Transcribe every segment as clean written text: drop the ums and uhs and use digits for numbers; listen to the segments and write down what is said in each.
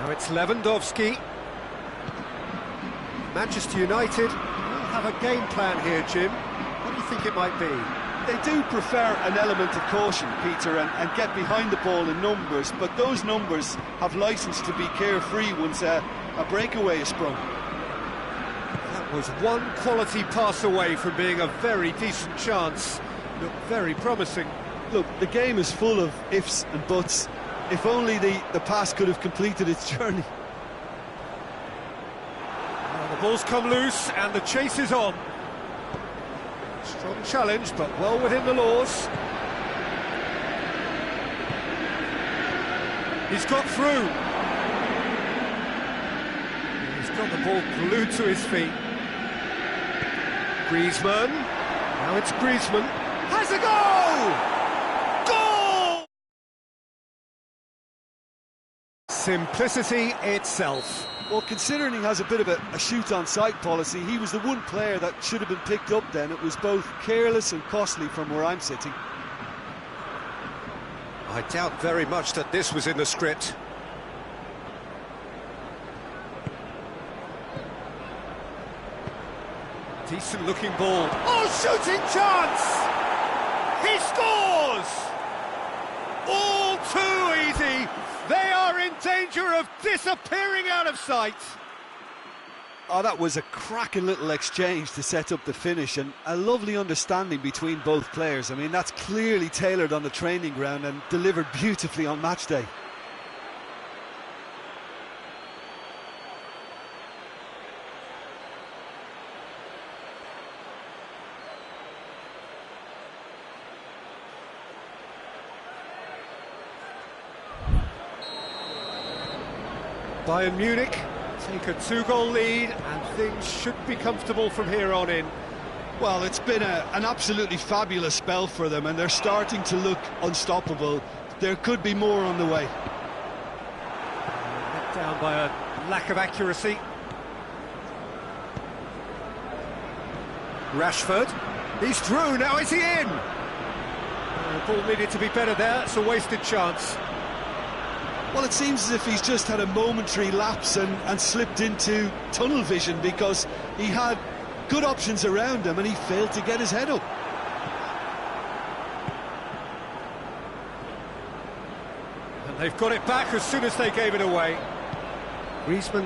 Now it's Lewandowski. Manchester United will have a game plan here, Jim. What do you think it might be? They do prefer an element of caution, Peter, and get behind the ball in numbers, but those numbers have licence to be carefree once a breakaway is sprung. That was one quality pass away from being a very decent chance. Looked very promising. Look, the game is full of ifs and buts. If only the pass could have completed its journey. Well, the ball's come loose and the chase is on. Strong challenge, but well within the laws. He's got through. He's got the ball glued to his feet. Griezmann. Now it's Griezmann. Has a goal! Goal! Simplicity itself. Well, considering he has a bit of a shoot-on-sight policy, he was the one player that should have been picked up then. It was both careless and costly from where I'm sitting. I doubt very much that this was in the script. Decent-looking ball. Oh, shooting chance! He scores! All too easy. They are in danger of disappearing out of sight. Oh, that was a cracking little exchange to set up the finish, and a lovely understanding between both players. I mean, that's clearly tailored on the training ground and delivered beautifully on match day. Bayern Munich take a 2-goal lead and things should be comfortable from here on in. Well, it's been an absolutely fabulous spell for them, and they're starting to look unstoppable. There could be more on the way. Let down by a lack of accuracy. Rashford, he's through, now is he in? The ball needed to be better there, it's a wasted chance. Well, it seems as if he's just had a momentary lapse and slipped into tunnel vision, because he had good options around him and he failed to get his head up. And they've got it back as soon as they gave it away. Griezmann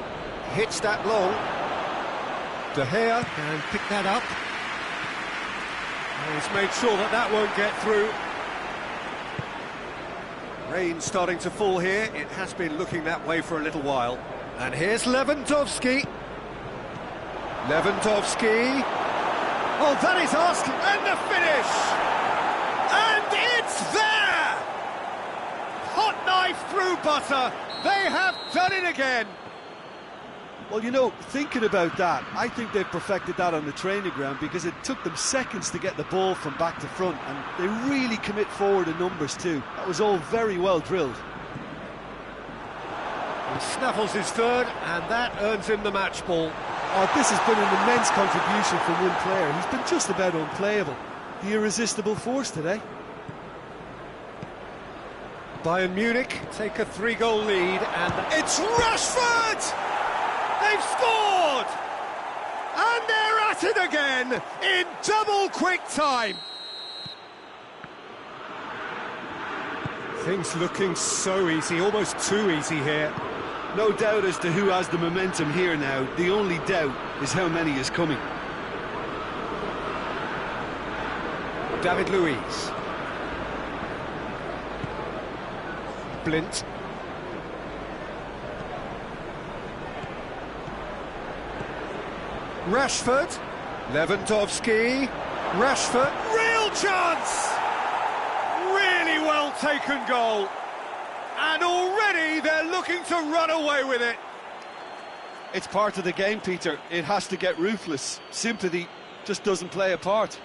hits that long. De Gea can pick that up. And he's made sure that that won't get through. Rain starting to fall here. It has been looking that way for a little while. And here's Lewandowski. Lewandowski. Oh, that is asking. And the finish! And it's there! Hot knife through butter. They have done it again. Well, you know, thinking about that, I think they've perfected that on the training ground, because it took them seconds to get the ball from back to front, and they really commit forward in numbers too. That was all very well drilled. He snaffles his third, and that earns him the match ball. Oh, this has been an immense contribution from one player. He's been just about unplayable. The irresistible force today. Bayern Munich take a 3-goal lead, and it's Rashford! They've scored! And they're at it again in double quick time. Things looking so easy, almost too easy here. No doubt as to who has the momentum here now. The only doubt is how many is coming. David Luiz. Blint. Rashford, Lewandowski, Rashford, real chance! Really well taken goal. And already they're looking to run away with it. It's part of the game, Peter. It has to get ruthless. Sympathy just doesn't play a part.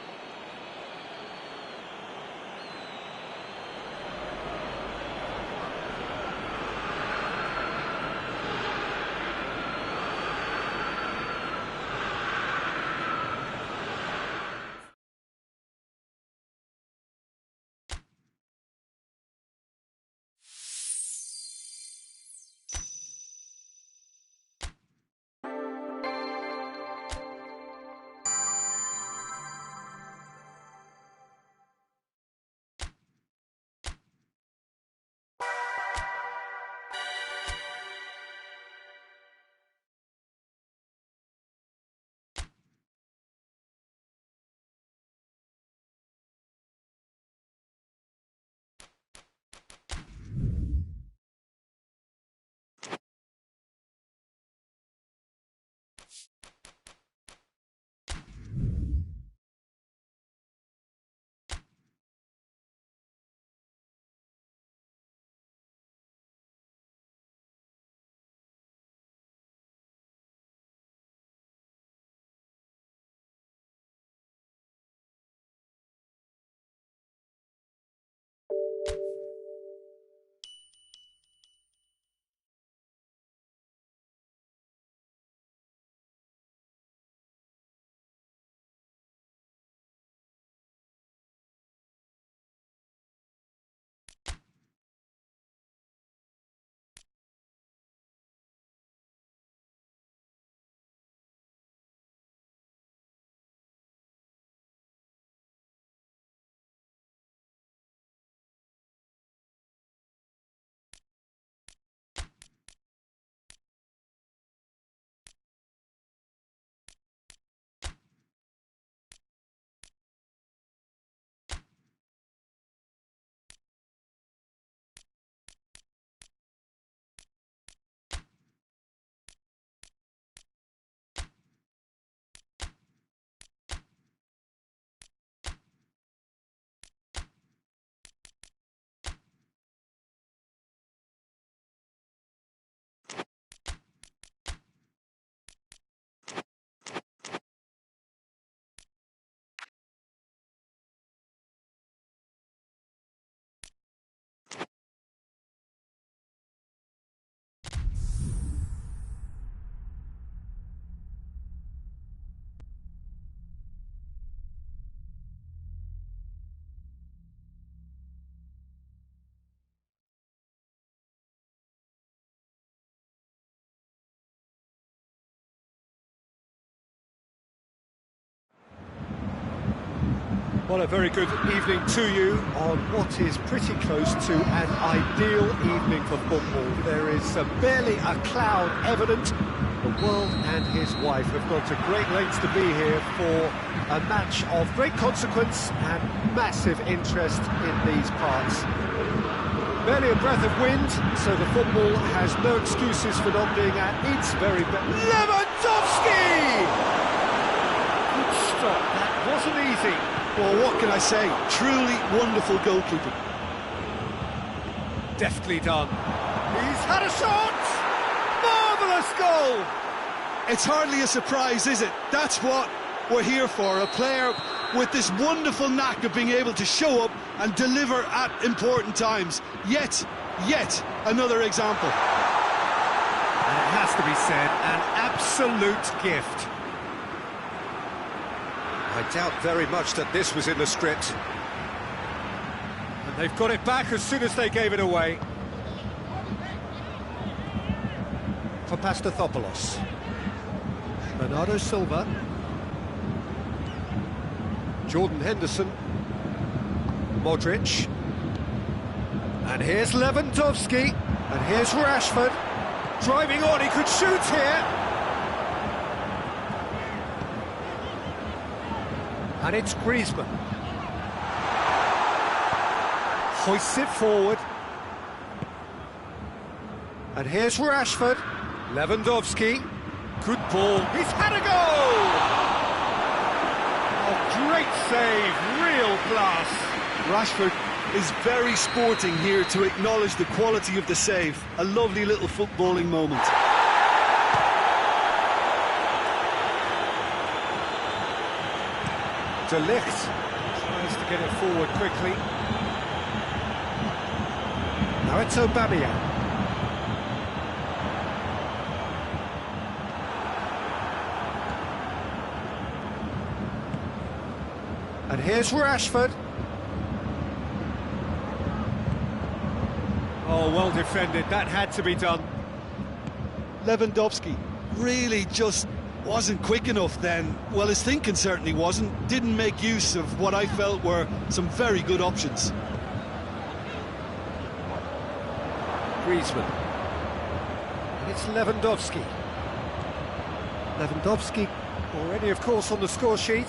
Well, a very good evening to you on what is pretty close to an ideal evening for football. There is barely a cloud evident. The world and his wife have gone to great lengths to be here for a match of great consequence and massive interest in these parts. Barely a breath of wind, so the football has no excuses for not being at its very best. Lewandowski! Good stop, that wasn't easy. Well, what can I say? Truly wonderful goalkeeping. Deftly done. He's had a shot! Marvellous goal! It's hardly a surprise, is it? That's what we're here for, a player with this wonderful knack of being able to show up and deliver at important times. Yet another example. And it has to be said, an absolute gift. I doubt very much that this was in the script. And they've got it back as soon as they gave it away. For Pastathopoulos. Bernardo Silva. Jordan Henderson. Modric. And here's Lewandowski. And here's Rashford. Driving on, he could shoot here. And it's Griezmann. Hoists it forward. And here's Rashford. Lewandowski. Good ball. He's had a goal! Oh, great save. Real class. Rashford is very sporting here to acknowledge the quality of the save. A lovely little footballing moment. De Ligt tries to get it forward quickly. Now it's Aubameyang. And here's Rashford. Oh, well defended. That had to be done. Lewandowski really just wasn't quick enough then. Well, his thinking certainly wasn't. Didn't make use of what I felt were some very good options. Griezmann. And it's Lewandowski. Lewandowski already, of course, on the score sheet.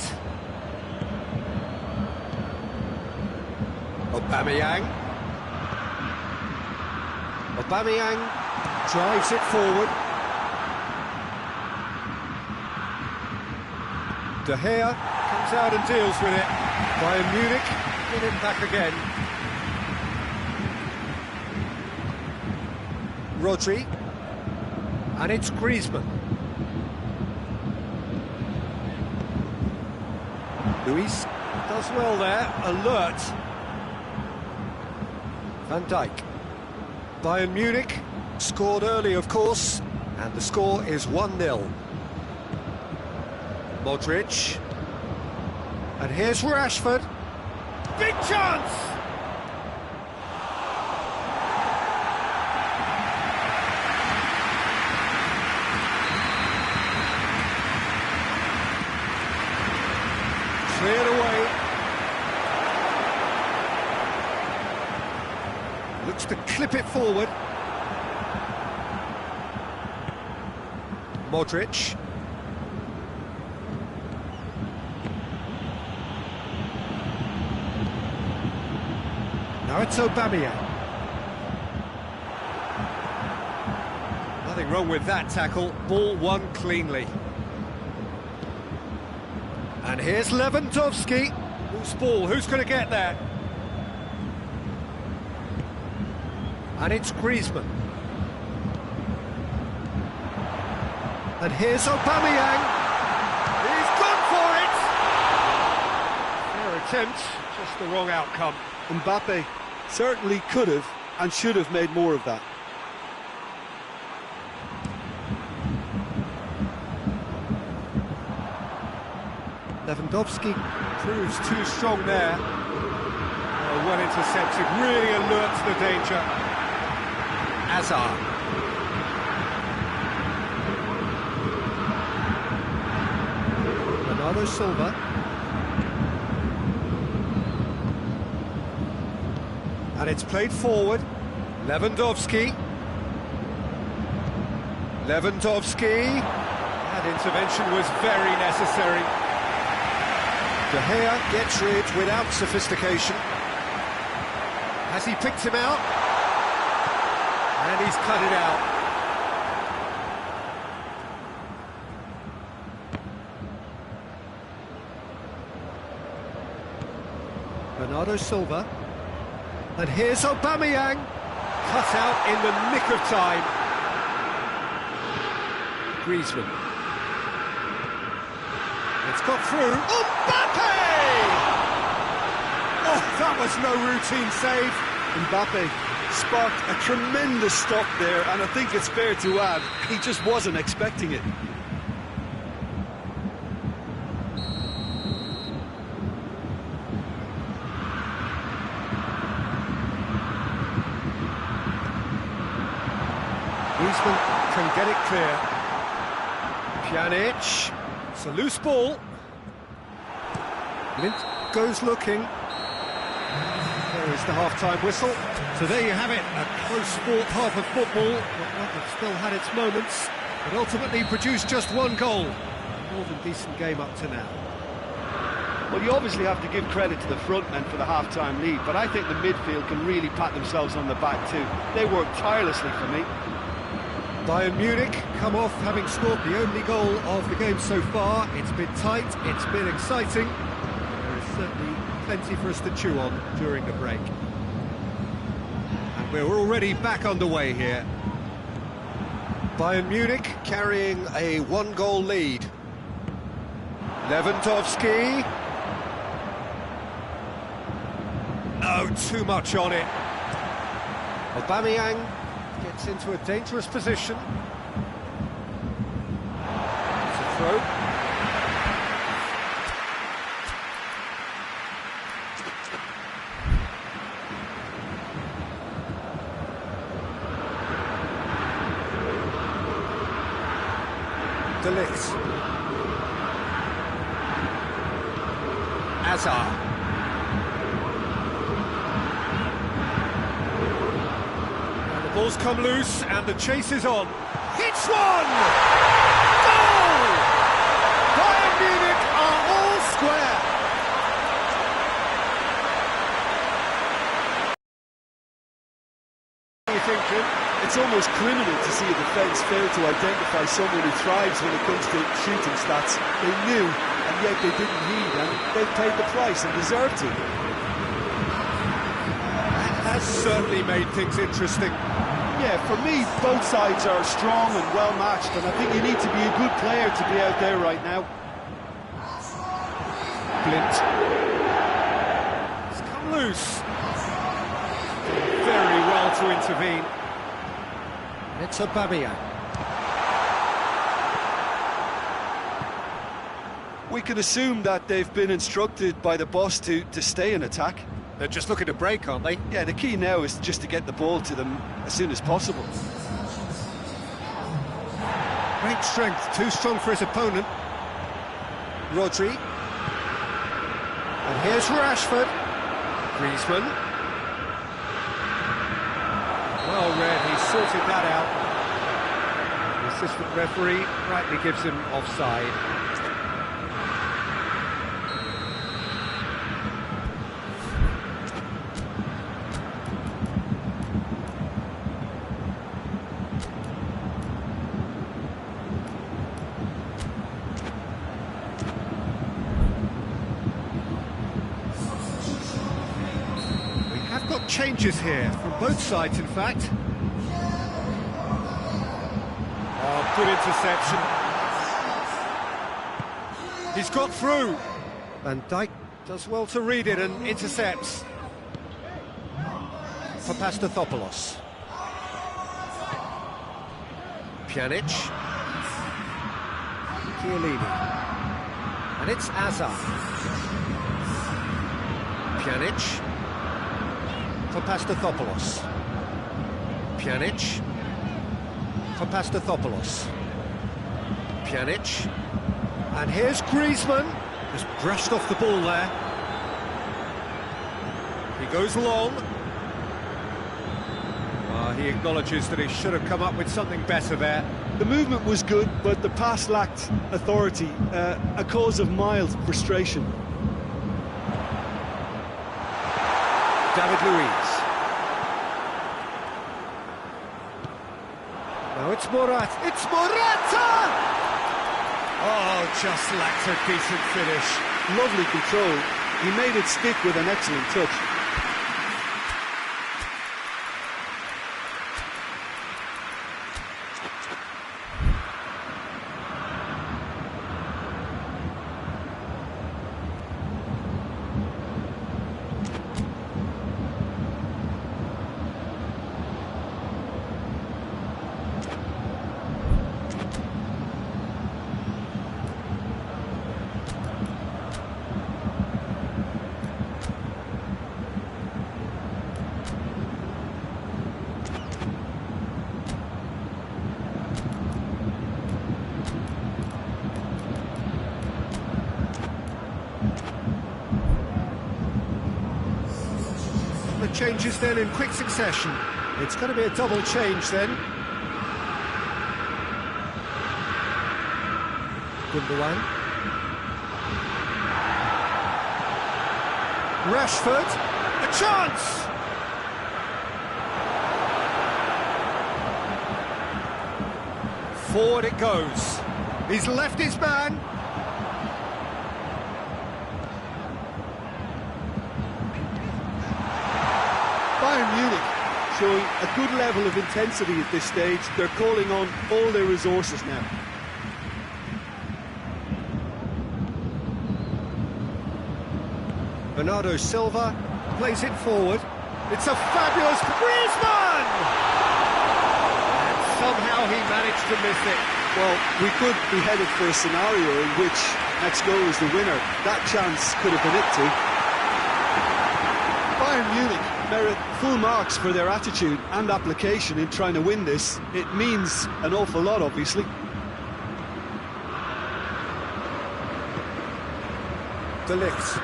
Aubameyang. Aubameyang drives it forward. De Gea comes out and deals with it. Bayern Munich get it back again. Rodri. And it's Griezmann. Luis does well there, alert. Van Dijk. Bayern Munich scored early, of course, and the score is 1-0. Modric. And here's Rashford. Big chance! Cleared away. Looks to clip it forward. Modric. Now it's Aubameyang. Nothing wrong with that tackle. Ball won cleanly. And here's Lewandowski. Who's ball? Who's going to get there? And it's Griezmann. And here's Aubameyang. He's gone for it! Fair attempt, just the wrong outcome. Mbappe certainly could have and should have made more of that. Lewandowski proves too strong there. Oh, well intercepted, really alerts the danger. Hazard. Bernardo Silva. And it's played forward. Lewandowski. That intervention was very necessary. De Gea gets rid without sophistication. Has he picked him out? And he's cut it out. Bernardo Silva. And here's Aubameyang. Cut out in the nick of time. Griezmann. It's got through. Mbappe! Oh, that was no routine save. Mbappe sparked a tremendous stop there, and I think it's fair to add, he just wasn't expecting it. Griezmann can get it clear. Pjanic, it's a loose ball. Lint goes looking. There is the half-time whistle. So there you have it, a close sport half of football. One that still had its moments, but ultimately produced just one goal. A more than decent game up to now. Well, you obviously have to give credit to the front men for the half-time lead, but I think the midfield can really pat themselves on the back too. They worked tirelessly for me. Bayern Munich come off having scored the only goal of the game so far. It's been tight, it's been exciting. There is certainly plenty for us to chew on during the break. And we're already back underway here. Bayern Munich carrying a one-goal lead. Lewandowski. Oh, too much on it. Aubameyang gets into a dangerous position. It's a throw. De Ligt. Hazard. Ball's come loose and the chase is on. It's one! Goal! Bayern Munich are all square. What are you thinking? It's almost criminal to see a defence fail to identify someone who thrives when it comes to shooting stats. They knew, and yet they didn't heed, and they paid the price and deserved to. That has certainly made things interesting. Yeah, for me, both sides are strong and well-matched, and I think you need to be a good player to be out there right now. Blind. It's come loose. Very well to intervene. It's Aubameyang. We can assume that they've been instructed by the boss to stay in attack. They're just looking to break, aren't they? Yeah, the key now is just to get the ball to them as soon as possible. Great strength, too strong for his opponent. Rodri. And here's Rashford. Griezmann. Well read, he sorted that out. The assistant referee rightly gives him offside. Changes here from both sides, in fact. Oh, good interception. He's got through. Van Dijk does well to read it and intercepts. Papastathopoulos. Pjanic. Chiellini. And it's Hazard. Pjanic. Papastathopoulos. Pjanic. Papastathopoulos. Pjanic. And here's Griezmann. Just brushed off the ball there. He goes long. He acknowledges that he should have come up with something better there. The movement was good, but the pass lacked authority, a cause of mild frustration. David Luiz. Now it's Morata. It's Morata! Oh, just lacked a decent finish. Lovely control. He made it stick with an excellent touch. The changes then in quick succession. It's going to be a double change then. Gundogan. Rashford. A chance! Forward it goes. He's left his man. Bayern Munich showing a good level of intensity at this stage. They're calling on all their resources now. Bernardo Silva plays it forward. It's a fabulous Griezmann! And somehow he managed to miss it. Well, we could be headed for a scenario in which next goal is the winner. That chance could have been it too. Bayern Munich merit full marks for their attitude and application in trying to win this. It means an awful lot, obviously. De Ligt.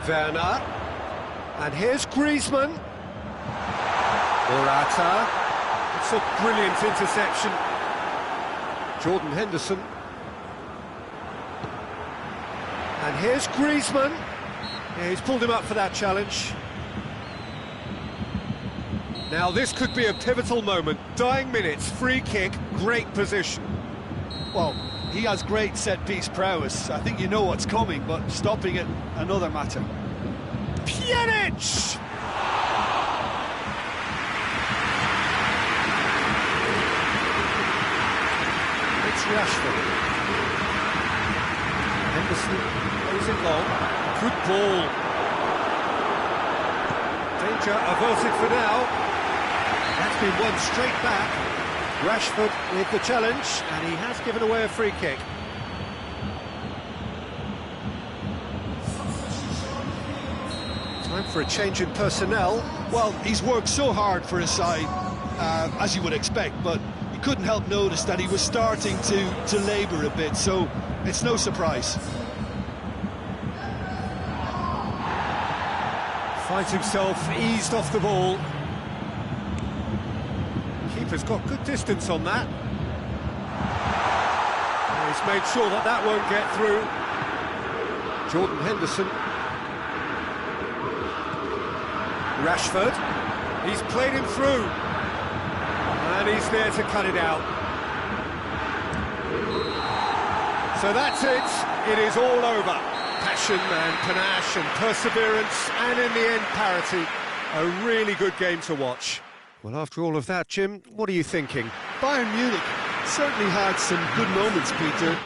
Werner. And here's Griezmann. Morata. It's a brilliant interception. Jordan Henderson. And here's Griezmann. Yeah, he's pulled him up for that challenge. Now this could be a pivotal moment. Dying minutes, free kick, great position. Well, he has great set-piece prowess. I think you know what's coming, but stopping it, another matter. Pjanic! It's Rashford. Henderson goes it long. Good ball. Danger averted for now. That's been won straight back. Rashford with the challenge, and he has given away a free kick. Time for a change in personnel. Well, he's worked so hard for his side, as you would expect, but you couldn't help notice that he was starting to labour a bit, so it's no surprise. Finds himself eased off the ball. Keeper's got good distance on that. And he's made sure that that won't get through. Jordan Henderson. Rashford. He's played him through. And he's there to cut it out. So that's it. It is all over. Passion and panache and perseverance, and in the end, parity. A really good game to watch. Well, after all of that, Jim, what are you thinking? Bayern Munich certainly had some good moments, Peter.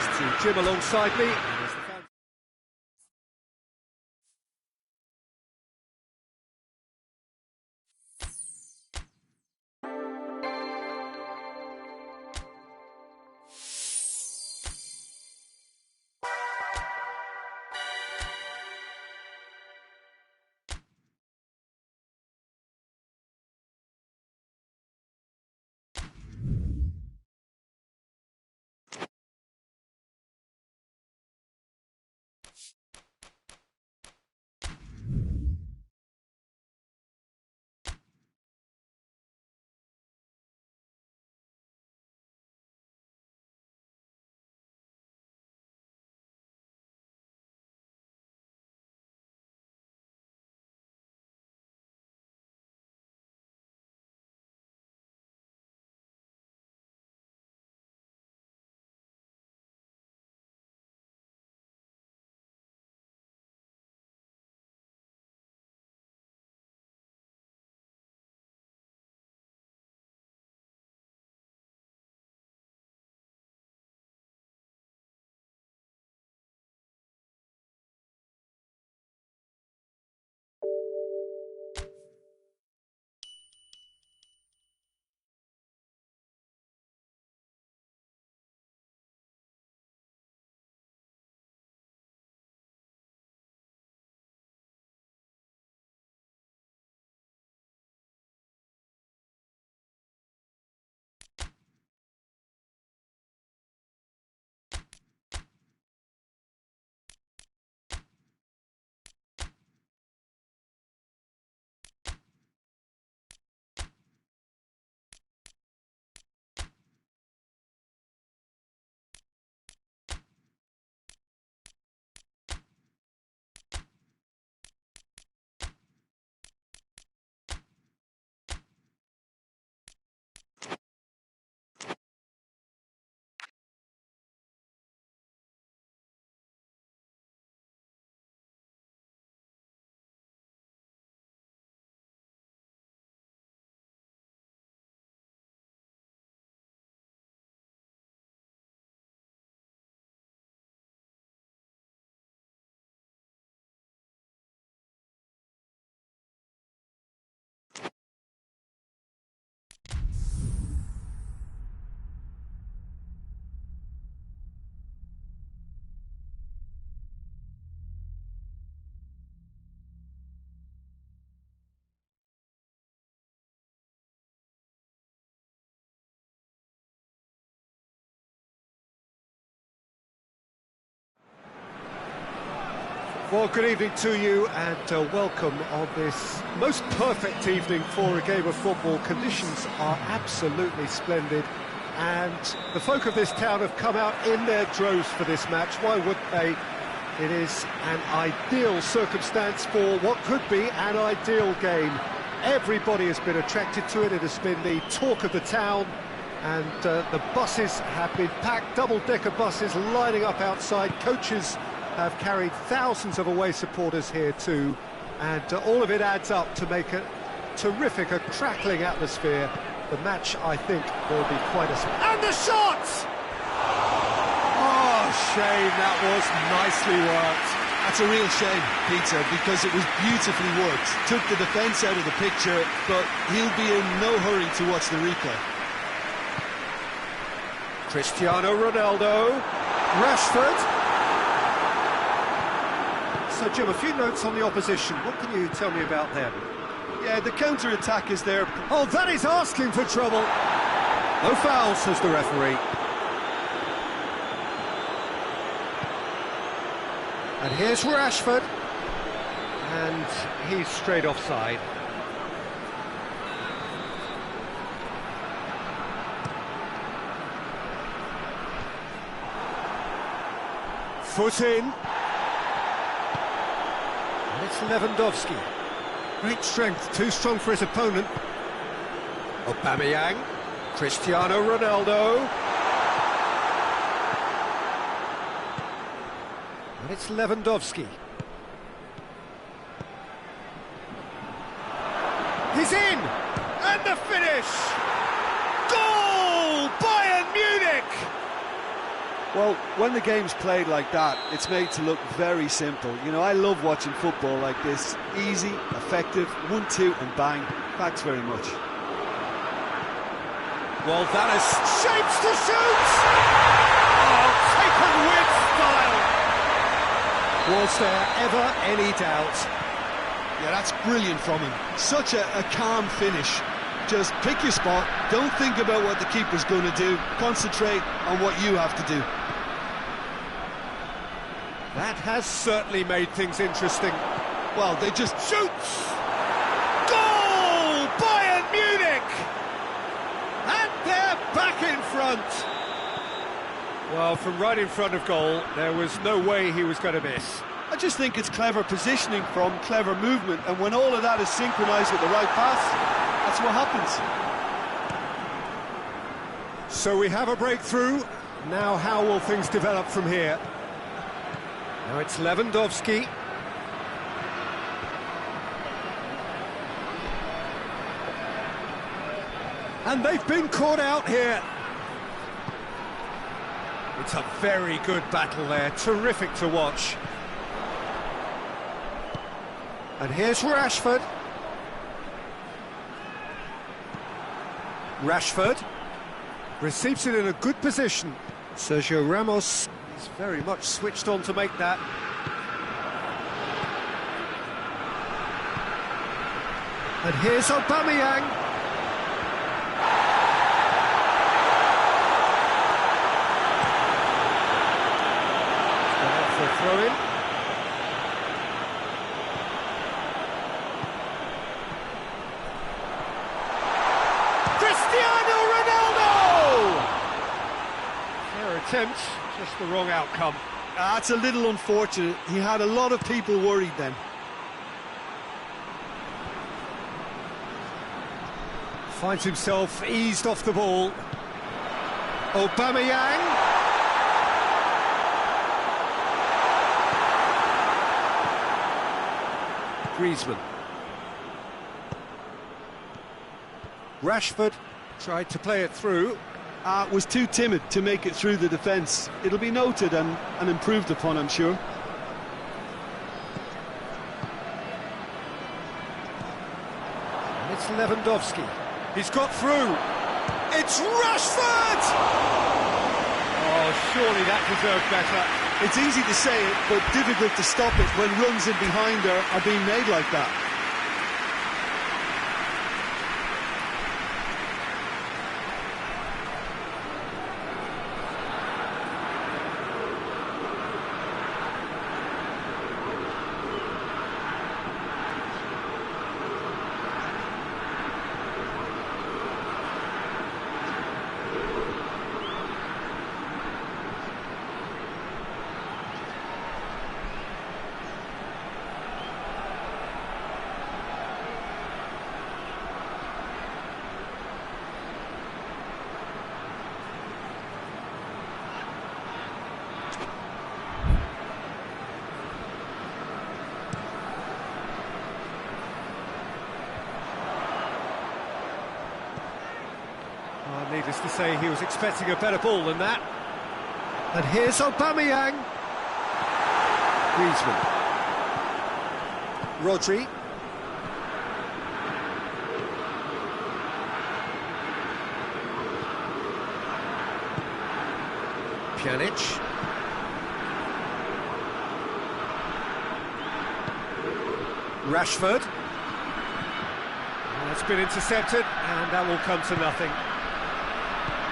Thanks to Jim alongside me. Well, good evening to you and welcome on this most perfect evening for a game of football. Conditions are absolutely splendid and the folk of this town have come out in their droves for this match. Why wouldn't they? It is an ideal circumstance for what could be an ideal game. Everybody has been attracted to it. It has been the talk of the town and the buses have been packed, double-decker buses lining up outside. Coaches have carried thousands of away supporters here too, and all of it adds up to make a terrific, a crackling atmosphere. The match, I think, will be quite a... And the shot! Oh, shame, that was nicely worked. That's a real shame, Peter, because it was beautifully worked. Took the defence out of the picture, but he'll be in no hurry to watch the replay. Cristiano Ronaldo, Rashford. So, Jim, a few notes on the opposition. What can you tell me about them? Yeah, the counter-attack is there. Oh, that is asking for trouble. No foul, says the referee. And here's Rashford. And he's straight offside. Foot in. And it's Lewandowski. Great strength, too strong for his opponent. Aubameyang, Cristiano Ronaldo. And it's Lewandowski. He's in! And the finish! Goal! Bayern Munich! Well, when the game's played like that, it's made to look very simple. You know, I love watching football like this. Easy, effective, 1-2 and bang. Thanks very much. Well, that is shapes to shoot! Oh, taken with style! Was there ever any doubt? Yeah, that's brilliant from him. Such a calm finish. Just pick your spot, don't think about what the keeper's going to do, concentrate on what you have to do. That has certainly made things interesting. Well, they just... Shoots! Goal! Bayern Munich! And they're back in front! Well, from right in front of goal, there was no way he was going to miss. I just think it's clever positioning from, clever movement, and when all of that is synchronised with the right pass, that's what happens. So we have a breakthrough. Now how will things develop from here? Now it's Lewandowski. And they've been caught out here. It's a very good battle there, terrific to watch. And here's Rashford. Rashford receives it in a good position. Sergio Ramos is very much switched on to make that. And here's Aubameyang. Gone out for a throw-in. Cristiano Ronaldo! Fair attempt, just the wrong outcome. That's a little unfortunate. He had a lot of people worried then. Finds himself eased off the ball. Aubameyang. Griezmann. Rashford tried to play it through. Was too timid to make it through the defence. It'll be noted and improved upon, I'm sure. And it's Lewandowski. He's got through. It's Rashford! Oh, surely that deserved better. It's easy to say it, but difficult to stop it when runs in behind are being made like that. Needless to say, he was expecting a better ball than that. And here's Aubameyang. Griezmann. Rodri. Pjanic. Rashford. That's been intercepted, and that will come to nothing.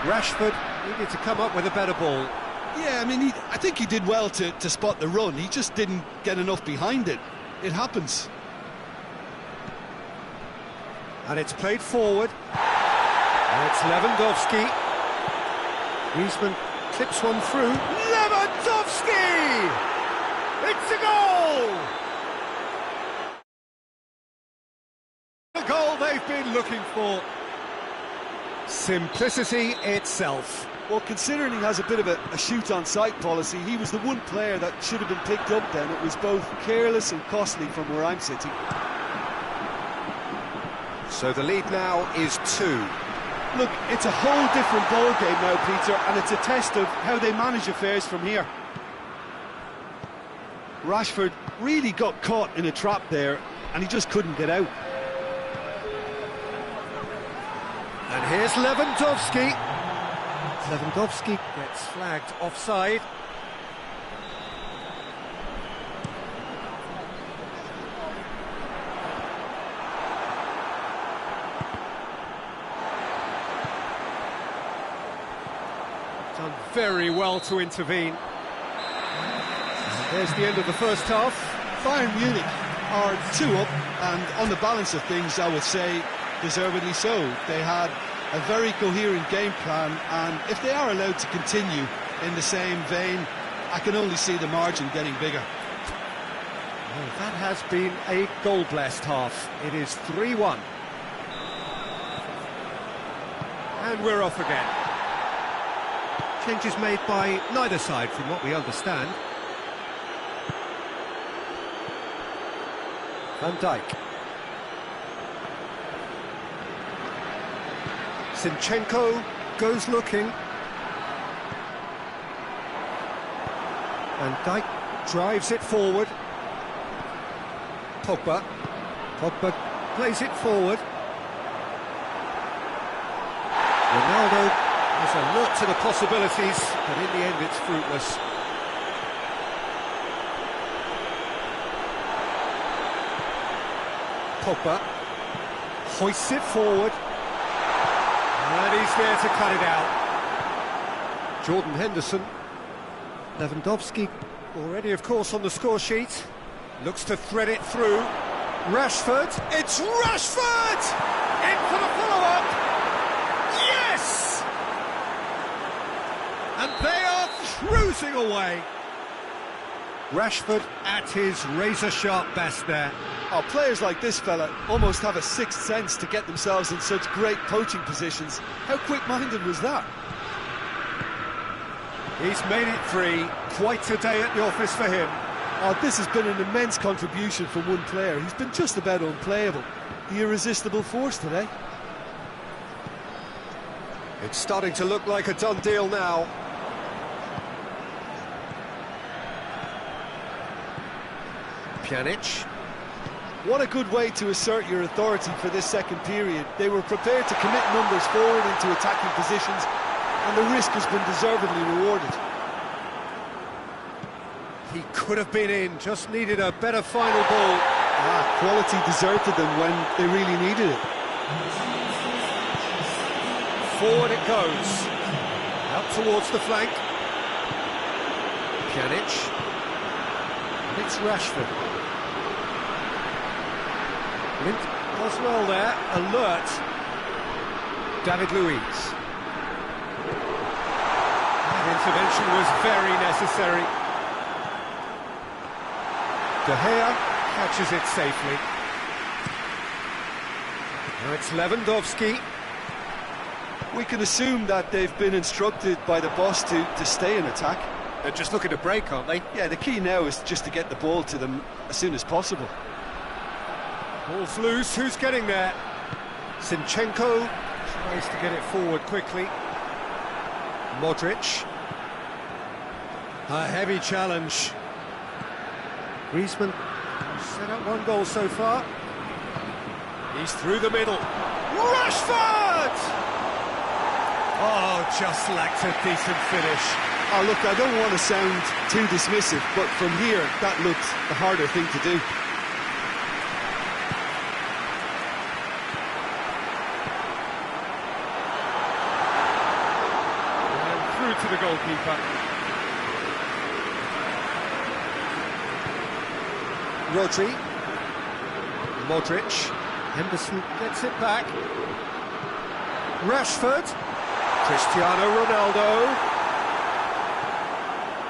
Rashford needed to come up with a better ball. Yeah, I mean, I think he did well to spot the run. He just didn't get enough behind it. It happens. And it's played forward. And it's Lewandowski. Griezmann clips one through. Lewandowski! It's a goal! The goal they've been looking for. Simplicity itself. Well, considering he has a bit of a shoot-on-sight policy, he was the one player that should have been picked up then. It was both careless and costly from where I'm sitting. So the lead now is 2. Look, it's a whole different ball game now, Peter, and it's a test of how they manage affairs from here. Rashford really got caught in a trap there, and he just couldn't get out. And here's Lewandowski. Lewandowski gets flagged offside. Done very well to intervene. And there's the end of the first half. Bayern Munich are 2 up, and on the balance of things, I would say deservedly so. They had a very coherent game plan, and if they are allowed to continue in the same vein, I can only see the margin getting bigger. Well, that has been a goal-blessed half. It is 3-1. And we're off again. Changes made by neither side, from what we understand. Van Dijk. Zinchenko goes looking. Van Dijk drives it forward. Pogba plays it forward. Ronaldo has a look to the possibilities, but in the end it's fruitless. Pogba hoists it forward. And he's there to cut it out. Jordan Henderson. Lewandowski already, of course, on the score sheet. Looks to thread it through. Rashford. It's Rashford! In for the follow-up. Yes! And they are cruising away. Rashford at his razor-sharp best there. Oh, players like this fella almost have a sixth sense to get themselves in such great poaching positions. How quick-minded was that? He's made it 3. Quite a day at the office for him. Oh, this has been an immense contribution from one player. He's been just about unplayable. The irresistible force today. It's starting to look like a done deal now. Pjanic. What a good way to assert your authority for this second period. They were prepared to commit numbers forward into attacking positions, and the risk has been deservedly rewarded. He could have been in, just needed a better final ball. Quality deserted them when they really needed it. Forward it goes. Out towards the flank. Pjanic. And it's Rashford. Lint does well there, alert. David Luiz. That intervention was very necessary. De Gea catches it safely. Now it's Lewandowski. We can assume that they've been instructed by the boss to stay in attack. They're just looking to break, aren't they? Yeah, the key now is just to get the ball to them as soon as possible. Ball's loose, who's getting there? Zinchenko tries to get it forward quickly. Modric. A heavy challenge. Griezmann set up one goal so far. He's through the middle. Rashford! Oh, just lacked a decent finish. Oh, look, I don't want to sound too dismissive, but from here, that looked the harder thing to do. And through to the goalkeeper. Rodri. Modric. Henderson gets it back. Rashford. Cristiano Ronaldo.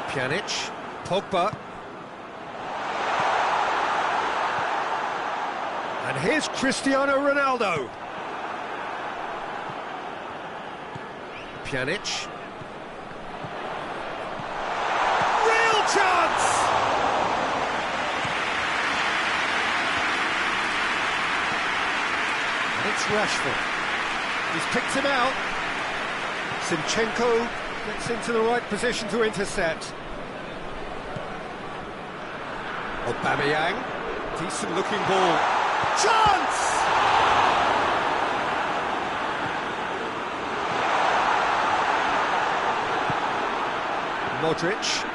Pjanic. Pogba. And here's Cristiano Ronaldo. Pjanic. Real chance! It's Rashford. He's picked him out. Zinchenko gets into the right position to intercept. Aubameyang. Decent looking ball. Chance! Modric.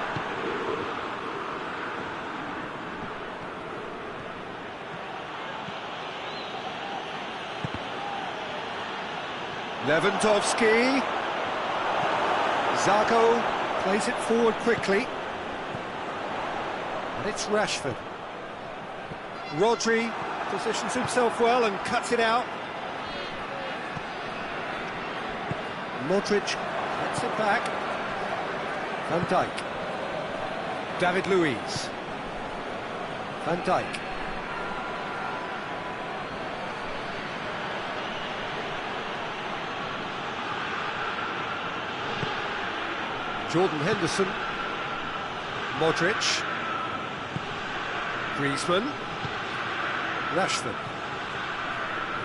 Lewandowski. Zago plays it forward quickly. And it's Rashford. Rodri positions himself well and cuts it out. Modric gets it back. Van Dijk. David Luiz. Van Dijk. Jordan Henderson. Modric. Griezmann. Rashford.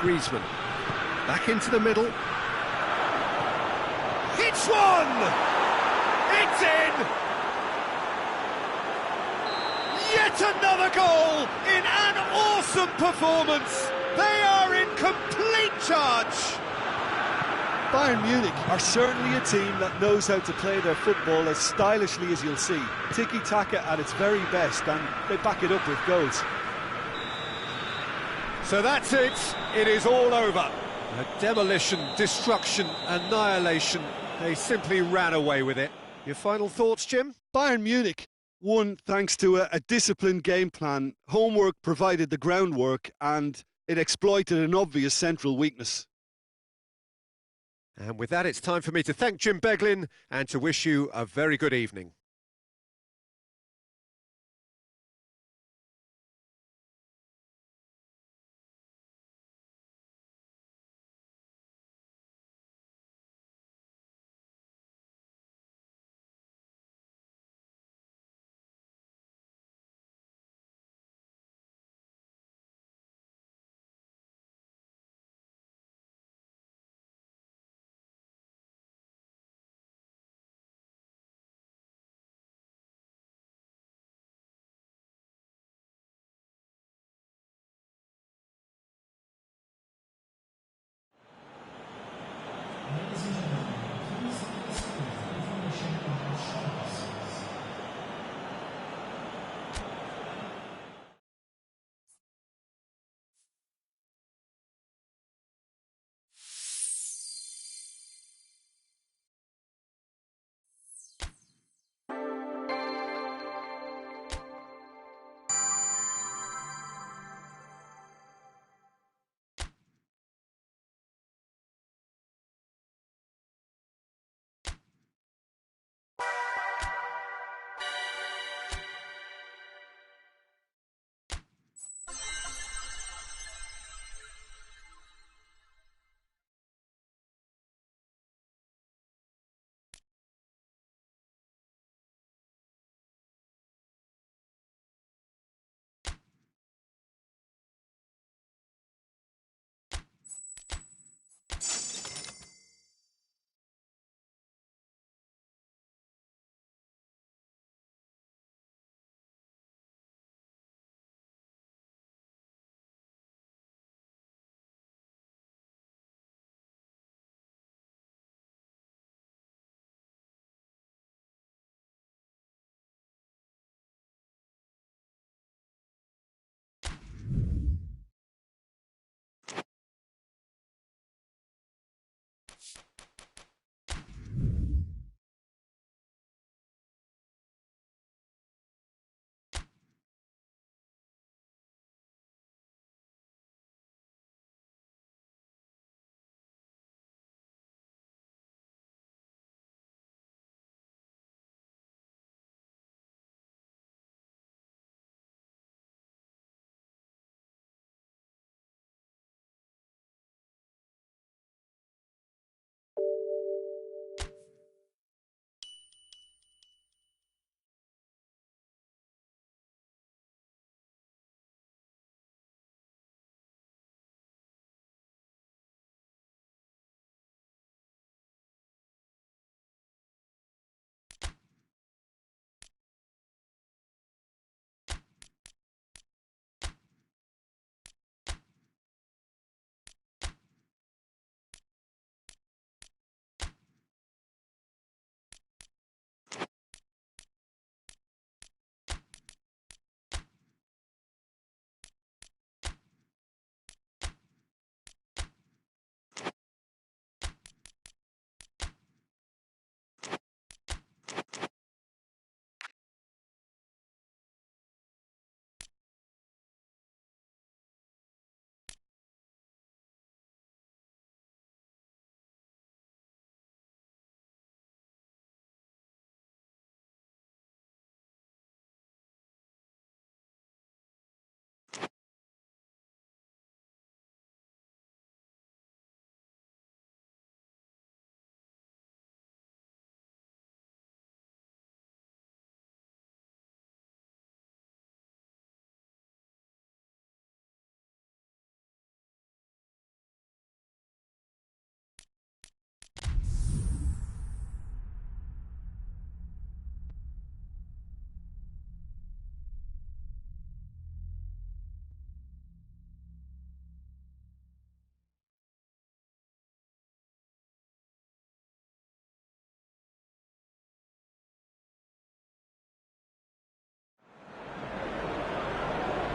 Griezmann. Back into the middle. It's one! It's in! Yet another goal in an awesome performance! They are in complete charge! Bayern Munich are certainly a team that knows how to play their football as stylishly as you'll see. Tiki-taka at its very best, and they back it up with goals. So that's it. It is all over. A demolition, destruction, annihilation. They simply ran away with it. Your final thoughts, Jim? Bayern Munich won thanks to a disciplined game plan. Homework provided the groundwork, and it exploited an obvious central weakness. And with that, it's time for me to thank Jim Beglin and to wish you a very good evening.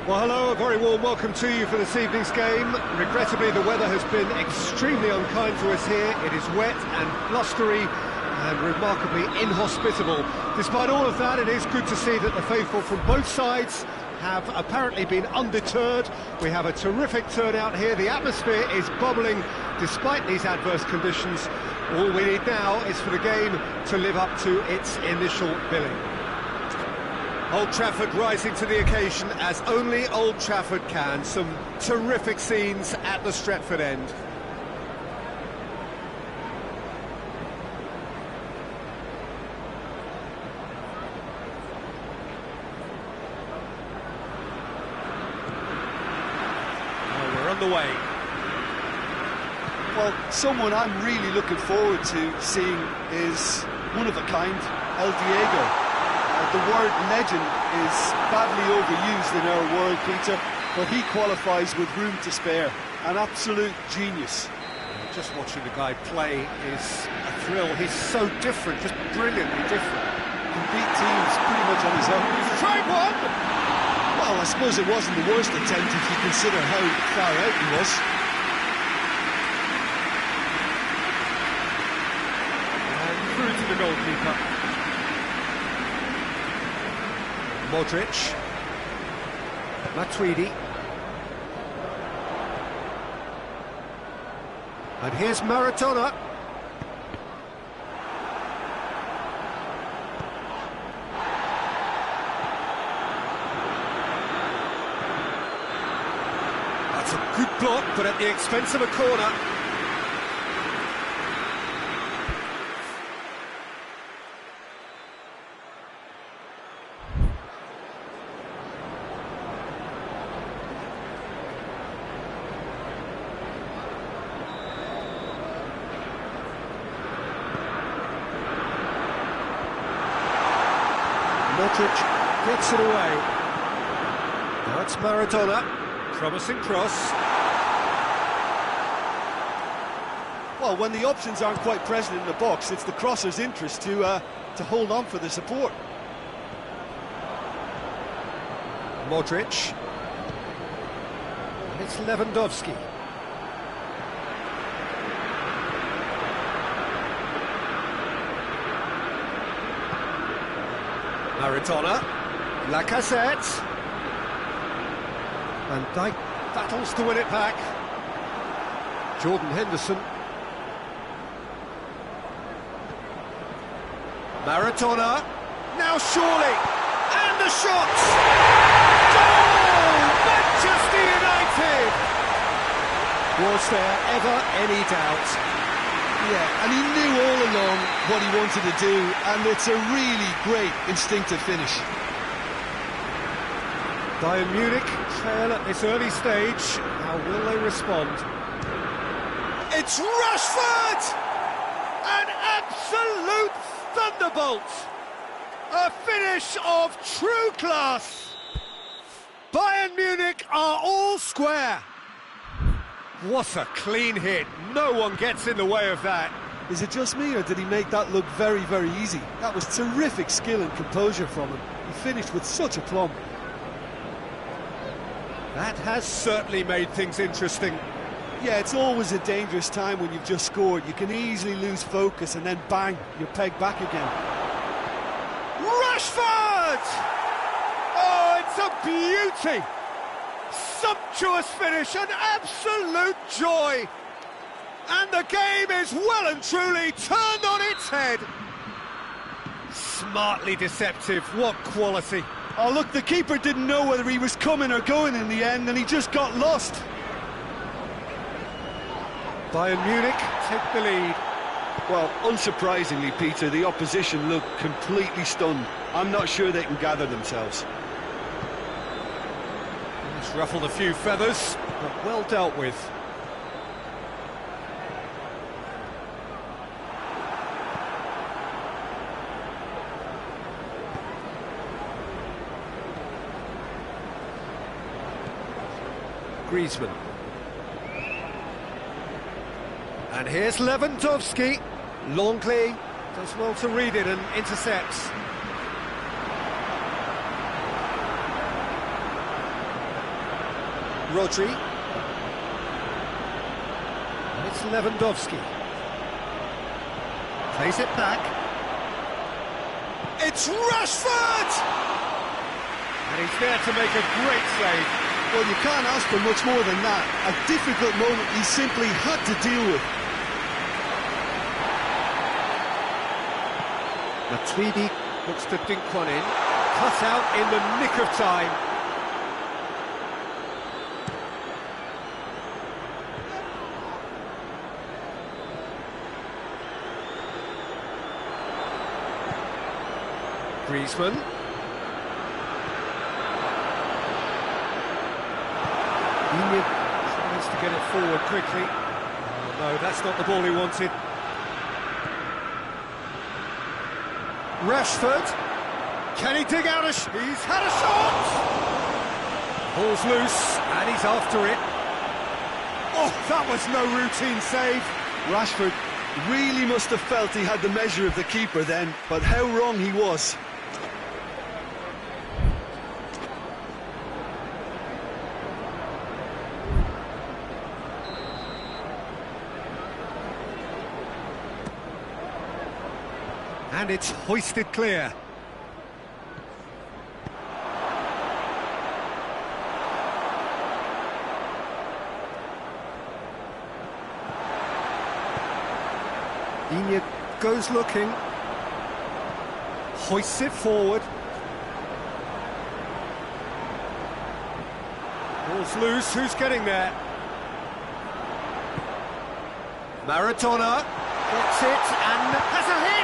Well, hello, a very warm welcome to you for this evening's game. Regrettably, the weather has been extremely unkind to us here. It is wet and blustery and remarkably inhospitable. Despite all of that, it is good to see that the faithful from both sides have apparently been undeterred. We have a terrific turnout here. The atmosphere is bubbling despite these adverse conditions. All we need now is for the game to live up to its initial billing. Old Trafford rising to the occasion as only Old Trafford can. Some terrific scenes at the Stretford end. Well, we're on the way. Well, someone I'm really looking forward to seeing is one of a kind, El Diego. The word legend is badly overused in our world, Peter, but he qualifies with room to spare. An absolute genius. Just watching the guy play is a thrill. He's so different, just brilliantly different. Can beat teams pretty much on his own. He's tried one! Well, I suppose it wasn't the worst attempt if you consider how far out he was. And through to the goalkeeper. Modric, Matuidi, and here's Maradona. That's a good block, but at the expense of a corner. Modric gets it away. Now it's Maradona. Promising cross. Well, when the options aren't quite present in the box, it's the crosser's interest to hold on for the support. Modric. And it's Lewandowski. Maradona, Lacazette, Van Dijk battles to win it back. Jordan Henderson, Maradona, now surely, and the shot! Goal! Manchester United! Was there ever any doubt? Yeah, and he knew all along what he wanted to do, and it's a really great instinctive finish. Bayern Munich trail at this early stage. How will they respond? It's Rashford! An absolute thunderbolt! A finish of true class! Bayern Munich are all square. What a clean hit. No one gets in the way of that. Is it just me, or did he make that look very, very easy? That was terrific skill and composure from him. He finished with such aplomb. That has certainly made things interesting. Yeah, it's always a dangerous time when you've just scored. You can easily lose focus and then bang, you're pegged back again. Rashford! Oh, it's a beauty! Sumptuous finish, an absolute joy! And the game is well and truly turned on its head. Smartly deceptive, what quality. Oh, look, the keeper didn't know whether he was coming or going in the end, and he just got lost. Bayern Munich take the lead. Well, unsurprisingly, Peter, the opposition look completely stunned. I'm not sure they can gather themselves. It's ruffled a few feathers, but well dealt with. Griezmann. And here's Lewandowski. Longley does well to read it and intercepts. Rodri. And it's Lewandowski. Plays it back. It's Rashford! And he's there to make a great save. Well, you can't ask for much more than that. A difficult moment he simply had to deal with. Matuidi looks to dink one in. Cut out in the nick of time. Griezmann. Tries to get it forward quickly. Oh, no, that's not the ball he wanted. Rashford. Can he dig out he's had a shot! Ball's loose, and he's after it. Oh, that was no routine save. Rashford really must have felt he had the measure of the keeper then, but how wrong he was. And it's hoisted clear. Digne goes looking. Hoists it forward. Ball's loose, who's getting there? Maradona gets it and has a hit!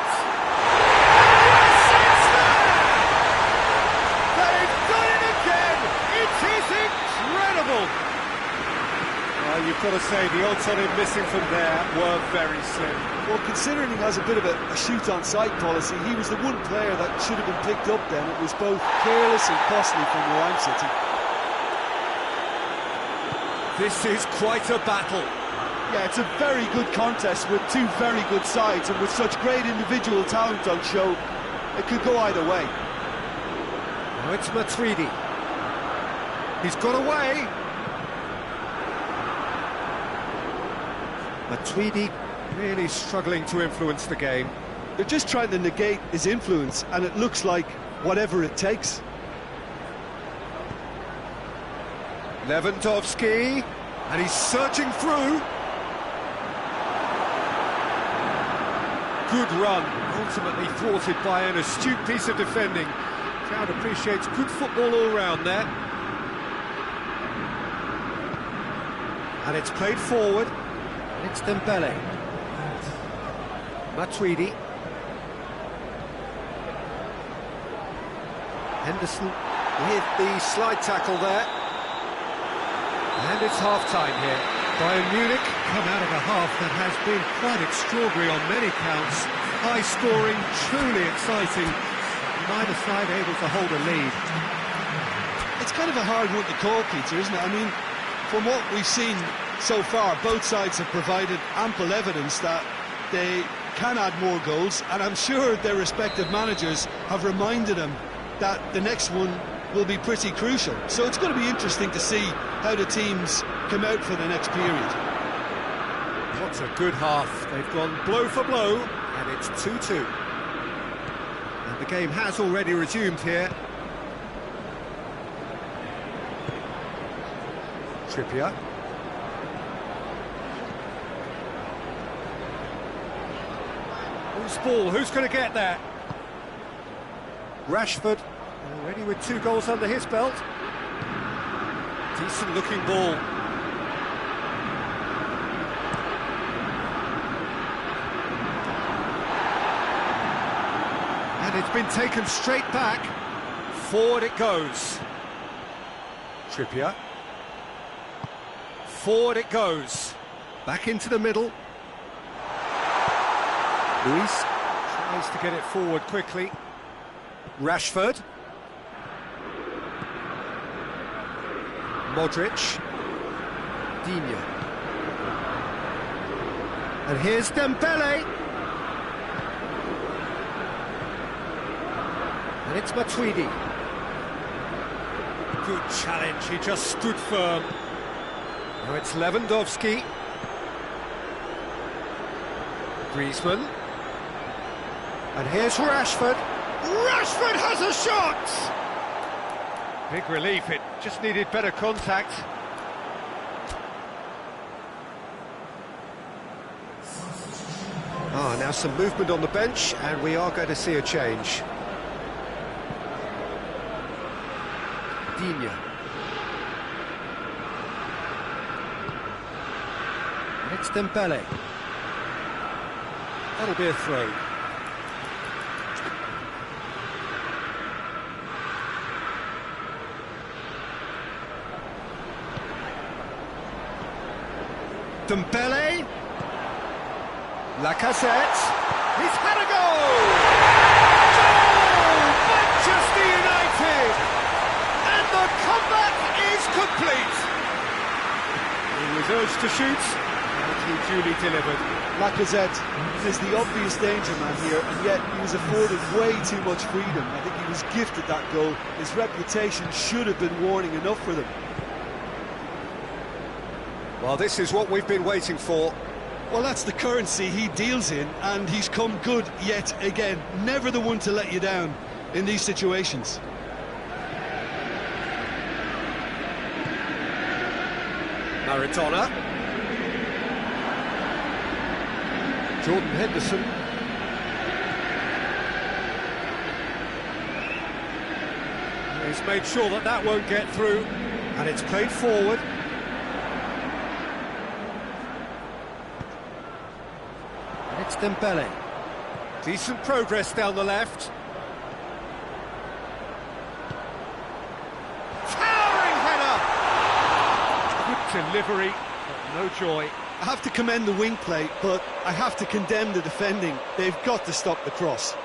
You've got to say, the odds on him missing from there were very slim. Well, considering he has a bit of a shoot-on-sight policy, he was the one player that should have been picked up then. It was both careless and costly from where I'm sitting. This is quite a battle. Yeah, it's a very good contest with two very good sides, and with such great individual talent on show, it could go either way. Now it's Matuidi. He's got away. Matuidi really struggling to influence the game. They're just trying to negate his influence, and it looks like whatever it takes. Lewandowski, and he's surging through. Good run, ultimately thwarted by an astute piece of defending. Crowd appreciates good football all round there. And it's played forward, and it's Dembele. Matuidi. Henderson with the slide tackle there. And it's half-time here. Bayern Munich come out of a half that has been quite extraordinary on many counts. High-scoring, truly exciting. Neither side able to hold a lead. It's kind of a hard one to call, Peter, isn't it? I mean, from what we've seen so far, both sides have provided ample evidence that they can add more goals, and I'm sure their respective managers have reminded them that the next one will be pretty crucial. So it's going to be interesting to see how the teams come out for the next period. What's a good half. They've gone blow for blow, and it's 2-2. And the game has already resumed here. Trippier. Who's ball? Who's going to get there? Rashford, already with 2 goals under his belt. Decent looking ball. And it's been taken straight back. Forward it goes. Trippier. Forward it goes. Back into the middle. Luis tries to get it forward quickly. Rashford. Modric. Digne. And here's Dembele. And it's Matuidi. Good challenge, he just stood firm. Now it's Lewandowski. Griezmann. And here's Rashford. Rashford has a shot! Big relief, it just needed better contact. Now some movement on the bench, and we are going to see a change. Digne. And it's Dembele. That'll be a throw. Dembele. Lacazette. He's had a goal! Goal! Manchester United! And the comeback is complete! He was urged to shoot, and he duly delivered. Lacazette is the obvious danger man here, and yet he was afforded way too much freedom. I think he was gifted that goal. His reputation should have been warning enough for them. Well, this is what we've been waiting for. Well, that's the currency he deals in, and he's come good yet again. Never the one to let you down in these situations. Maradona. Jordan Henderson. He's made sure that that won't get through, and it's played forward. And it's Dembele. Decent progress down the left. Towering header! Good delivery, but no joy. I have to commend the wing play, but I have to condemn the defending. They've got to stop the cross.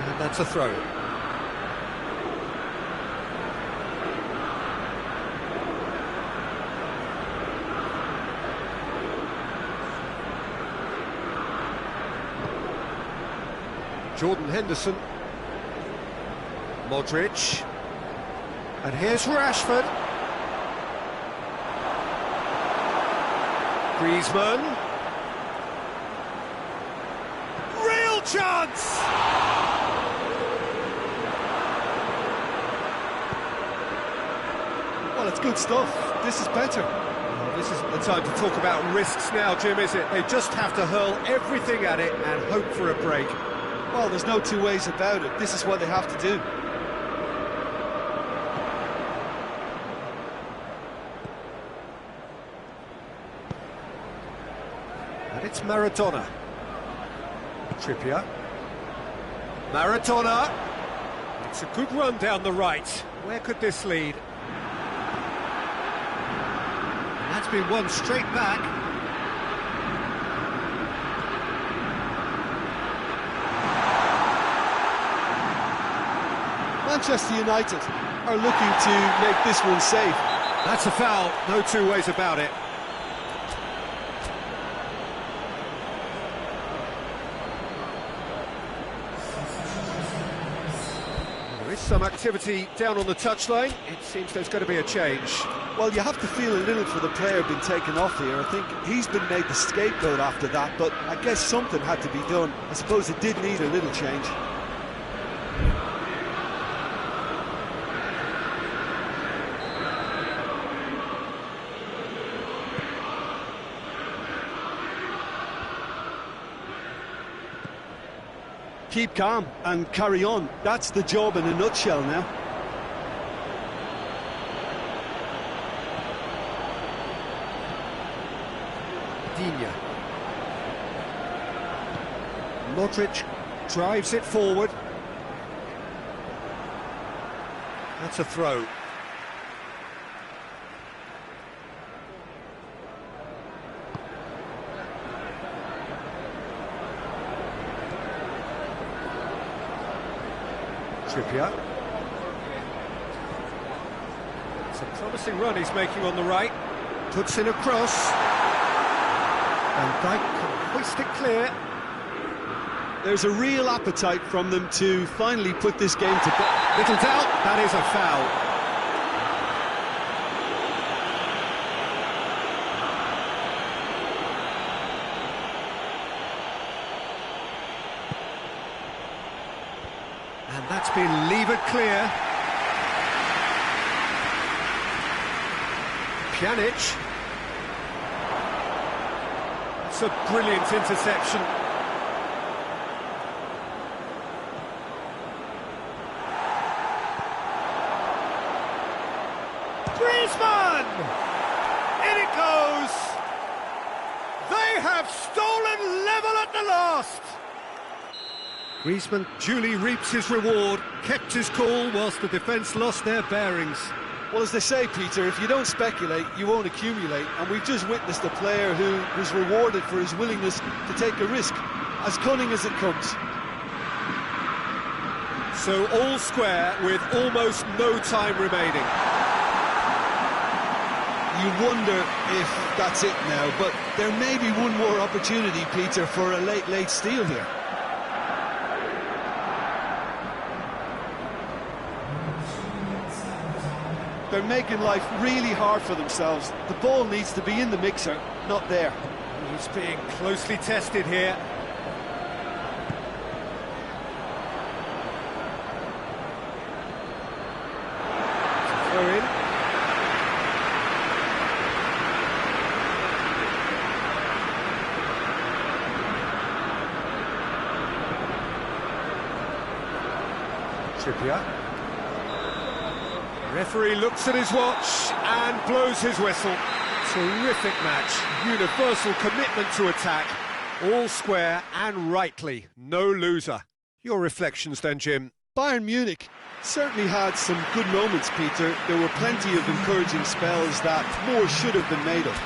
And that's a throw. Jordan Henderson. Modric. And here's Rashford. Griezmann. Real chance! Well, it's good stuff. This is better. Well, this isn't the time to talk about risks now, Jim, is it? They just have to hurl everything at it and hope for a break. Well, there's no two ways about it. This is what they have to do. And it's Maradona. Trippier. Maradona. It's a good run down the right. Where could this lead? And that's been won straight back. Manchester United are looking to make this one safe. That's a foul, no two ways about it. There is some activity down on the touchline. It seems there's going to be a change. Well, you have to feel a little for the player being taken off here. I think he's been made the scapegoat after that, but I guess something had to be done. I suppose it did need a little change. Keep calm and carry on. That's the job in a nutshell now. Digne. Modric drives it forward. That's a throw. Trippier. It's a promising run he's making on the right. Puts in a cross. Van Dijk can hoist it clear. There's a real appetite from them to finally put this game to bed. Little doubt, that is a foul. And that's been levered clear. Pjanic. It's a brilliant interception. Griezmann! In it goes! They have stolen level at the last! Griezmann duly reaps his reward, kept his cool whilst the defence lost their bearings. Well, as they say, Peter, if you don't speculate, you won't accumulate. And we've just witnessed a player who was rewarded for his willingness to take a risk, as cunning as it comes. So all square with almost no time remaining. You wonder if that's it now, but there may be one more opportunity, Peter, for a late steal here. They're making life really hard for themselves. The ball needs to be in the mixer, not there. He's being closely tested here. Throw in. Trippier. Referee looks at his watch and blows his whistle. Terrific match, universal commitment to attack, all square and rightly, no loser. Your reflections then, Jim? Bayern Munich certainly had some good moments, Peter. There were plenty of encouraging spells that more should have been made of.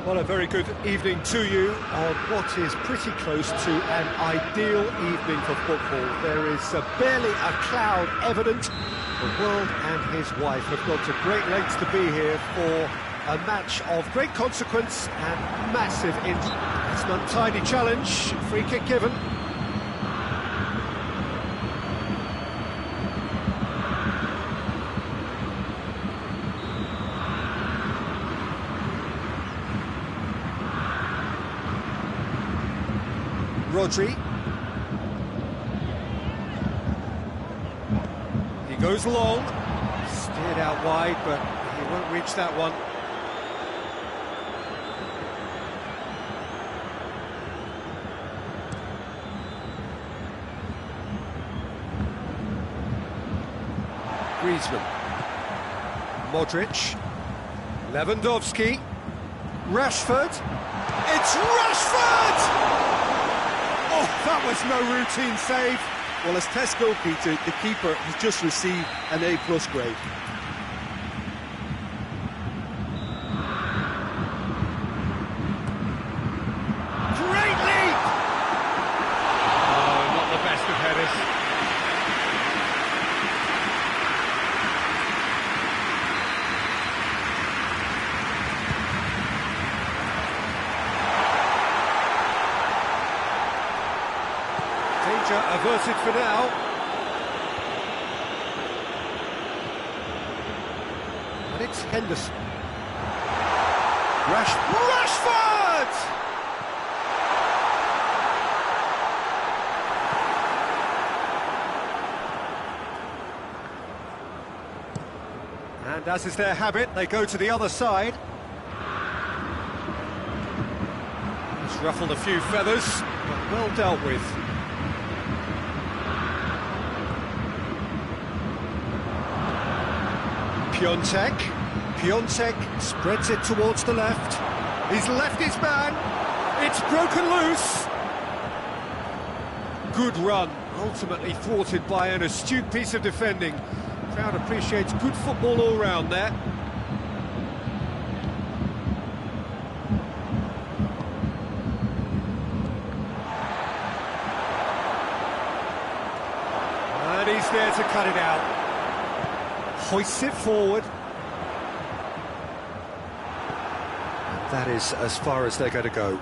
Well, a very good evening to you on what is pretty close to an ideal evening for football. There is barely a cloud evident. The world and his wife have gone to great lengths to be here for a match of great consequence and massive interest. It's an untidy challenge, free kick given. Rodri. He goes long, steered out wide, but he won't reach that one. Griezmann. Modric. Lewandowski. Rashford. It's Rashford! Oh, that was no routine save. Well, as test goalkeeper, the keeper has just received an A+ grade. Great leap! Oh, not the best of headers. Danger averted for now. And it's Henderson. Rashford! And as is their habit, they go to the other side. He's ruffled a few feathers, but well dealt with. Piontek spreads it towards the left. He's left his man. It's broken loose. Good run, ultimately thwarted by an astute piece of defending. Crowd appreciates good football all round there. And he's there to cut it out. Hoists it forward. And that is as far as they're going to go.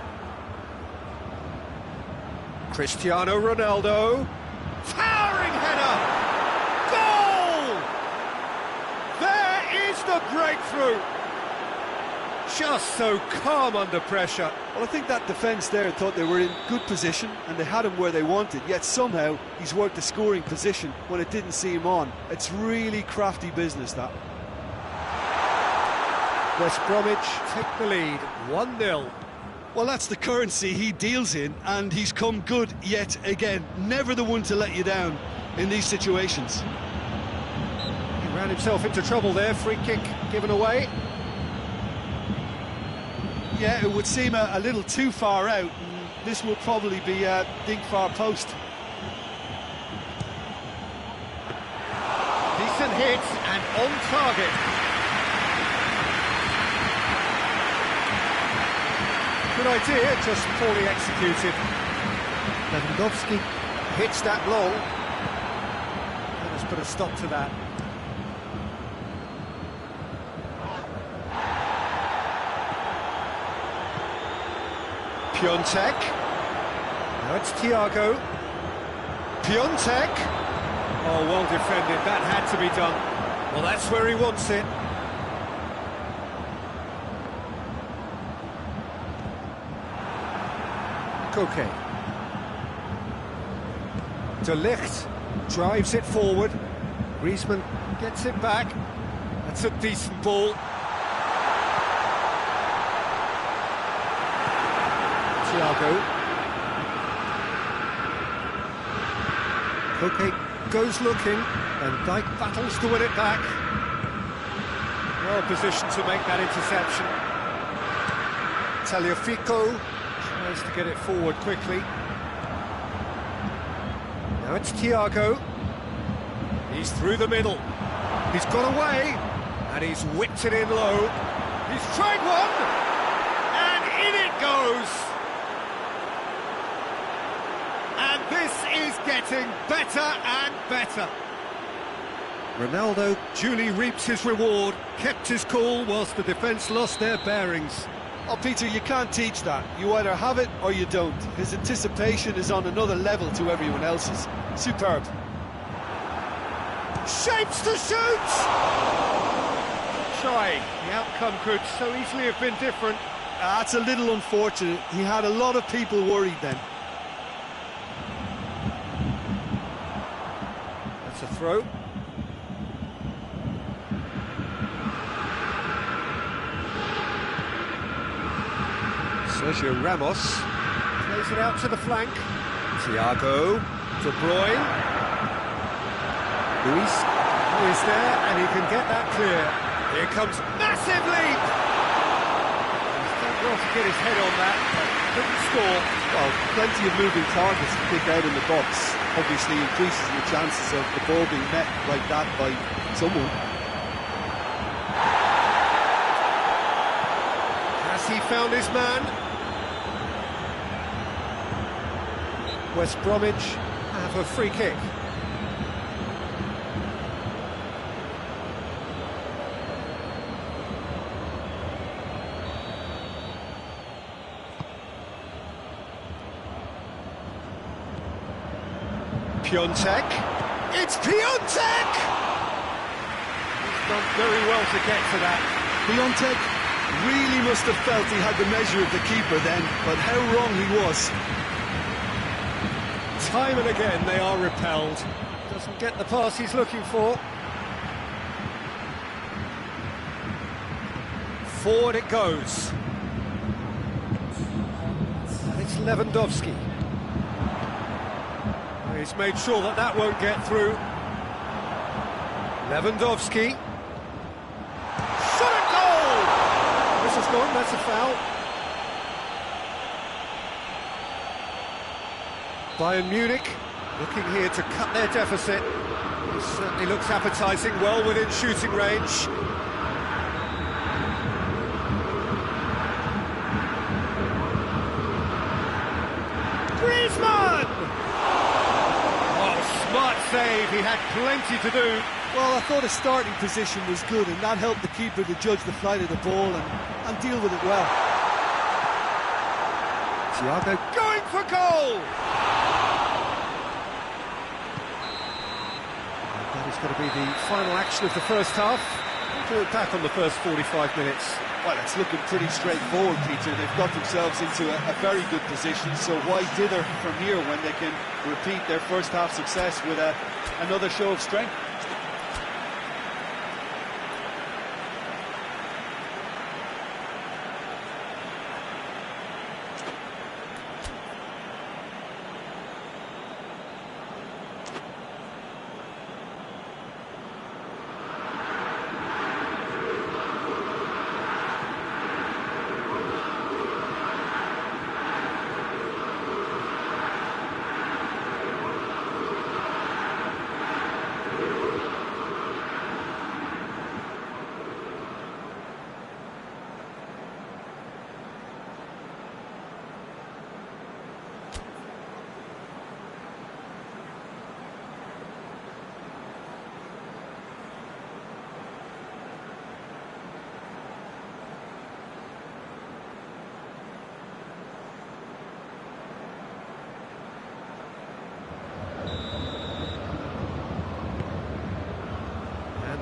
Cristiano Ronaldo. Towering header! Goal! There is the breakthrough! Just so calm under pressure. Well, I think that defence there thought they were in good position and they had him where they wanted, yet somehow he's worked the scoring position when it didn't seem on. It's really crafty business, that. West Bromwich take the lead, 1-0. Well, that's the currency he deals in, and he's come good yet again. Never the one to let you down in these situations. He ran himself into trouble there, free kick given away. Yeah, it would seem a little too far out, and this will probably be a dink far post. Decent hit and on target. Good idea, just poorly executed. Lewandowski hits that long. Let us put a stop to that. Piontek. Now it's Thiago. Piontek. Oh, well defended. That had to be done. Well, that's where he wants it. Koke. De Ligt drives it forward. Griezmann gets it back. That's a decent ball. Thiago. Koke goes looking, and Dijk battles to win it back. Well positioned to make that interception. Tagliafico tries to get it forward quickly. Now it's Thiago. He's through the middle. He's got away, and he's whipped it in low. He's tried one, and in it goes. And this is getting better and better. Ronaldo duly reaps his reward, kept his cool whilst the defence lost their bearings. Oh, Peter, you can't teach that. You either have it or you don't. His anticipation is on another level to everyone else's. Superb. Shapes to shoot! Shy. The outcome could so easily have been different. That's a little unfortunate. He had a lot of people worried then. That's a throw. Sergio Ramos plays it out to the flank. Thiago, De Bruyne. Luis is there, and he can get that clear. Here comes massive leap! He's done well to get his head on that, but couldn't score. Well, plenty of moving targets to pick out in the box. Obviously increases the chances of the ball being met like that by someone. Has he found his man? West Bromwich have a free kick. Piontek. It's Piontek! He's done very well to get to that. Piontek really must have felt he had the measure of the keeper then, but how wrong he was. Time and again they are repelled. Doesn't get the pass he's looking for. Forward it goes. And it's Lewandowski. He's made sure that that won't get through. Lewandowski. Shot at goal! This is gone, that's a foul. Bayern Munich looking here to cut their deficit. He certainly looks appetising, well within shooting range. Griezmann! Oh, smart save, he had plenty to do. Well, I thought his starting position was good, and that helped the keeper to judge the flight of the ball and deal with it well. Thiago going for goal! That is going to be the final action of the first half. We'll do it back on the first 45 minutes. Well, it's looking pretty straightforward, Peter. They've got themselves into a very good position, so why dither from here when they can repeat their first half success with another show of strength?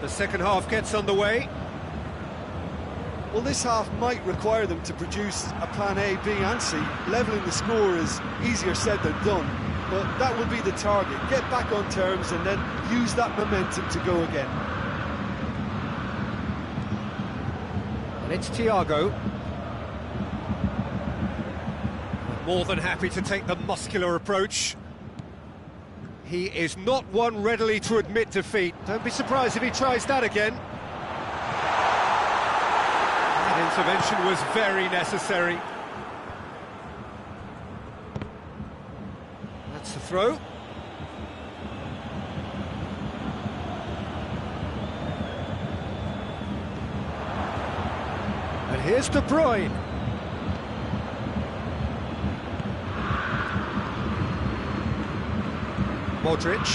The second half gets underway. Well, this half might require them to produce a plan A, B and C. Levelling the score is easier said than done, but that will be the target. Get back on terms and then use that momentum to go again. And it's Thiago. More than happy to take the muscular approach. He is not one readily to admit defeat. Don't be surprised if he tries that again. That intervention was very necessary. That's the throw. And here's De Bruyne. Modric,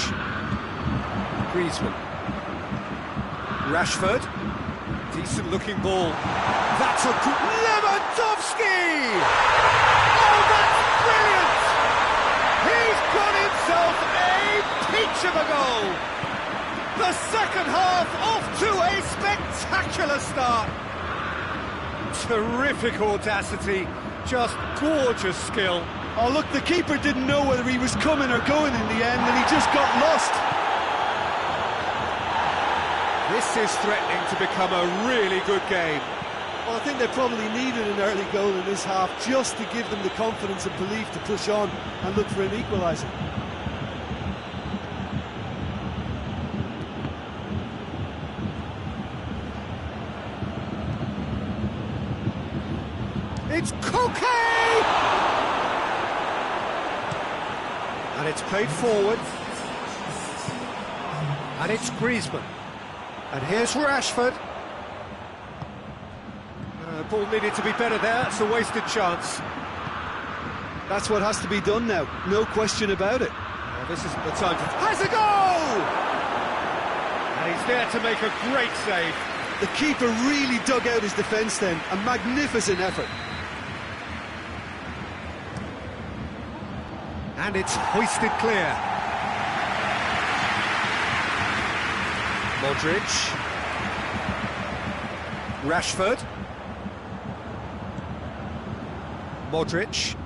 Griezmann, Rashford, decent looking ball, that's a good, Lewandowski! Oh, that's brilliant! He's got himself a peach of a goal! The second half off to a spectacular start! Terrific audacity, just gorgeous skill. Oh, look, the keeper didn't know whether he was coming or going in the end, and he just got lost. This is threatening to become a really good game. Well, I think they probably needed an early goal in this half just to give them the confidence and belief to push on and look for an equaliser. It's Koke! And it's played forward. And it's Griezmann. And here's Rashford. Ball needed to be better there, it's a wasted chance. That's what has to be done now, no question about it. Well, this isn't the time to... Has a goal! And he's there to make a great save. The keeper really dug out his defence then, a magnificent effort. And it's hoisted clear. Modric. Rashford. Modric.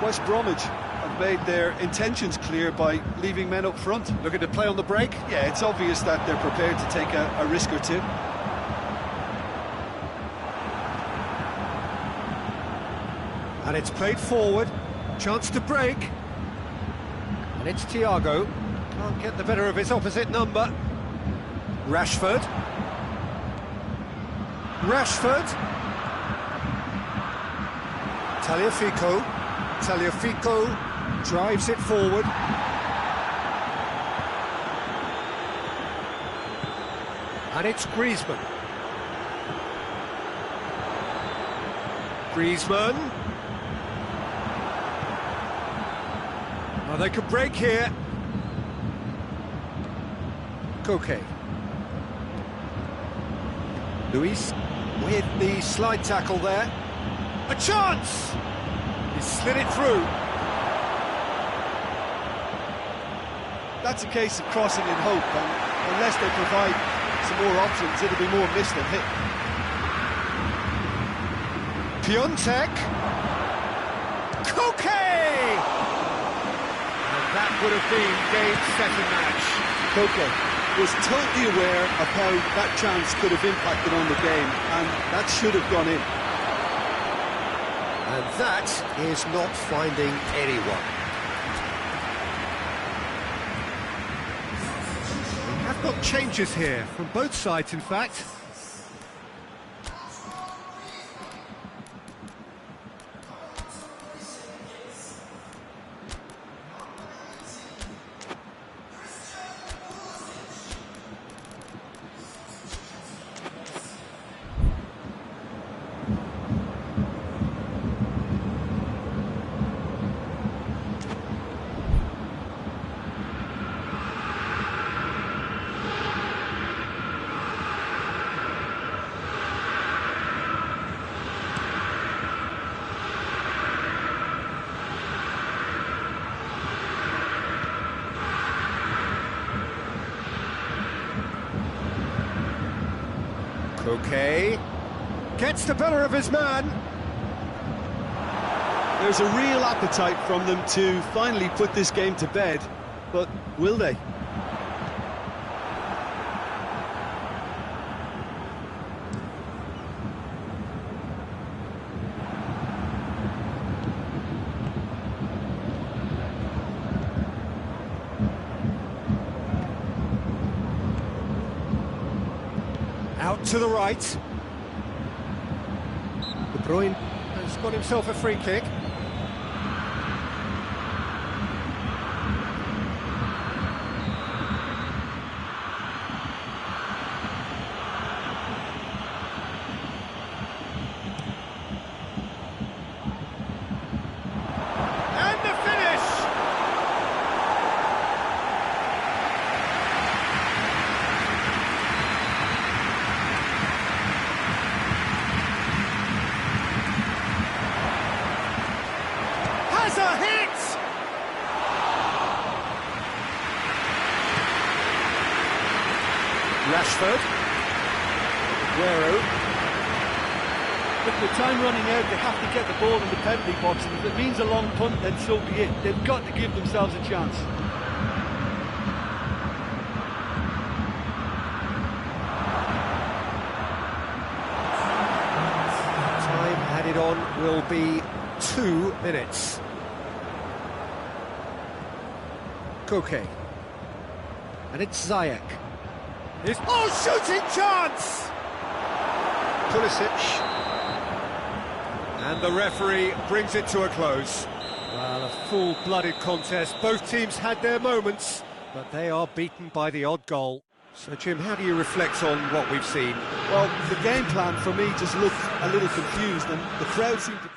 West Bromwich have made their intentions clear by leaving men up front. Looking to play on the break. Yeah, it's obvious that they're prepared to take a risk or two. And it's played forward. Chance to break. And it's Thiago. Can't get the better of his opposite number. Rashford. Rashford. Tagliafico. Tagliafico drives it forward. And it's Griezmann. Griezmann. Oh, they could break here. Koke. Luis with the slide tackle there. A chance! He slid it through. That's a case of crossing in hope, and unless they provide some more options, it'll be more miss than hit. Piontek. Koke! And that would have been game, set and match. Koke was totally aware of how that chance could have impacted on the game, and that should have gone in. And that is not finding anyone. We have got changes here, from both sides in fact. Okay, gets the better of his man. There's a real appetite from them to finally put this game to bed, but will they? Out to the right. De Bruyne has got himself a free kick. And the finish! Has a hit! Rashford. Aguero. With the time running out, they have to get the ball in the penalty box, and if it means a long punt, then so be it. They've got to give themselves a chance. Time added on will be 2 minutes. Koke. And it's Ziyech. Oh, shooting chance! Pulisic. And the referee brings it to a close. Well, a full-blooded contest. Both teams had their moments, but they are beaten by the odd goal. So, Jim, how do you reflect on what we've seen? Well, the game plan for me just looked a little confused, and the crowd seemed to...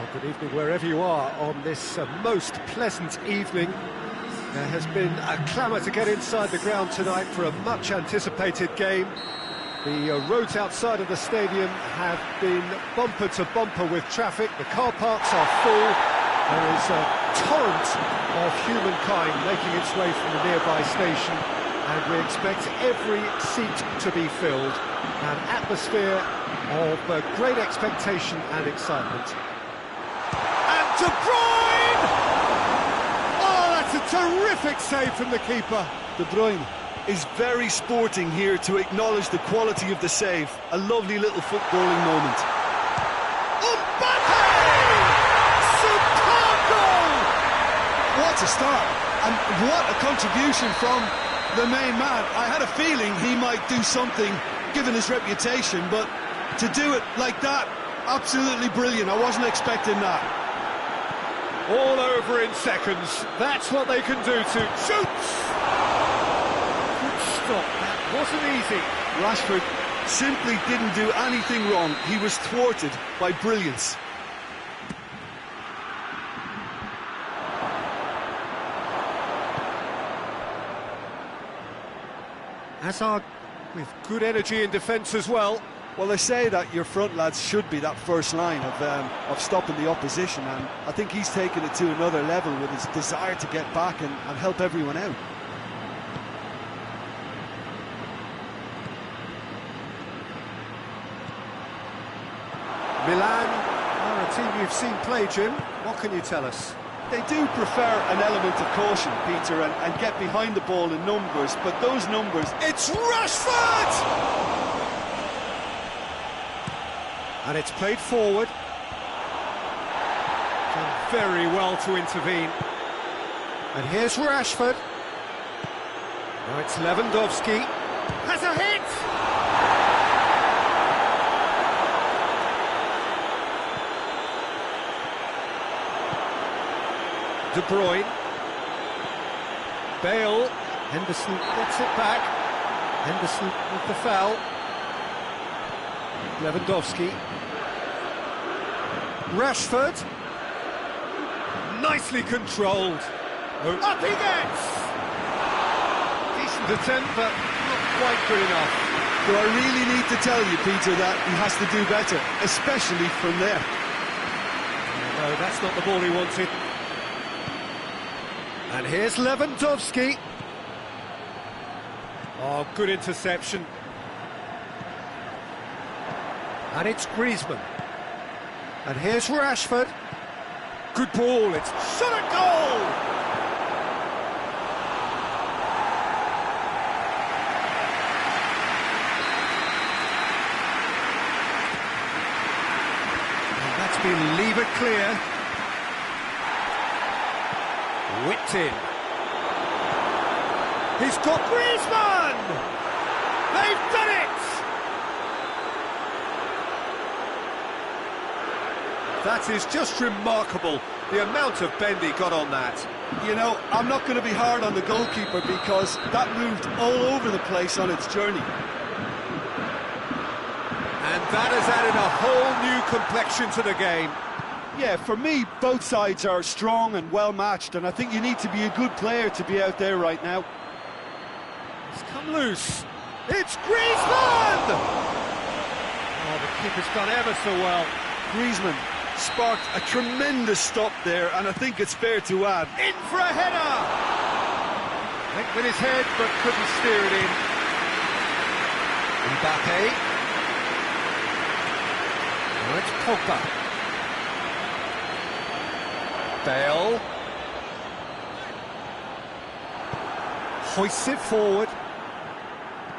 Well, good evening wherever you are on this most pleasant evening. There has been a clamour to get inside the ground tonight for a much-anticipated game. The roads outside of the stadium have been bumper to bumper with traffic. The car parks are full. There is a torrent of humankind making its way from the nearby station, and we expect every seat to be filled. An atmosphere of great expectation and excitement. And De Bruyne! Oh, that's a terrific save from the keeper. De Bruyne is very sporting here to acknowledge the quality of the save. A lovely little footballing moment. Mbappe! Superb goal! What a start, and what a contribution from the main man. I had a feeling he might do something, given his reputation, but to do it like that, absolutely brilliant. I wasn't expecting that. All over in seconds. That's what they can do to shoots. Good stop. That wasn't easy. Rashford simply didn't do anything wrong. He was thwarted by brilliance. Hazard with good energy in defence as well. Well, they say that your front lads should be that first line of stopping the opposition, and I think he's taken it to another level with his desire to get back and help everyone out. Milan are a team you've seen play, Jim. What can you tell us? They do prefer an element of caution, Peter, and get behind the ball in numbers, but those numbers... It's Rashford! And it's played forward. Done very well to intervene. And here's Rashford. Now it's Lewandowski. Has a hit! De Bruyne. Bale. Henderson gets it back. Henderson with the foul. Lewandowski. Rashford. Nicely controlled. Oh. Up he gets! Decent attempt, but not quite good enough. Do I really need to tell you, Peter, that he has to do better, especially from there? No, that's not the ball he wanted. And here's Lewandowski. Oh, good interception. And it's Griezmann. And here's Rashford. Good ball, it's Shot at goal! and that's been levered clear. Whipped in. He's got Griezmann! They've done it! That is just remarkable, the amount of bend he got on that. You know, I'm not going to be hard on the goalkeeper because that moved all over the place on its journey. And that has added a whole new complexion to the game. Yeah, for me, both sides are strong and well-matched, and I think you need to be a good player to be out there right now. It's come loose. It's Griezmann! Oh, the keeper's done ever so well. Griezmann sparked a tremendous stop there, and I think it's fair to add. In for a header! Went with his head, but couldn't steer it in. Mbappe. Now it's Pogba. Bale. Hoists it forward.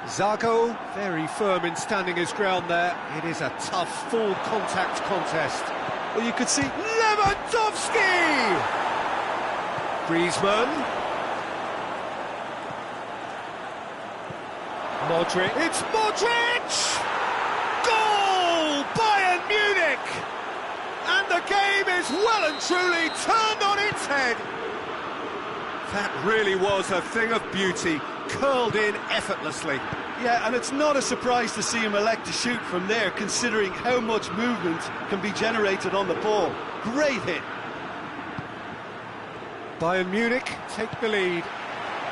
Zago, very firm in standing his ground there. It is a tough, full contact contest. Well, you could see Lewandowski! Griezmann. Modric. It's Modric! Goal! Bayern Munich! And the game is well and truly turned on its head. That really was a thing of beauty, curled in effortlessly. Yeah, and it's not a surprise to see him elect to shoot from there, considering how much movement can be generated on the ball. Great hit. Bayern Munich take the lead.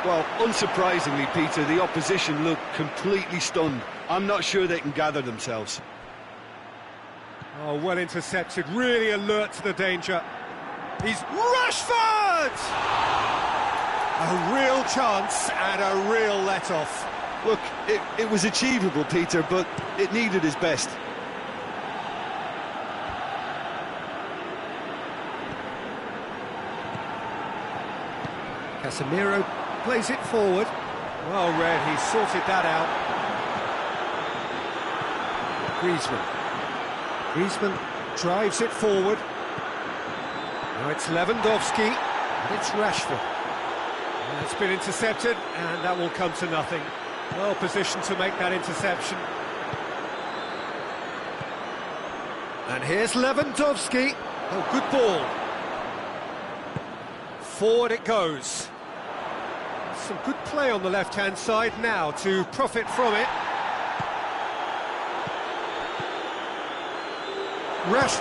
Well, unsurprisingly, Peter, the opposition look completely stunned. I'm not sure they can gather themselves. Oh, well intercepted, really alert to the danger. He's Rashford! a real chance and a real let-off. Look, it was achievable, Peter, but it needed his best. Casemiro plays it forward. Well read, he sorted that out. Griezmann drives it forward. Now it's Lewandowski, and it's Rashford. And it's been intercepted, and that will come to nothing. Well positioned to make that interception. And here's Lewandowski. Oh, good ball. Forward it goes. Some good play on the left-hand side now to profit from it.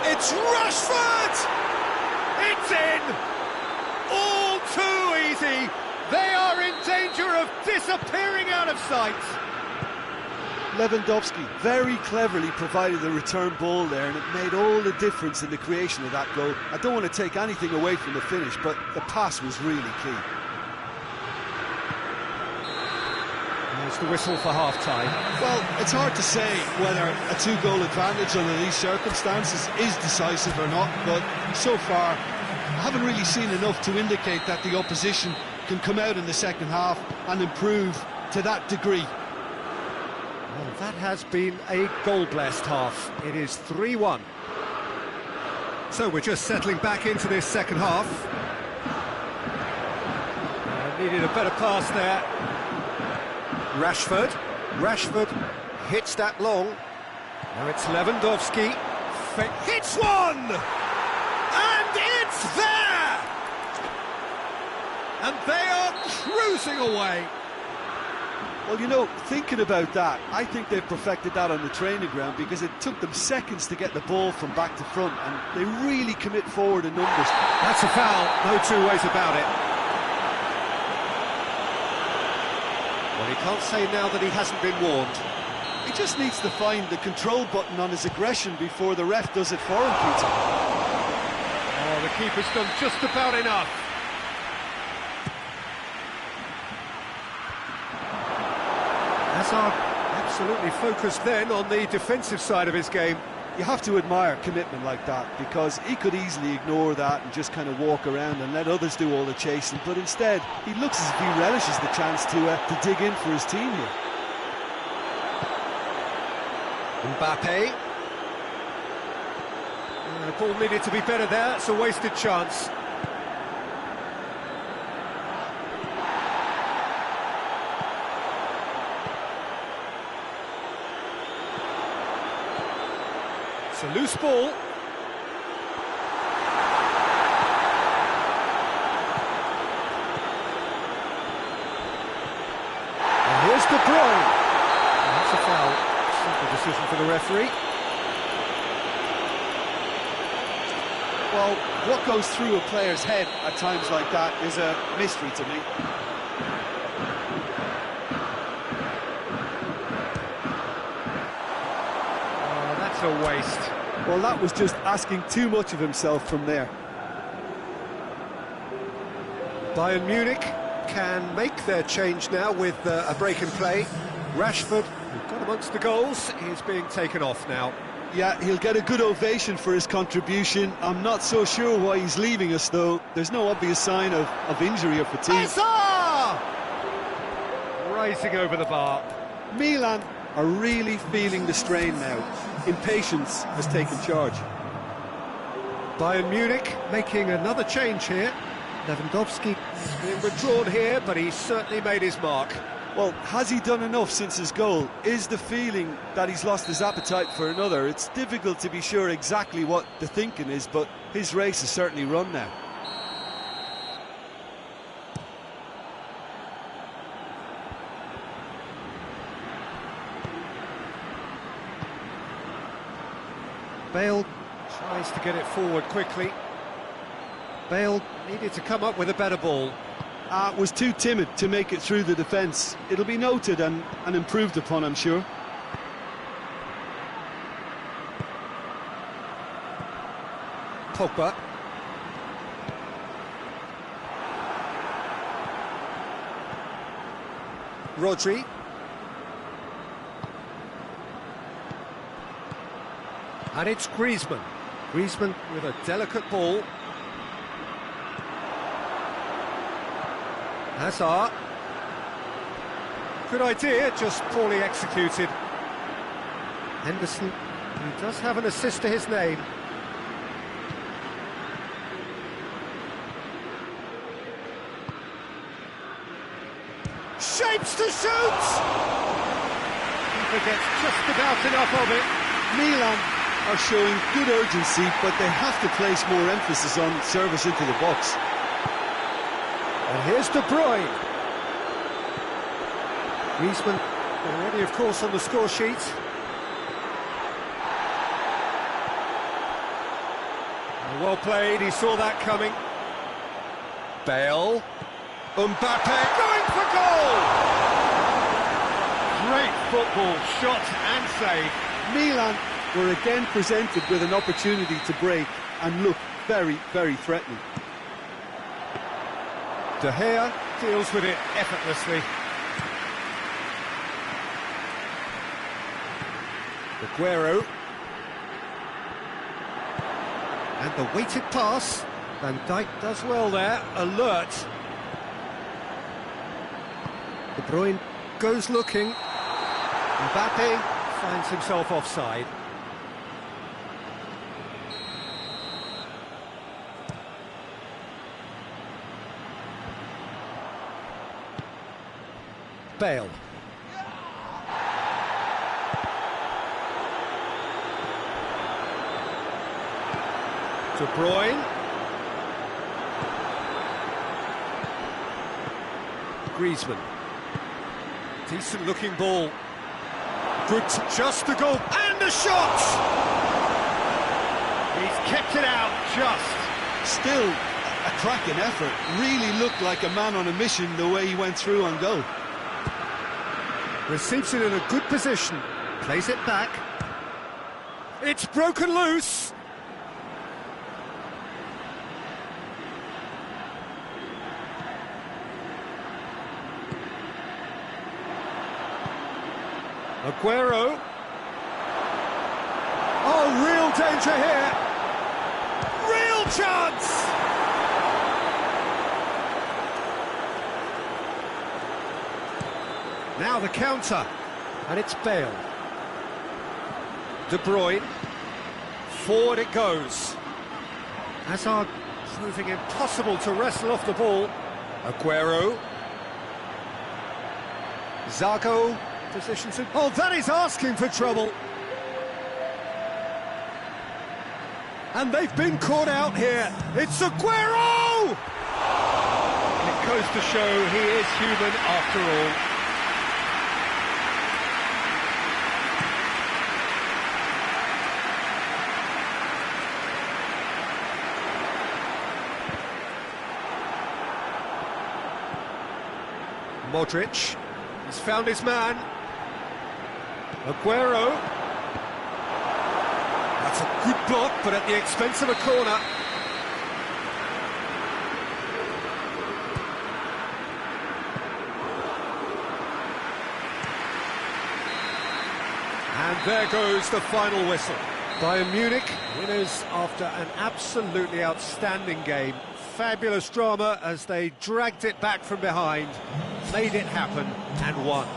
It's Rashford! It's in! All too easy! They are in danger of disappearing out of sight! Lewandowski very cleverly provided the return ball there, and it made all the difference in the creation of that goal. I don't want to take anything away from the finish, but the pass was really key. There's the whistle for half-time. Well, it's hard to say whether a two-goal advantage under these circumstances is decisive or not, but so far, haven't really seen enough to indicate that the opposition can come out in the second half and improve to that degree. Well, that has been a goal-blessed half. It is 3-1. So we're just settling back into this second half. Needed a better pass there. Rashford hits that long. Now it's Lewandowski. Hits one! And it's there! And they are cruising away. Well, you know, thinking about that, I think they've perfected that on the training ground because it took them seconds to get the ball from back to front, and they really commit forward in numbers. That's a foul, no two ways about it. Well, he can't say now that he hasn't been warned. He just needs to find the control button on his aggression before the ref does it for him, Peter. Oh, the keeper's done just about enough. Hazard absolutely focused then on the defensive side of his game. You have to admire commitment like that, because he could easily ignore that and just kind of walk around and let others do all the chasing, but instead he looks as if he relishes the chance to dig in for his team here. Mbappe. The ball needed to be better there, it's a wasted chance. It's a loose ball. And here's De Bruyne. And that's a foul. Simple decision for the referee. Well, what goes through a player's head at times like that is a mystery to me. Oh, that's a waste. Well, that was just asking too much of himself from there. Bayern Munich can make their change now with a break in play. Rashford, who got amongst the goals, is being taken off now. Yeah, he'll get a good ovation for his contribution. I'm not so sure why he's leaving us, though. There's no obvious sign of injury or fatigue. Rising over the bar. Milan are really feeling the strain now. Impatience has taken charge. Bayern Munich making another change here. Lewandowski is being withdrawn here, but he's certainly made his mark. Well, has he done enough since his goal? Is the feeling that he's lost his appetite for another? It's difficult to be sure exactly what the thinking is, but his race is certainly run now. Bale tries to get it forward quickly. Bale needed to come up with a better ball. Was too timid to make it through the defence. It'll be noted and improved upon, I'm sure. Pogba. Rodri. And it's Griezmann. Griezmann with a delicate ball. Hazard. Good idea, just poorly executed. Henderson, he does have an assist to his name. Shapes to shoot! Keeper gets just about enough of it. Milan are showing good urgency, but they have to place more emphasis on service into the box. And here's De Bruyne. Griezmann already, of course, on the score sheet. Well played, he saw that coming. Bale. Mbappe Going for goal! Great football, shot and save. Milan were again presented with an opportunity to break and look very, very threatening. De Gea deals with it effortlessly. Aguero. And the weighted pass. Van Dijk does well there, alert. De Bruyne goes looking. Mbappe finds himself offside. Bale. De Bruyne. Griezmann. Decent looking ball. Good to just the goal. And a shot! He's kept it out just. Still a cracking effort. Really looked like a man on a mission the way he went through on goal. Receives it in a good position. Plays it back. It's broken loose. Aguero. Oh, real danger here. Real chance! Now the counter. And it's Bale. De Bruyne. Forward it goes. Hazard proving impossible to wrestle off the ball. Aguero. Zago. Positions it. Oh, that is asking for trouble. And they've been caught out here. It's Aguero! It goes to show he is human after all. Modric. He's found his man. Aguero. That's a good block, but at the expense of a corner. And there goes the final whistle. Bayern Munich, winners after an absolutely outstanding game. Fabulous drama as they dragged it back from behind, made it happen and won.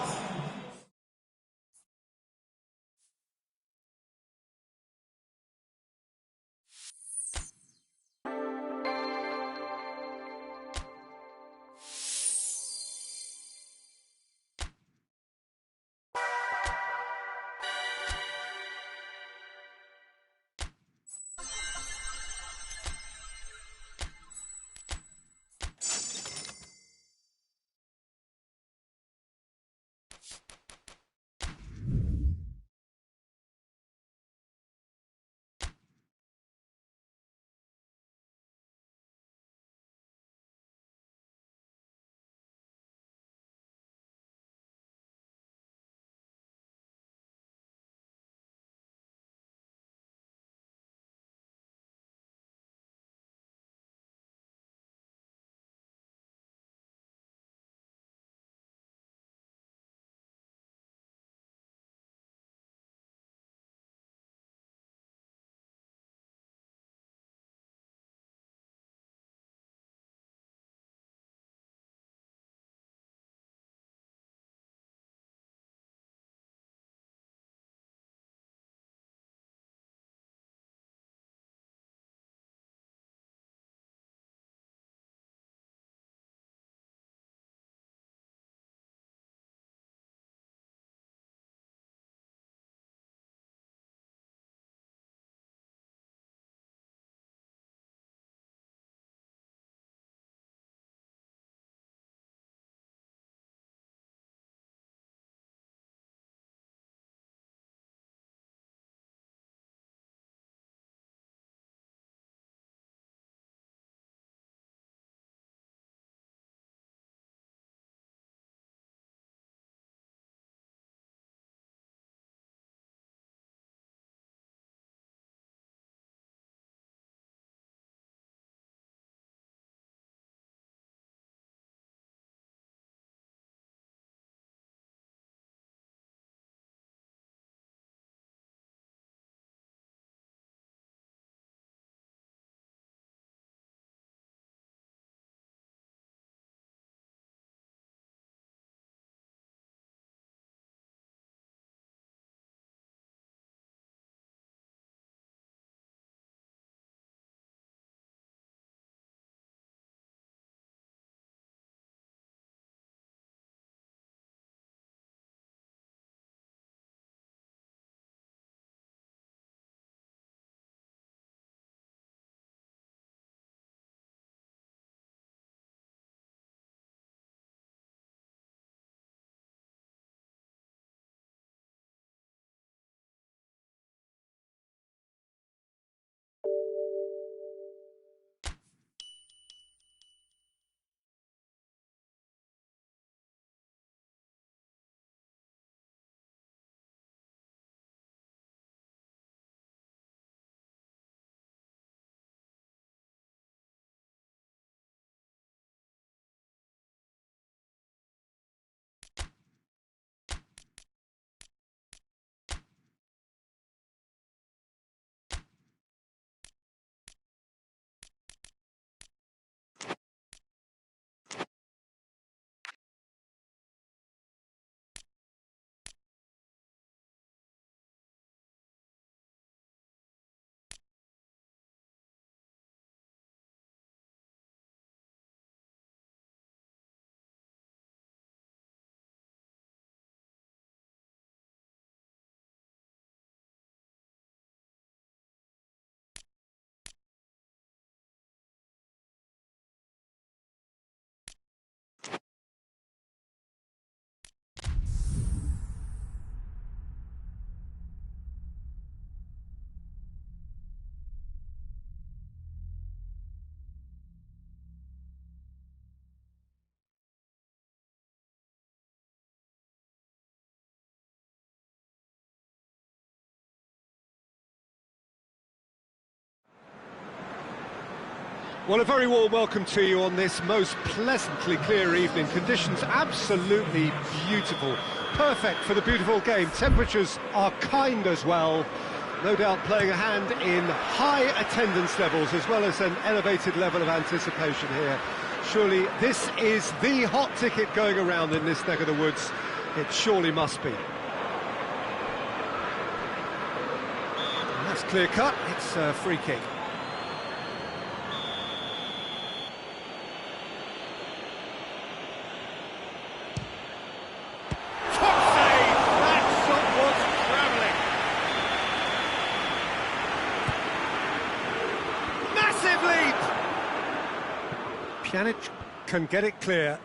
Well, a very warm welcome to you on this most pleasantly clear evening. Conditions absolutely beautiful. Perfect for the beautiful game. Temperatures are kind as well. No doubt playing a hand in high attendance levels as well as an elevated level of anticipation here. Surely this is the hot ticket going around in this neck of the woods. It surely must be. And that's clear cut. It's a free kick. Pjanic can get it clear.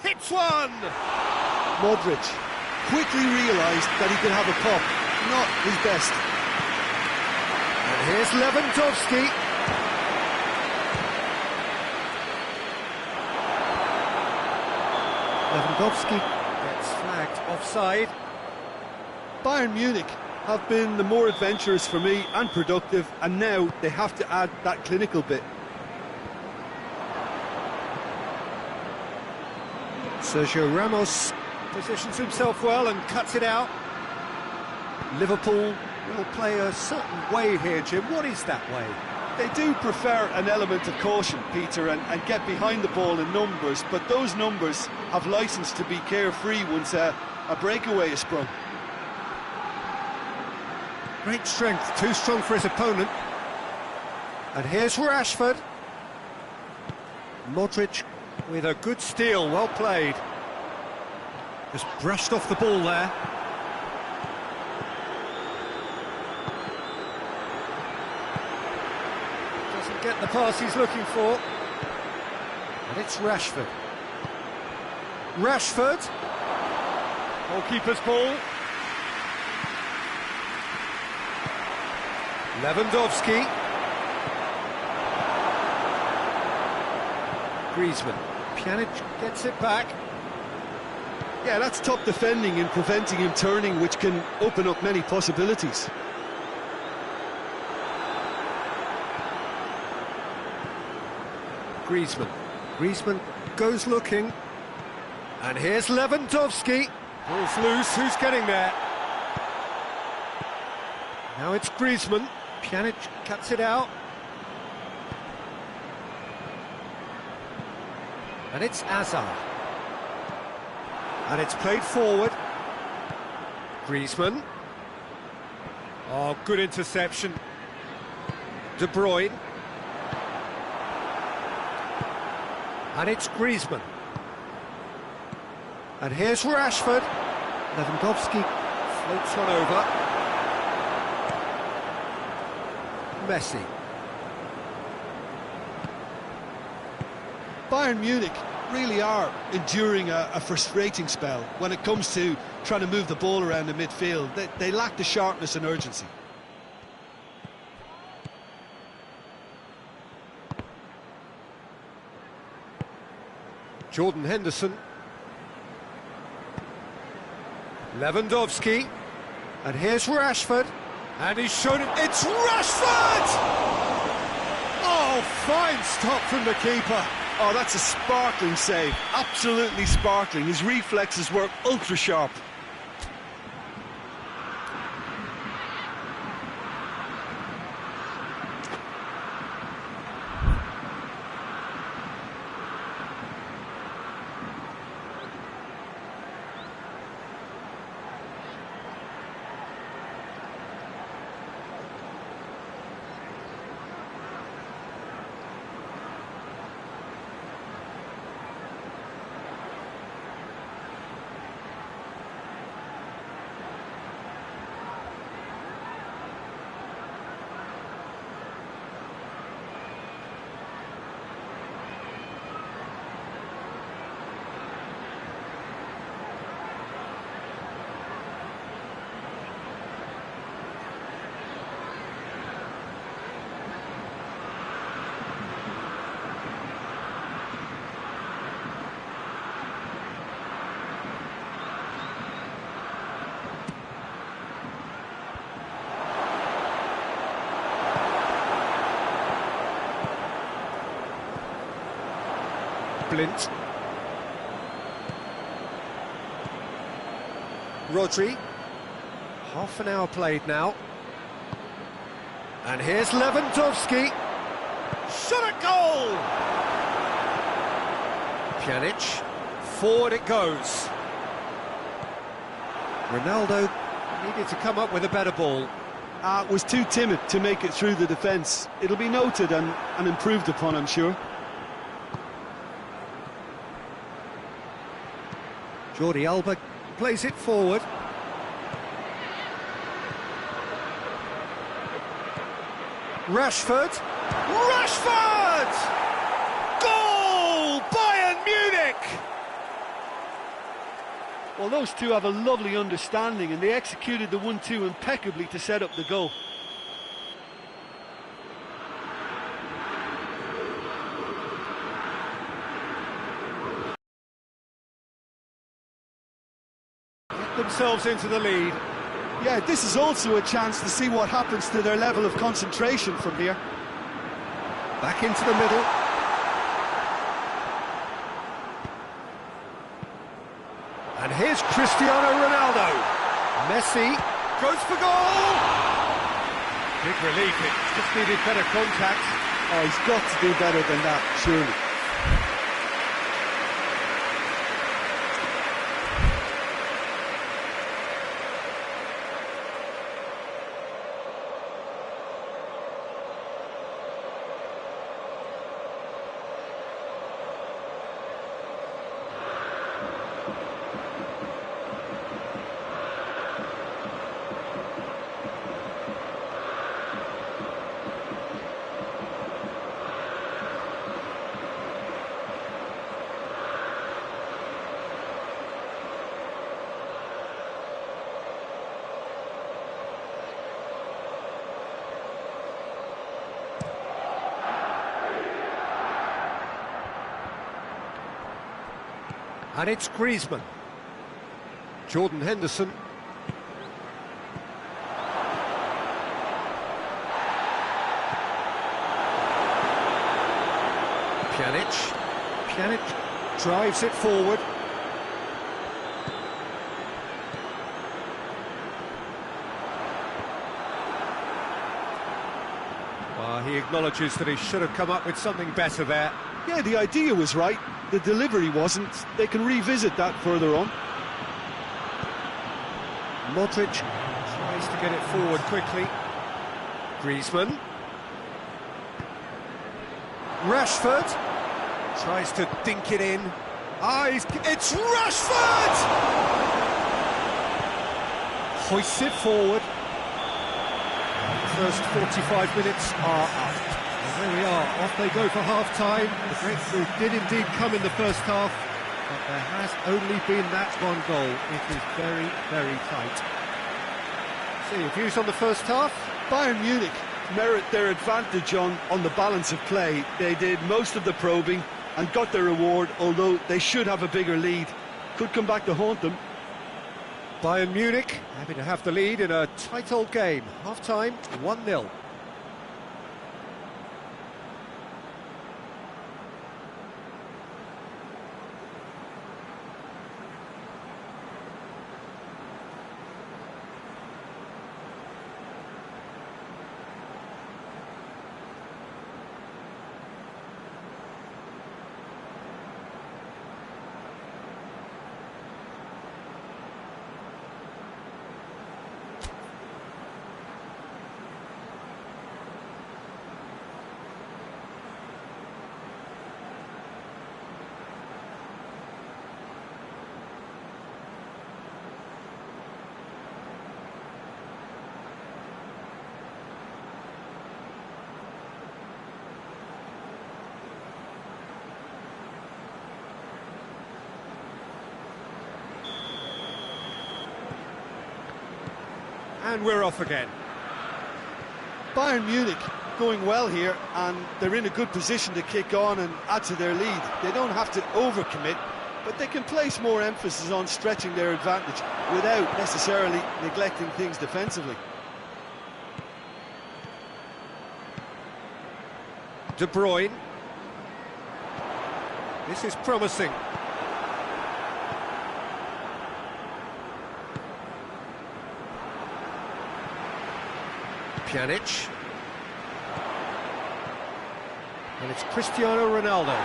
Hits one! Modric quickly realised that he could have a pop. Not his best. And here's Lewandowski. Lewandowski gets flagged offside. Bayern Munich have been the more adventurous for me and productive, and now they have to add that clinical bit. Sergio Ramos positions himself well and cuts it out. Liverpool will play a certain way here, Jim. What is that way? They do prefer an element of caution, Peter, and get behind the ball in numbers, but those numbers have licence to be carefree once a breakaway is sprung. Great strength, too strong for his opponent. And here's Rashford. Modric with a good steal, well played. Just brushed off the ball there. Doesn't get the pass he's looking for. And it's Rashford. Rashford. Goalkeeper's ball. Lewandowski. Griezmann. Pjanic gets it back. Yeah, that's top defending and preventing him turning, which can open up many possibilities. Griezmann. Griezmann goes looking. And here's Lewandowski. Ball's loose, who's getting there? Now it's Griezmann. Pjanic cuts it out. And it's Hazard. And it's played forward. Griezmann. Oh, good interception. De Bruyne. And it's Griezmann. And here's Rashford. Lewandowski floats one over. Messi. Bayern Munich really are enduring a frustrating spell when it comes to trying to move the ball around the midfield. They lack the sharpness and urgency. Jordan Henderson. Lewandowski. And here's Rashford. And he's shown it. It's Rashford! Oh, fine stop from the keeper. Oh, that's a sparkling save. Absolutely sparkling. His reflexes were ultra sharp. Blind. Rodri. Half an hour played now. And here's Lewandowski. Shot at goal! Pjanic. Forward it goes. Ronaldo needed to come up with a better ball. Was too timid to make it through the defence. It'll be noted and improved upon, I'm sure. Jordi Alba plays it forward. Rashford. Rashford! Goal! Bayern Munich! Well, those two have a lovely understanding and they executed the 1-2 impeccably to set up the goal. Get themselves into the lead. Yeah, this is also a chance to see what happens to their level of concentration from here. Back into the middle. And here's Cristiano Ronaldo. Messi Goes for goal! big relief, it just needed better contact. Oh, he's got to do better than that, surely. And it's Griezmann. Jordan Henderson. Pjanic drives it forward. Well, he acknowledges that he should have come up with something better there. Yeah, the idea was right, the delivery wasn't. They can revisit that further on. Modric tries to get it forward quickly. Griezmann. Rashford tries to dink it in. It's Rashford! Hoists it forward. The first 45 minutes are up. And there we are, off they go for half-time. The breakthrough did indeed come in the first half, but there has only been that one goal. It is very, very tight. So your views on the first half? Bayern Munich merit their advantage on the balance of play. They did most of the probing and got their reward, although they should have a bigger lead. Could come back to haunt them. Bayern Munich happy to have the lead in a tight old game. Half-time, 1-0. And we're off again. Bayern Munich going well here, and they're in a good position to kick on and add to their lead. They don't have to overcommit, but they can place more emphasis on stretching their advantage without necessarily neglecting things defensively. De Bruyne. This is promising. Pjanic. And it's Cristiano Ronaldo.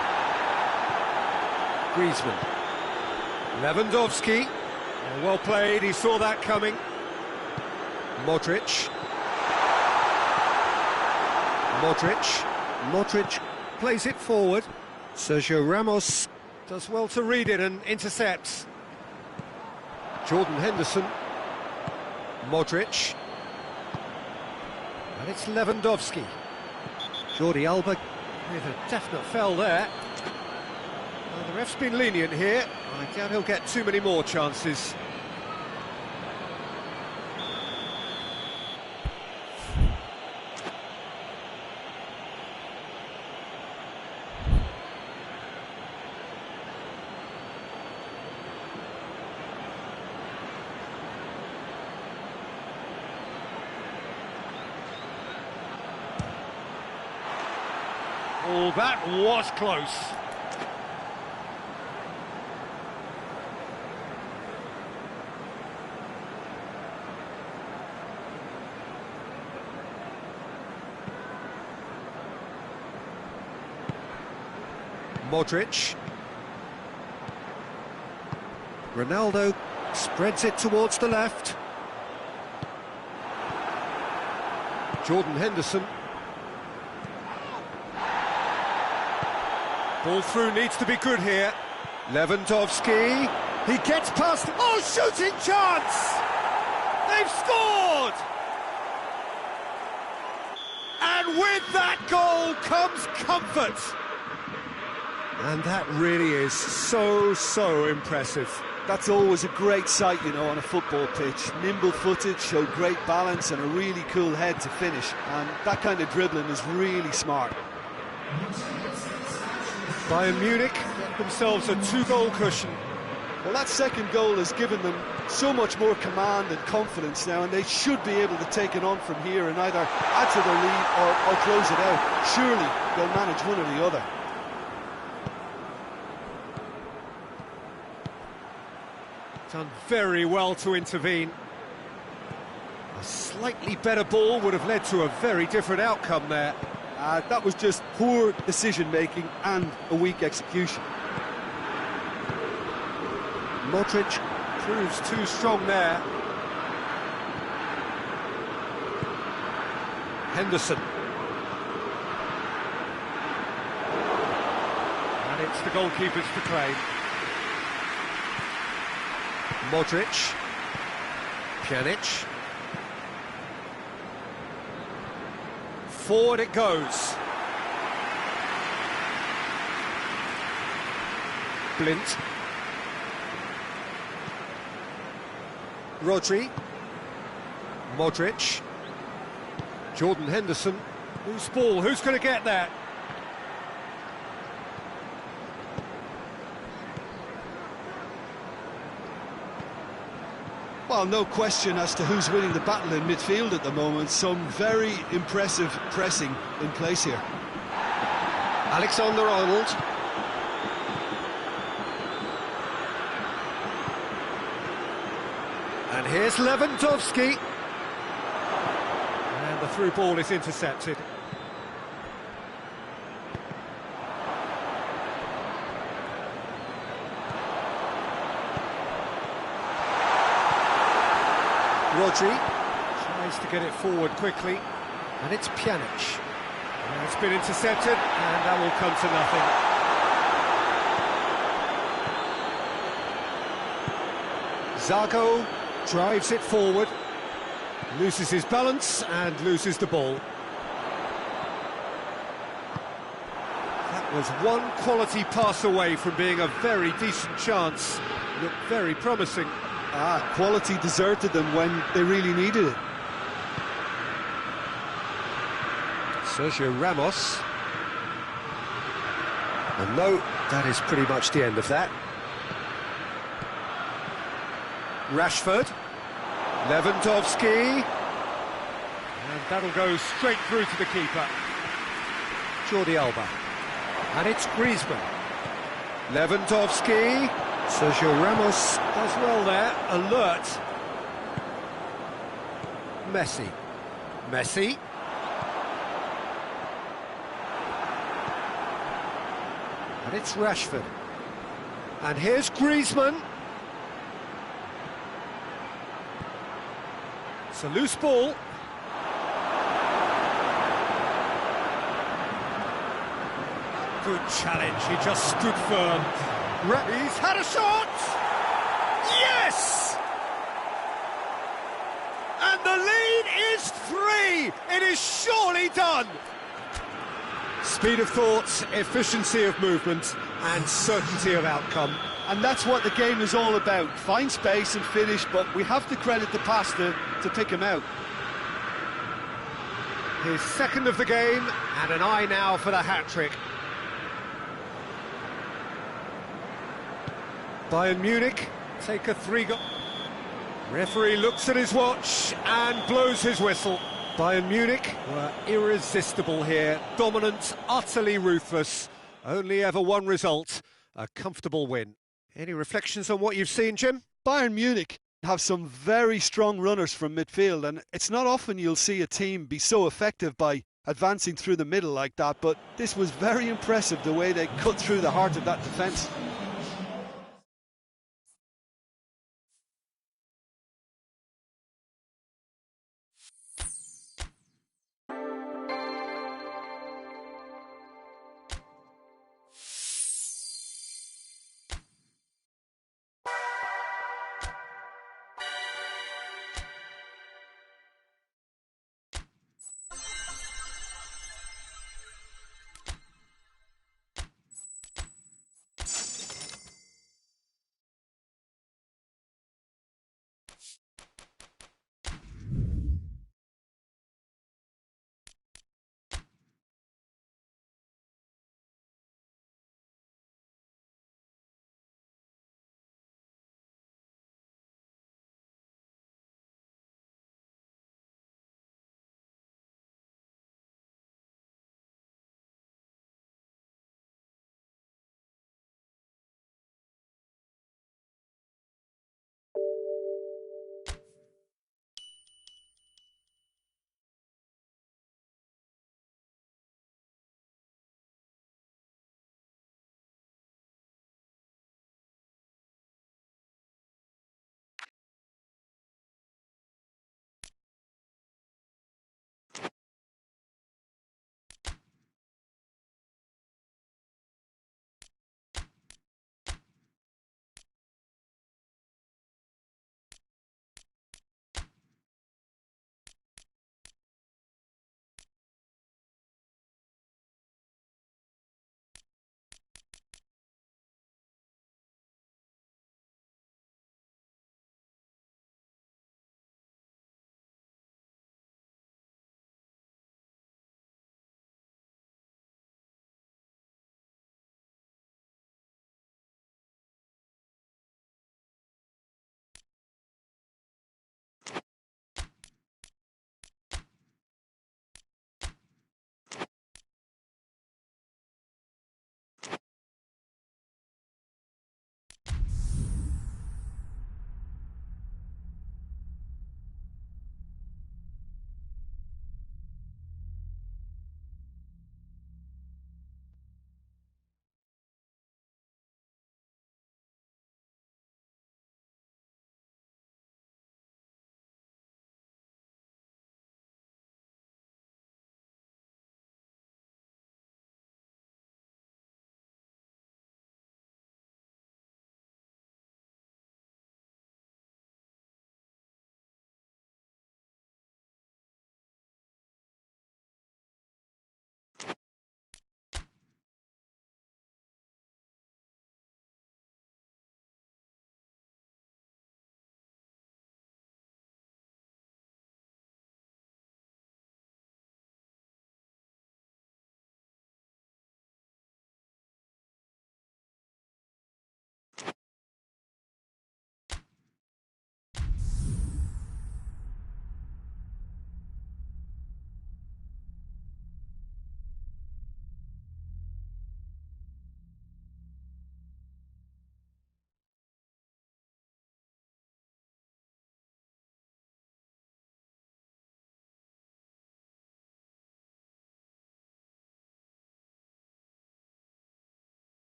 Griezmann. Lewandowski. Well played, he saw that coming. Modric. Modric plays it forward. Sergio Ramos does well to read it and intercepts. Jordan Henderson. Modric. And it's Lewandowski. Jordi Alba with a definite foul there. Well, the ref's been lenient here. I doubt he'll get too many more chances. Oh, that was close. Modric. Ronaldo spreads it towards the left. Jordan Henderson. Ball through needs to be good here. Lewandowski. He gets past. Oh, shooting chance! They've scored! And with that goal comes comfort. And that really is so impressive. That's always a great sight, you know, on a football pitch. Nimble-footed, showed great balance and a really cool head to finish. And that kind of dribbling is really smart. Bayern Munich get themselves a 2-goal cushion. Well, that second goal has given them so much more command and confidence now, and they should be able to take it on from here and either add to their lead or close it out. Surely they'll manage one or the other. Done very well to intervene. A slightly better ball would have led to a very different outcome there. That was just poor decision-making and a weak execution. Modric proves too strong there. Henderson. And it's the goalkeeper's to claim. Modric. Pjanic. Forward it goes. Blint. Rodri. Modric. Jordan Henderson. Whose ball? Who's going to get that? Well, no question as to who's winning the battle in midfield at the moment. Some very impressive pressing in place here. Alexander-Arnold. And here's Lewandowski. And the through ball is intercepted. Rodri Tries to get it forward quickly. and it's Pjanic. And it's been intercepted, and that will come to nothing. Zago drives it forward, loses his balance and loses the ball. That was one quality pass away from being a very decent chance. Looked very promising. Quality deserted them when they really needed it. Sergio Ramos. And no, that is pretty much the end of that. Rashford. Lewandowski. And that'll go straight through to the keeper. Jordi Alba. And it's Griezmann. Lewandowski. Sergio Ramos does well there, alert. Messi. And it's Rashford. And here's Griezmann. It's a loose ball. Good challenge, he just stood firm. He's had a shot! Yes! And the lead is 3! It is surely done! Speed of thought, efficiency of movement, and certainty of outcome. And that's what the game is all about. Find space and finish, but we have to credit the passer to pick him out. His second of the game, and an eye now for the hat-trick. Bayern Munich take a 3-goal. Referee looks at his watch and blows his whistle. Bayern Munich were irresistible here, dominant, utterly ruthless. Only ever one result, a comfortable win. Any reflections on what you've seen, Jim? Bayern Munich have some very strong runners from midfield, and it's not often you'll see a team be so effective by advancing through the middle like that, but this was very impressive the way they cut through the heart of that defence.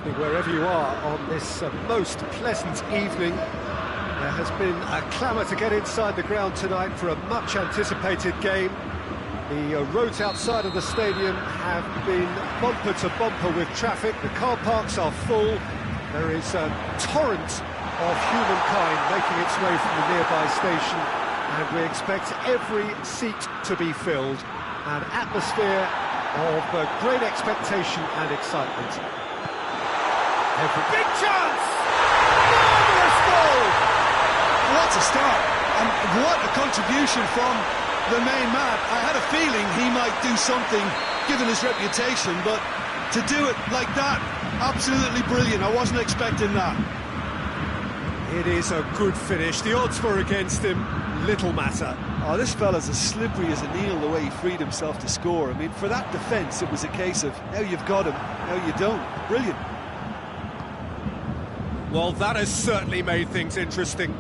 evening, wherever you are on this most pleasant evening. There has been a clamour to get inside the ground tonight for a much-anticipated game. The roads outside of the stadium have been bumper to bumper with traffic. The car parks are full. There is a torrent of humankind making its way from the nearby station, and we expect every seat to be filled. An atmosphere of great expectation and excitement. Big chance! Marvellous goal! What a start, and what a contribution from the main man. I had a feeling he might do something, given his reputation, but to do it like that, absolutely brilliant. I wasn't expecting that. It is a good finish. The odds were against him, little matter. Oh, this fella's as slippery as an eel the way he freed himself to score. I mean, for that defence, it was a case of, now you've got him, now you don't. Brilliant. Well, that has certainly made things interesting.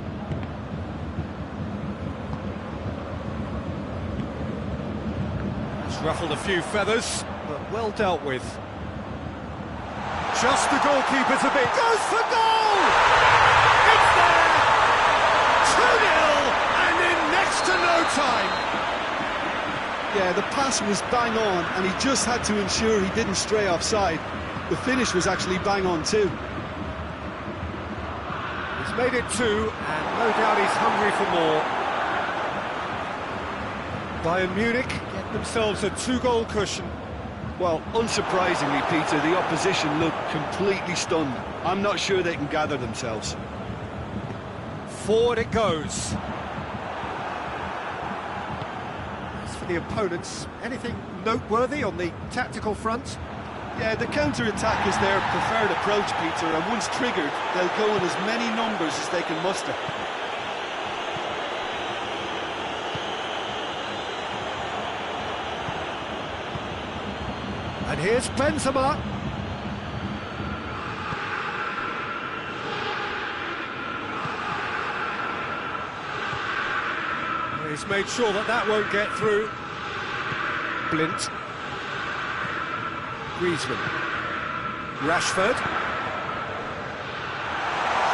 It's ruffled a few feathers, but well dealt with. Just the goalkeeper's a bit. Goes for goal! It's there! 2-0, and in next to no time. Yeah, the pass was bang on, and he just had to ensure he didn't stray offside. The finish was actually bang on too. He's made it 2, and no doubt he's hungry for more. Bayern Munich get themselves a 2-goal cushion. Well, unsurprisingly, Peter, the opposition looked completely stunned. I'm not sure they can gather themselves. Forward it goes. As for the opponents, anything noteworthy on the tactical front? Yeah, the counter-attack is their preferred approach, Peter, and once triggered, they'll go in as many numbers as they can muster. And here's Benzema. He's made sure that that won't get through. Blint. Griezmann. Rashford.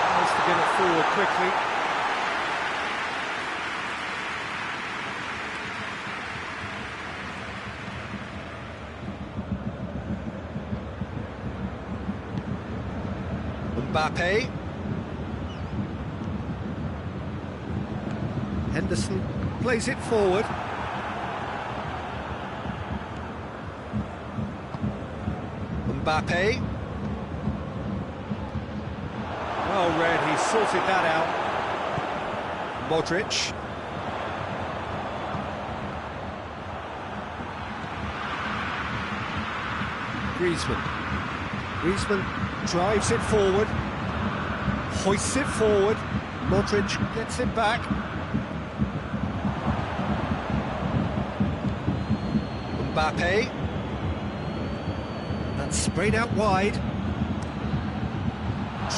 Tries to get it forward quickly. Mbappe. Henderson plays it forward. Mbappe. Well read, he sorted that out. Modric. Griezmann. Griezmann drives it forward. Hoists it forward. Modric gets it back. Mbappe. That's sprayed out wide.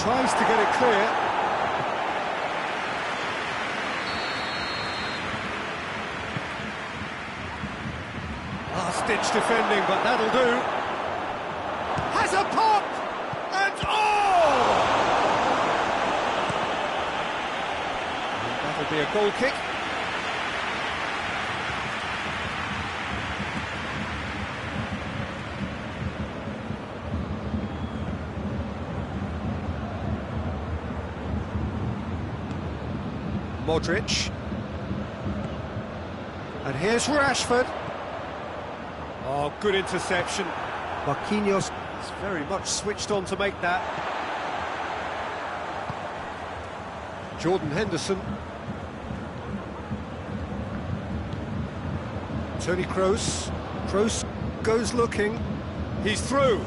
Tries to get it clear. Last-ditch defending, but that'll do. Has a pop! And That'll be a goal kick. Modric. And here's Rashford. Oh, good interception. Marquinhos is very much switched on to make that. Jordan Henderson. Toni Kroos. Kroos goes looking. He's through.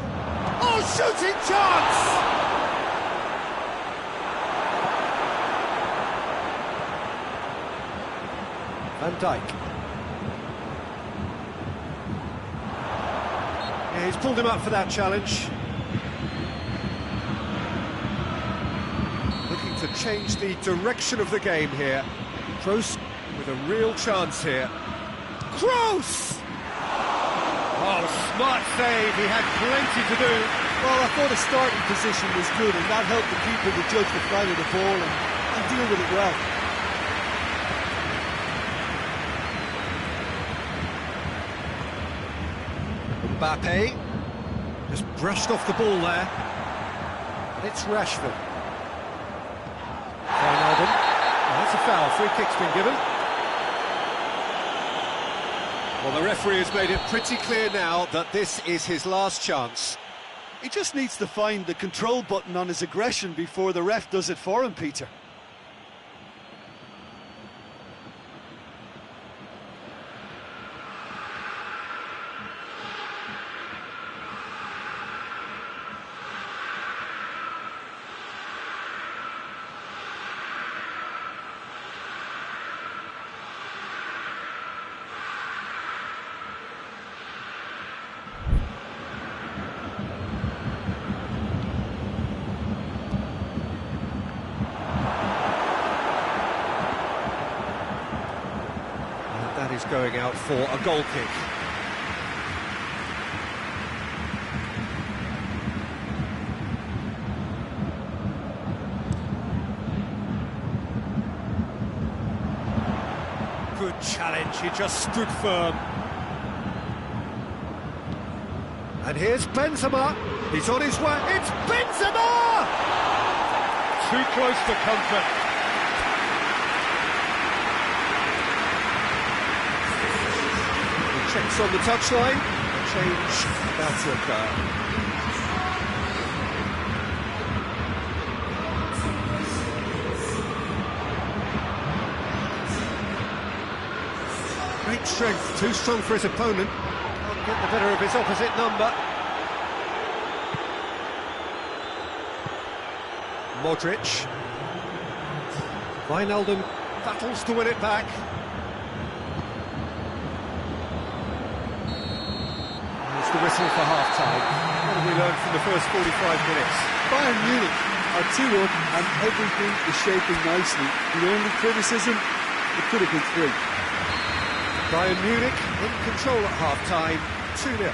oh, shooting chance! Van Dijk. Yeah, he's pulled him up for that challenge. Looking to change the direction of the game here. Kroos with a real chance here. Kroos! Oh, smart save, he had plenty to do. Well, I thought his starting position was good, and that helped the keeper to judge the flight of the ball and deal with it well. Mbappe just brushed off the ball there. And it's Rashford. Wijnaldum. Oh, that's a foul. Free kick's been given. Well, the referee has made it pretty clear now that this is his last chance. He just needs to find the control button on his aggression before the ref does it for him, Peter. That is going out for a goal kick. Good challenge, he just stood firm. And here's Benzema, he's on his way, it's Benzema! Too close for comfort. Checks on the touchline, a change about to occur. Great strength, too strong for his opponent. Can't get the better of his opposite number. Modric. Wijnaldum battles to win it back. The whistle for half-time. What have we learned from the first 45 minutes? Bayern Munich are 2 up and everything is shaping nicely. The only criticism, it could have been 3. Bayern Munich in control at half-time, 2-0.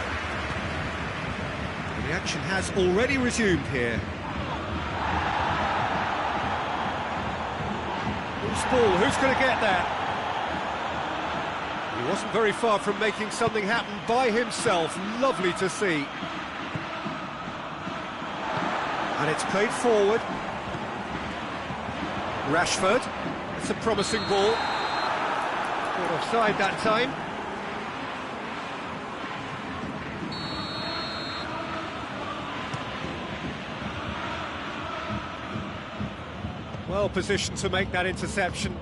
The action has already resumed here. Who's ball? Who's going to get that? He wasn't very far from making something happen by himself. Lovely to see. And it's played forward. Rashford. It's a promising ball. Caught offside that time. Well positioned to make that interception.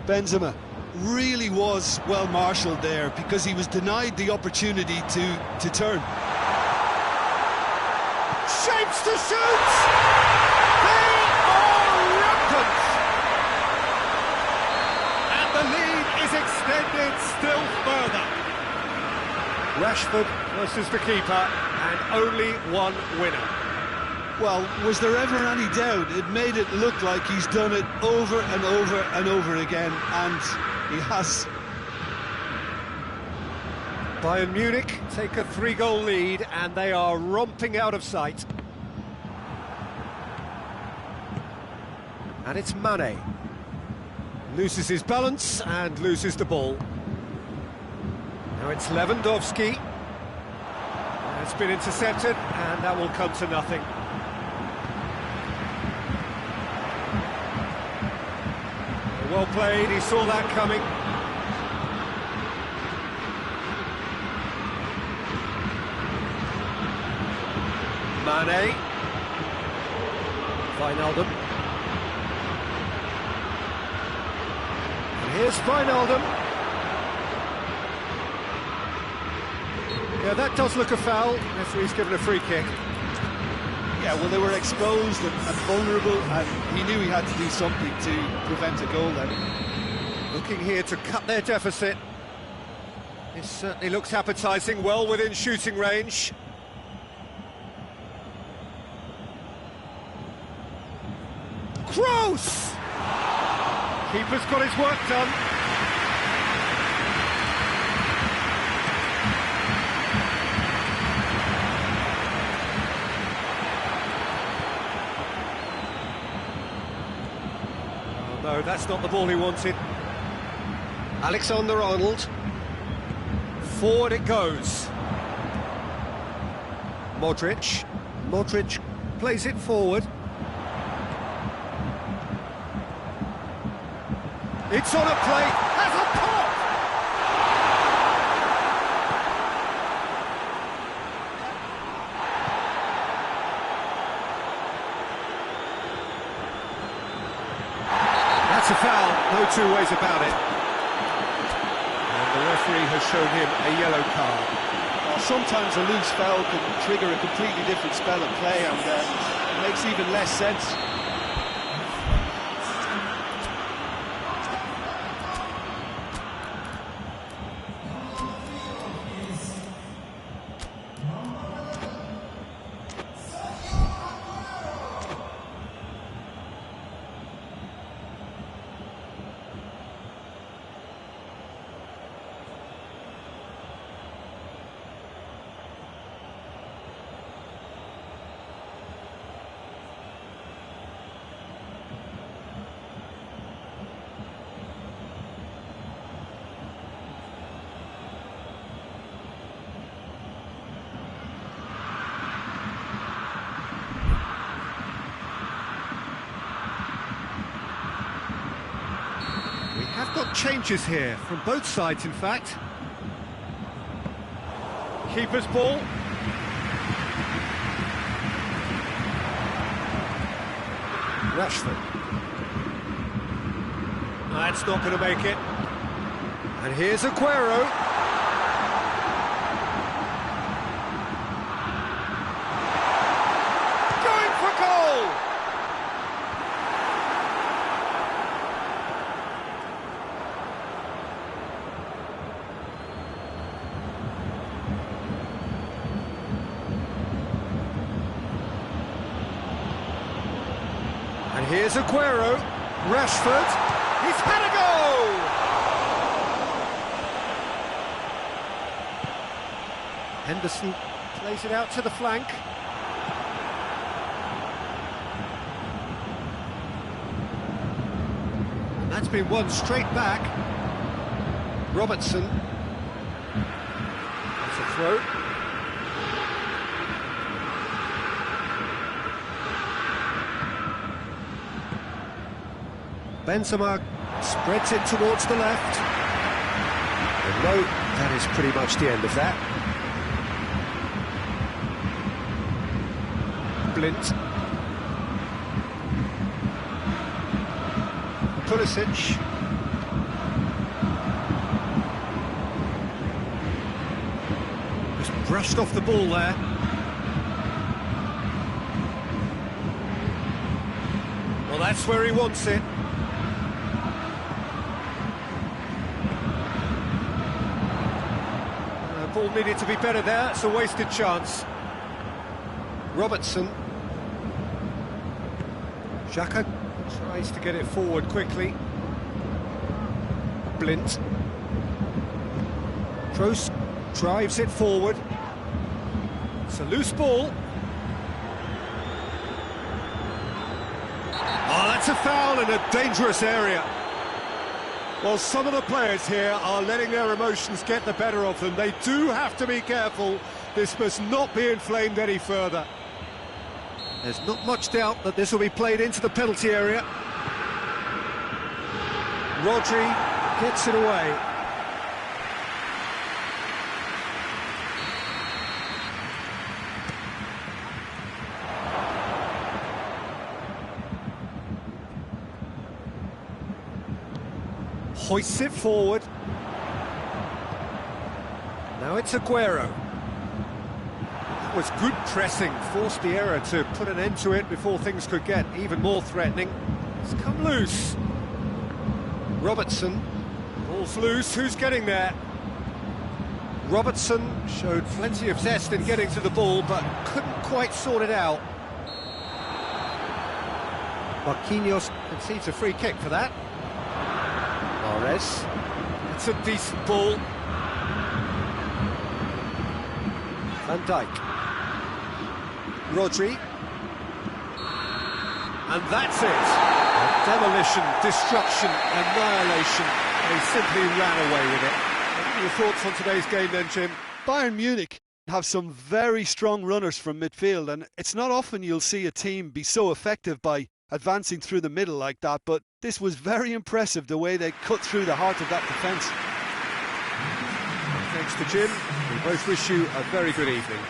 Benzema really was well marshalled there because he was denied the opportunity to turn. Shapes to shoot! They are rampant! And the lead is extended still further. Rashford versus the keeper, and only one winner. Well, was there ever any doubt? It made it look like he's done it over and over and over again, and he has. Bayern Munich take a 3-goal lead and they are romping out of sight. And it's Mane. Loses his balance and loses the ball. Now it's Lewandowski. It's been intercepted and that will come to nothing. Well played, he saw that coming. Mane. Wijnaldum. And here's Wijnaldum. Yeah, that does look a foul. Referee's given a free kick. Yeah, well, they were exposed and vulnerable, and he knew he had to do something to prevent a goal then. Looking here to cut their deficit. This certainly looks appetising, well within shooting range. Kroos! Keeper's got his work done. No, that's not the ball he wanted. Alexander-Arnold. Forward it goes. Modric. Modric plays it forward. It's on a plate, has a pop! That's a foul, no two ways about it. And the referee has shown him a yellow card. Well, sometimes a loose foul can trigger a completely different spell of play, and it makes even less sense. Have got changes here, from both sides in fact. Keeper's ball. Rashford. That's not going to make it. And here's Aguero. Going for goal! And here's Aguero. Rashford. He's had a go! Henderson plays it out to the flank. And that's been won straight back. Robertson. That's a throw. Benzema spreads it towards the left. And no, that is pretty much the end of that. Blint. Pulisic. Just brushed off the ball there. Well, that's where he wants it. Ball needed to be better there, it's a wasted chance. Robertson. Xhaka tries to get it forward quickly. Blint. Kroos drives it forward. It's a loose ball. Oh, that's a foul in a dangerous area. Well, some of the players here are letting their emotions get the better of them. They do have to be careful. This must not be inflamed any further. There's not much doubt that this will be played into the penalty area. Rodri gets it away. Hoists it forward. Now it's Aguero. That was good pressing, forced the error to put an end to it before things could get even more threatening. It's come loose. Robertson. Ball's loose, who's getting there? Robertson showed plenty of zest in getting to the ball, but couldn't quite sort it out. Marquinhos concedes a free kick for that. Mahrez. It's a decent ball. Van Dijk. Rodri. And that's it. A Demolition, destruction, annihilation. They simply ran away with it. What are your thoughts on today's game then, Jim? Bayern Munich have some very strong runners from midfield, and it's not often you'll see a team be so effective by advancing through the middle like that, but this was very impressive the way they cut through the heart of that defence. Thanks to Jim. We both wish you a very good evening.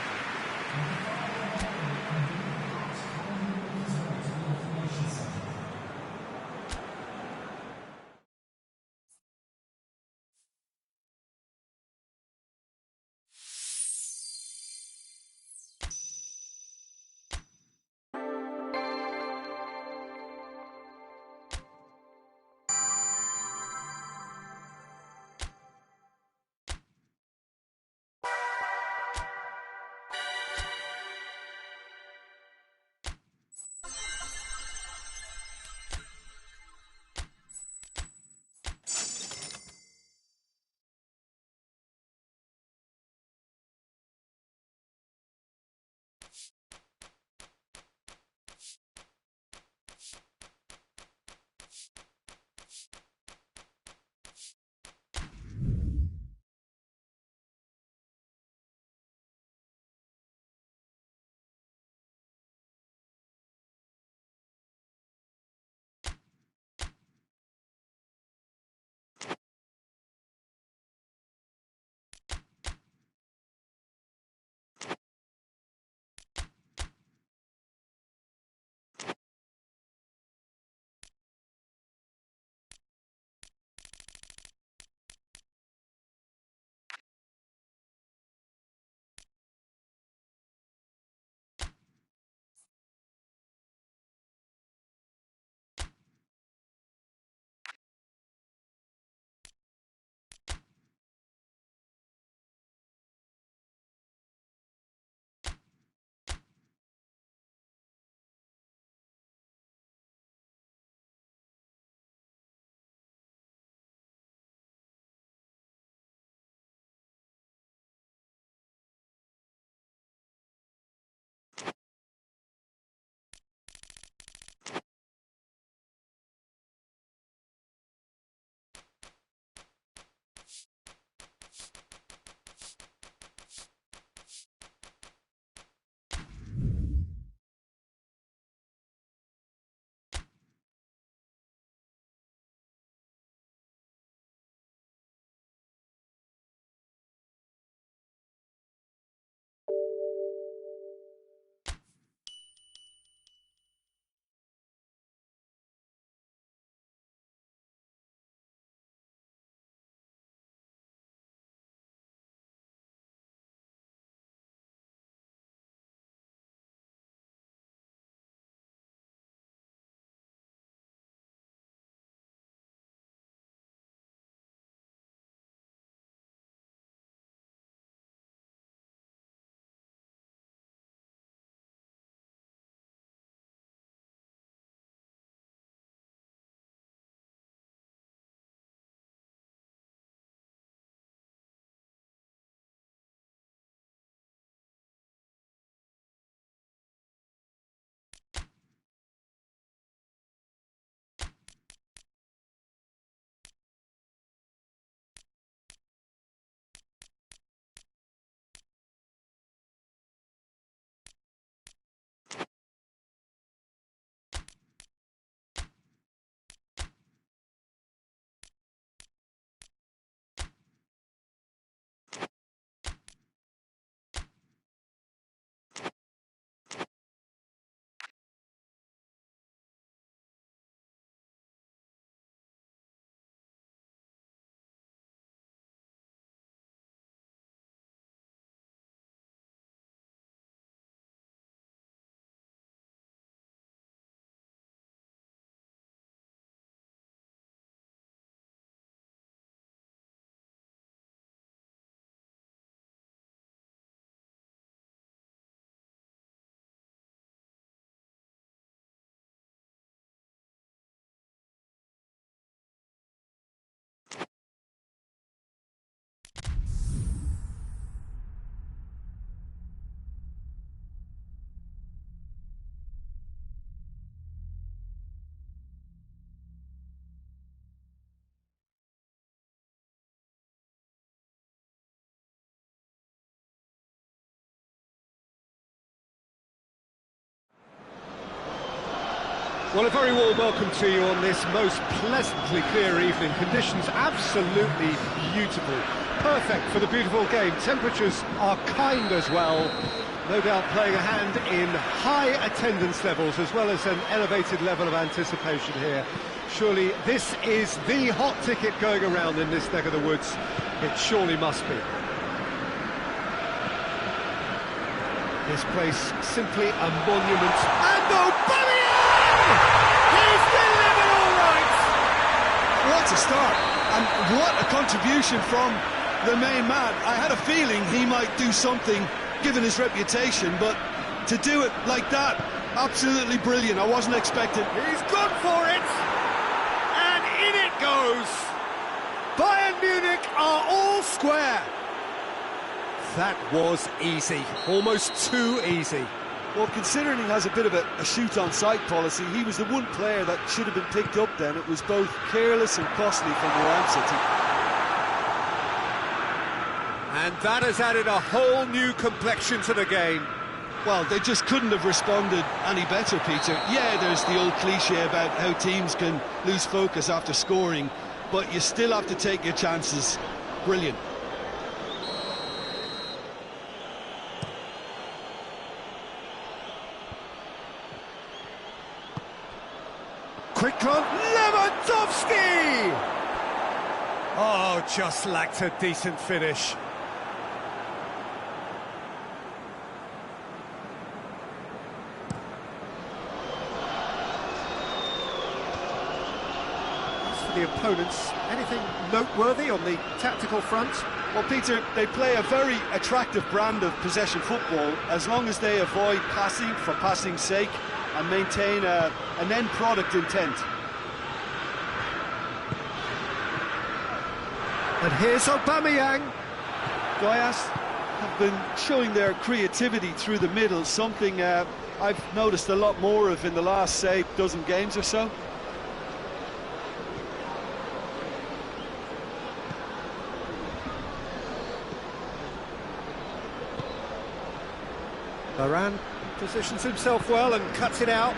Well, a very warm welcome to you on this most pleasantly clear evening. Conditions absolutely beautiful. Perfect for the beautiful game. Temperatures are kind as well. No doubt playing a hand in high attendance levels as well as an elevated level of anticipation here. Surely this is the hot ticket going around in this neck of the woods. It surely must be. This place simply a monument. And Aubameyang! He's delivered all right! What a start, and what a contribution from the main man. I had a feeling he might do something given his reputation, but to do it like that, absolutely brilliant. I wasn't expecting. He's gone for it! And in it goes! Bayern Munich are all square! That was easy, almost too easy. Well, considering he has a bit of a shoot-on-sight policy, he was the one player that should have been picked up then. It was both careless and costly from Moran City. And that has added a whole new complexion to the game. Well, they just couldn't have responded any better, Peter. Yeah, there's the old cliche about how teams can lose focus after scoring, but you still have to take your chances. Brilliant. Quick run, Lewandowski! Oh, just lacked a decent finish. As for the opponents, anything noteworthy on the tactical front? Well, Peter, they play a very attractive brand of possession football as long as they avoid passing for passing's sake and maintain an end product intent. And here's Aubameyang. Goiás have been showing their creativity through the middle, something I've noticed a lot more of in the last, say, dozen games or so. Varane positions himself well and cuts it out.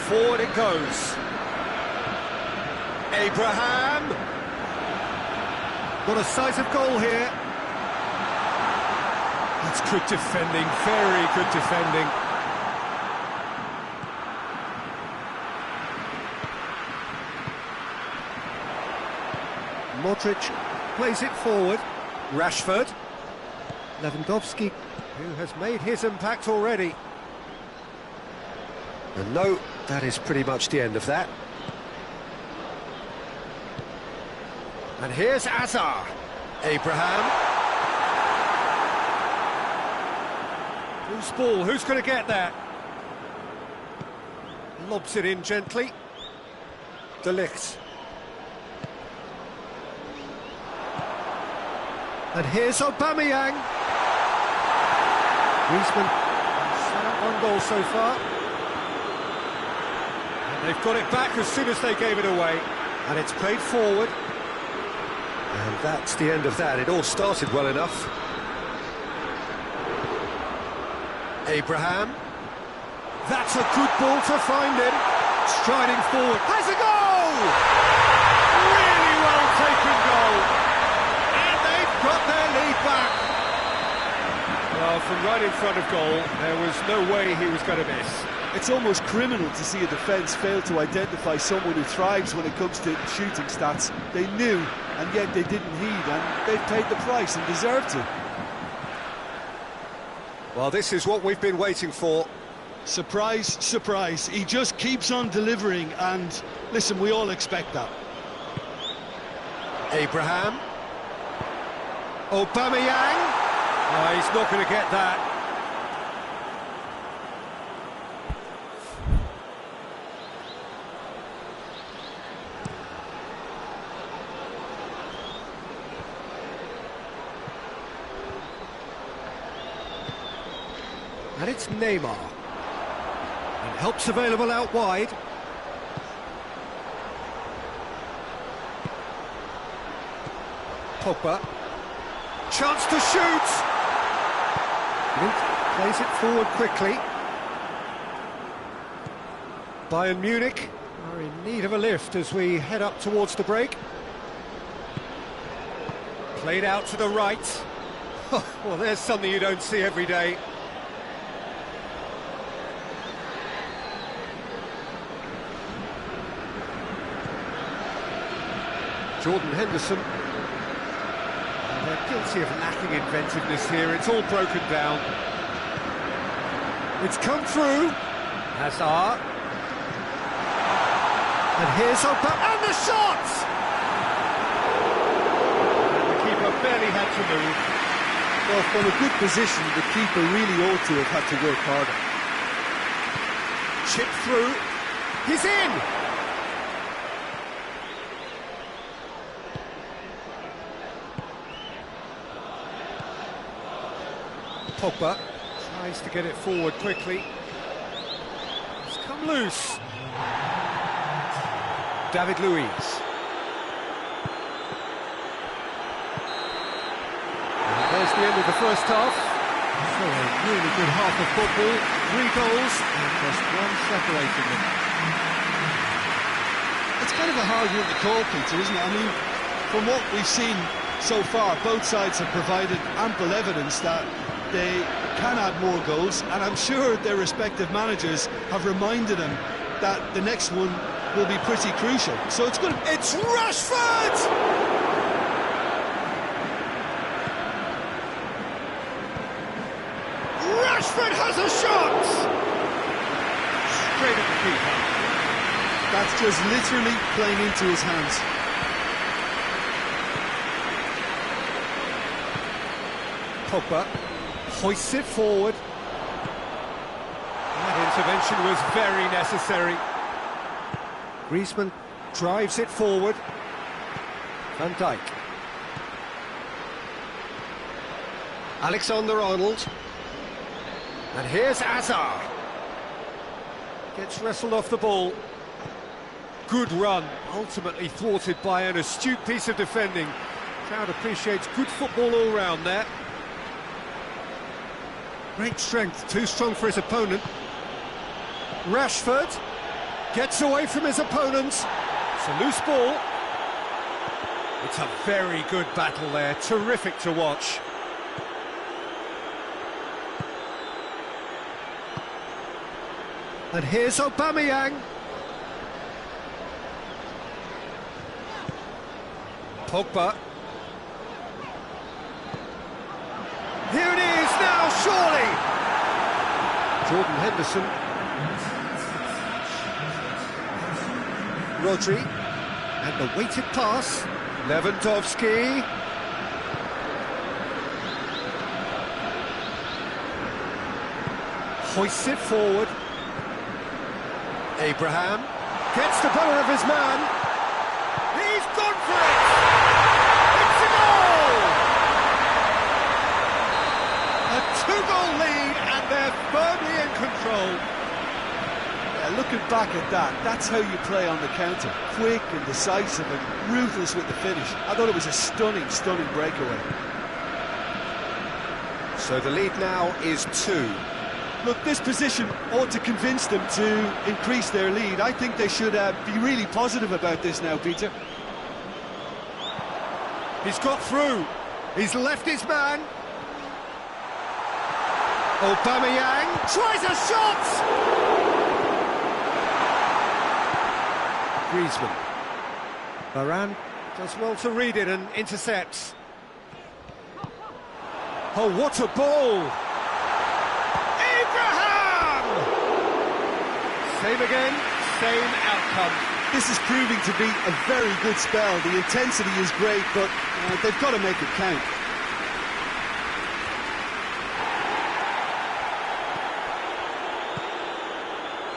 Forward it goes. Abraham. Got a sight of goal here. That's good defending, very good defending. Modric plays it forward. Rashford. Lewandowski, who has made his impact already. And no, that is pretty much the end of that. And here's Azar. Abraham. Loose ball, who's going to get that? Lobs it in gently. De Ligt. And here's Aubameyang. Griezmann set up one goal so far. And they've got it back as soon as they gave it away. And it's played forward. And that's the end of that. It all started well enough. Abraham. That's a good ball to find him. Striding forward. Has a goal! Really well taken goal. Got their lead back. Well, from right in front of goal, there was no way he was going to miss. It's almost criminal to see a defence fail to identify someone who thrives when it comes to shooting stats. They knew, and yet they didn't heed, and they've paid the price and deserved to. Well, this is what we've been waiting for. Surprise, surprise. He just keeps on delivering, and listen, we all expect that. Abraham. Aubameyang. Oh, he's not going to get that. And it's Neymar. And help's available out wide. Pogba. chance to shoot! Plays it forward quickly. Bayern Munich are in need of a lift as we head up towards the break. Played out to the right. Well, there's something you don't see every day. Jordan Henderson. They're guilty of lacking inventiveness here. It's all broken down. It's come through. Hazard. And here's Opa. And the shot! And the keeper barely had to move. Well, from a good position, the keeper really ought to have had to work harder. Chip through. He's in! Pogba tries to get it forward quickly. It's come loose. David Luiz. And there's the end of the first half. So a really good half of football. 3 goals and just one separating them. It's kind of a hard one to call, Peter, isn't it? I mean, from what we've seen so far, both sides have provided ample evidence that they can add more goals, and I'm sure their respective managers have reminded them that the next one will be pretty crucial. So it's good. It's Rashford! Rashford has a shot! Straight at the keeper. That's just literally playing into his hands. Pogba hoists it forward. That intervention was very necessary. Griezmann drives it forward. Van Dijk. Alexander-Arnold. And here's Hazard. Gets wrestled off the ball. Good run, ultimately thwarted by an astute piece of defending. Crowd appreciates good football all round there. Great strength, too strong for his opponent. Rashford gets away from his opponent. It's a loose ball. It's a very good battle there, terrific to watch. And here's Aubameyang. Pogba. Here it is now, surely! Jordan Henderson. Rodri. And the weighted pass. Lewandowski. Hoists it forward. Abraham. Gets the better of his man. He's gone for it! It's a goal! A 2-goal lead, and they're firmly in control. Yeah, looking back at that, that's how you play on the counter. Quick and decisive and ruthless with the finish. I thought it was a stunning, stunning breakaway. So the lead now is 2. Look, this position ought to convince them to increase their lead. I think they should be really positive about this now, Peter. He's got through. He's left his man. Aubameyang tries a shot! Griezmann. Varane does well to read it and intercepts. Oh, what a ball! Same again, same outcome. This is proving to be a very good spell. The intensity is great, but they've got to make it count.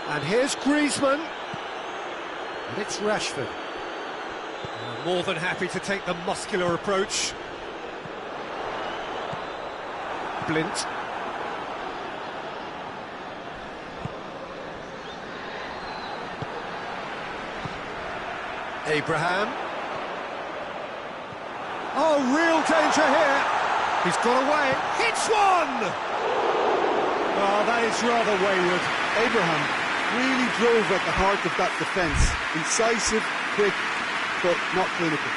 And here's Griezmann. And it's Rashford. More than happy to take the muscular approach. Blint. Abraham. Oh, real danger here. He's got away. Hits one! Oh, that is rather wayward. Abraham really drove at the heart of that defence. Incisive, quick, but not clinical.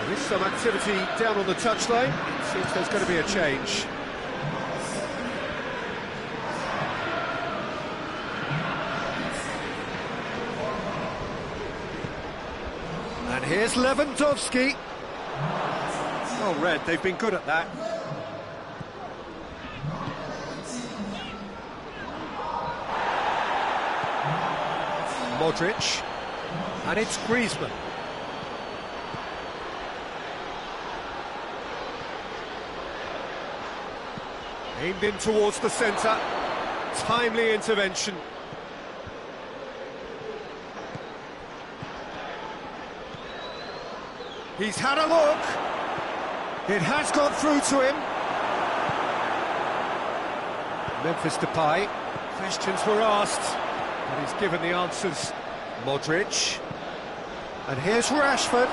There is some activity down on the touchline. It seems there's going to be a change. And here's Lewandowski. Oh, Red, they've been good at that. Modric. And it's Griezmann. Aimed in towards the centre. Timely intervention. He's had a look. It has got through to him. Memphis Depay. Questions were asked, but he's given the answers. Modric. And here's Rashford.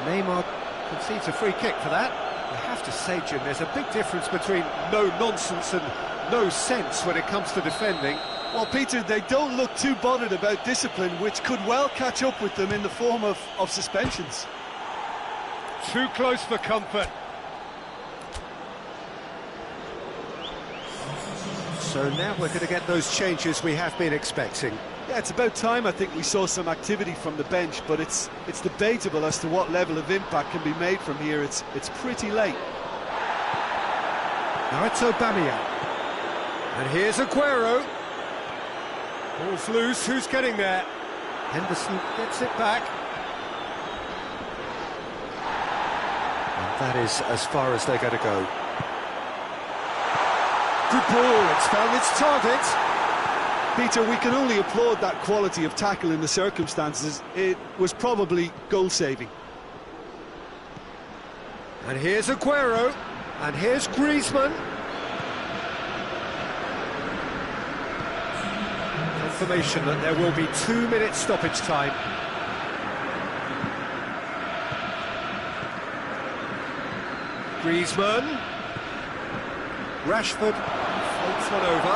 Neymar concedes a free kick for that. I have to say, Jim, there's a big difference between no nonsense and no sense when it comes to defending. Well, Peter, they don't look too bothered about discipline, which could well catch up with them in the form of suspensions. Too close for comfort. So now we're going to get those changes we have been expecting. Yeah, it's about time I think we saw some activity from the bench, but it's debatable as to what level of impact can be made from here. It's pretty late. Now it's Aubameyang. And here's Aguero. Ball's loose, who's getting there? Henderson gets it back. And that is as far as they're going to go. Good ball, it's found its target. Peter, we can only applaud that quality of tackle in the circumstances. It was probably goal-saving. And here's Aguero. And here's Griezmann. Confirmation that there will be 2 minutes stoppage time. Griezmann. Rashford floats one over.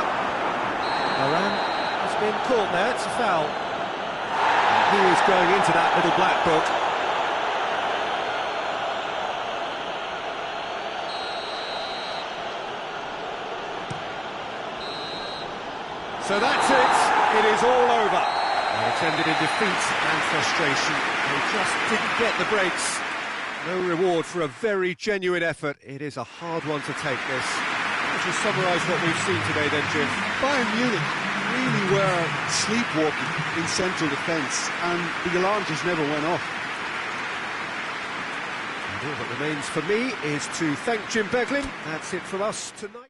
Varane has been caught there, it's a foul. He is going into that little black book. So that's it, it is all over. And it's ended in defeat and frustration. They just didn't get the breaks. No reward for a very genuine effort. It is a hard one to take, this. How would you summarise what we've seen today then, Jim? Bayern Munich really were sleepwalking in central defence, and the alarm just never went off. And all that remains for me is to thank Jim Beglin. That's it from us tonight.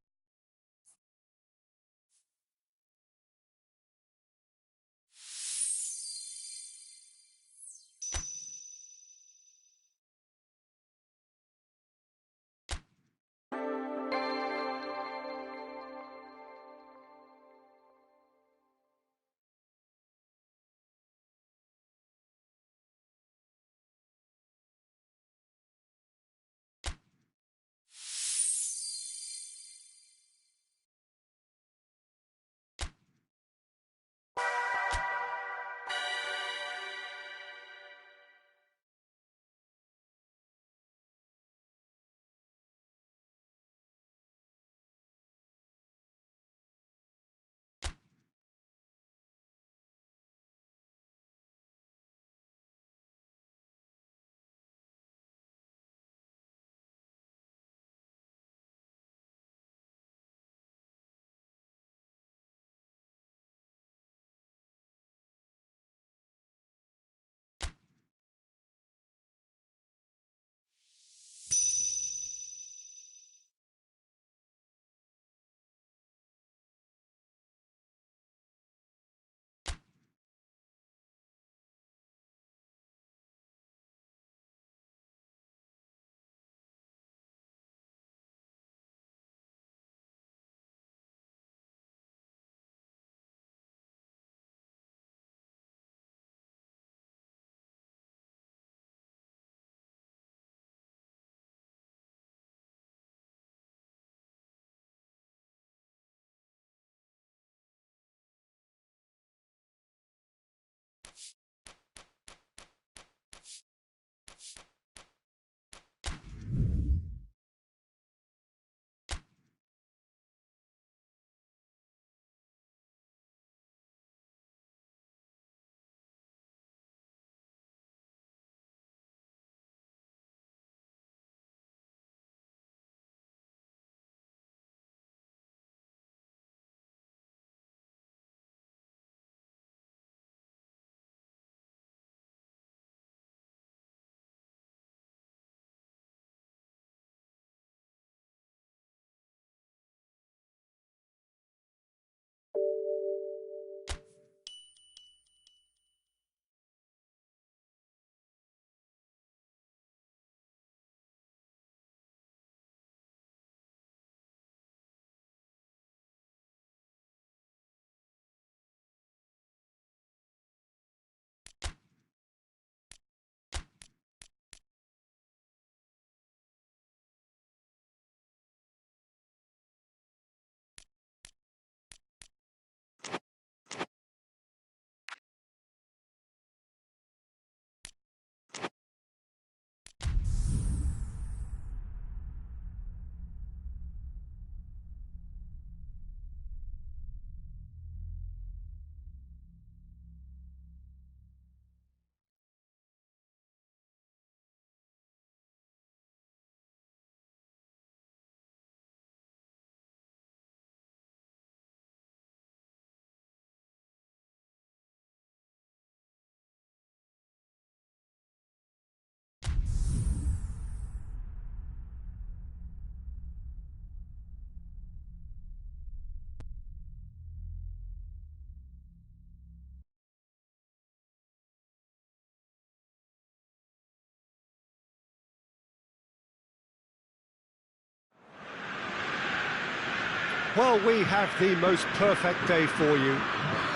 Well, we have the most perfect day for you.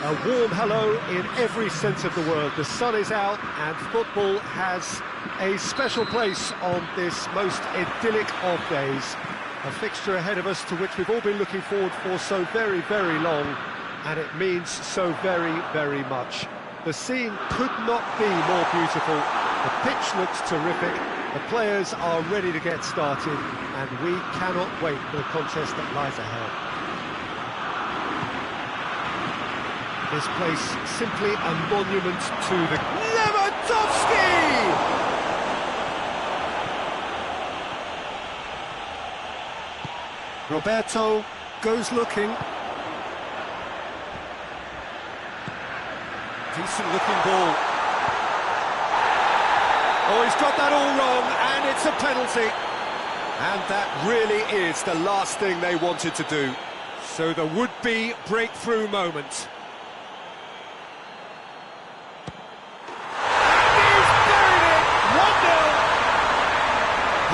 A warm hello in every sense of the word. The sun is out and football has a special place on this most idyllic of days. A fixture ahead of us to which we've all been looking forward for so very, very long, and it means so very, very much. The scene could not be more beautiful. The pitch looks terrific. The players are ready to get started, and we cannot wait for the contest that lies ahead. This place simply a monument to the... Lewandowski! Roberto goes looking. Decent looking ball. Oh, he's got that all wrong, and it's a penalty. And that really is the last thing they wanted to do. So the would-be breakthrough moment. And he's buried it! 1-0!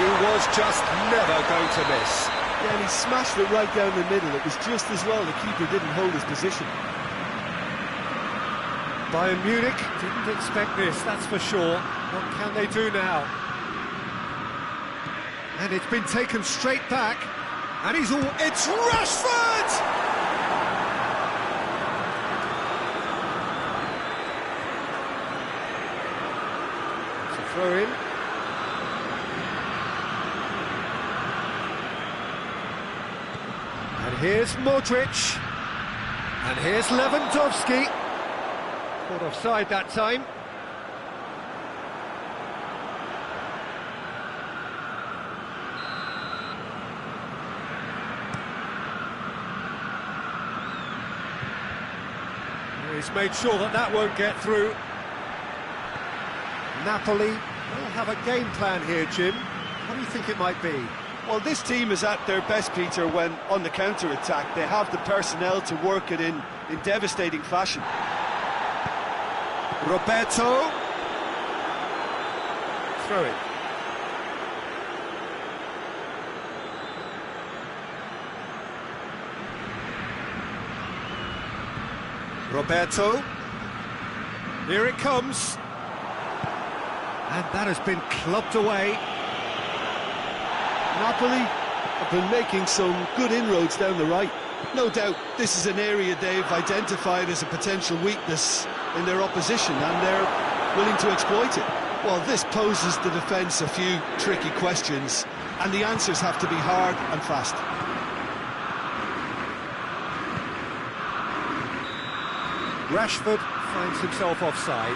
He was just never going to miss. Yeah, and he smashed it right down the middle. It was just as well the keeper didn't hold his position. Bayern Munich Didn't expect this, that's for sure. What can they do now? and it's been taken straight back, and he's all... It's Rashford! It's a throw in. And here's Modric, and here's Lewandowski. Caught offside that time. He's made sure that that won't get through. Napoli will have a game plan here, Jim. What do you think it might be? Well, this team is at their best, Peter, when on the counter-attack. They have the personnel to work it in devastating fashion. Roberto. Throw it. Roberto. Here it comes. And that has been clubbed away. Napoli have been making some good inroads down the right. No doubt this is an area they've identified as a potential weakness in their opposition, and they're willing to exploit it. Well, this poses the defence a few tricky questions, and the answers have to be hard and fast. Rashford finds himself offside.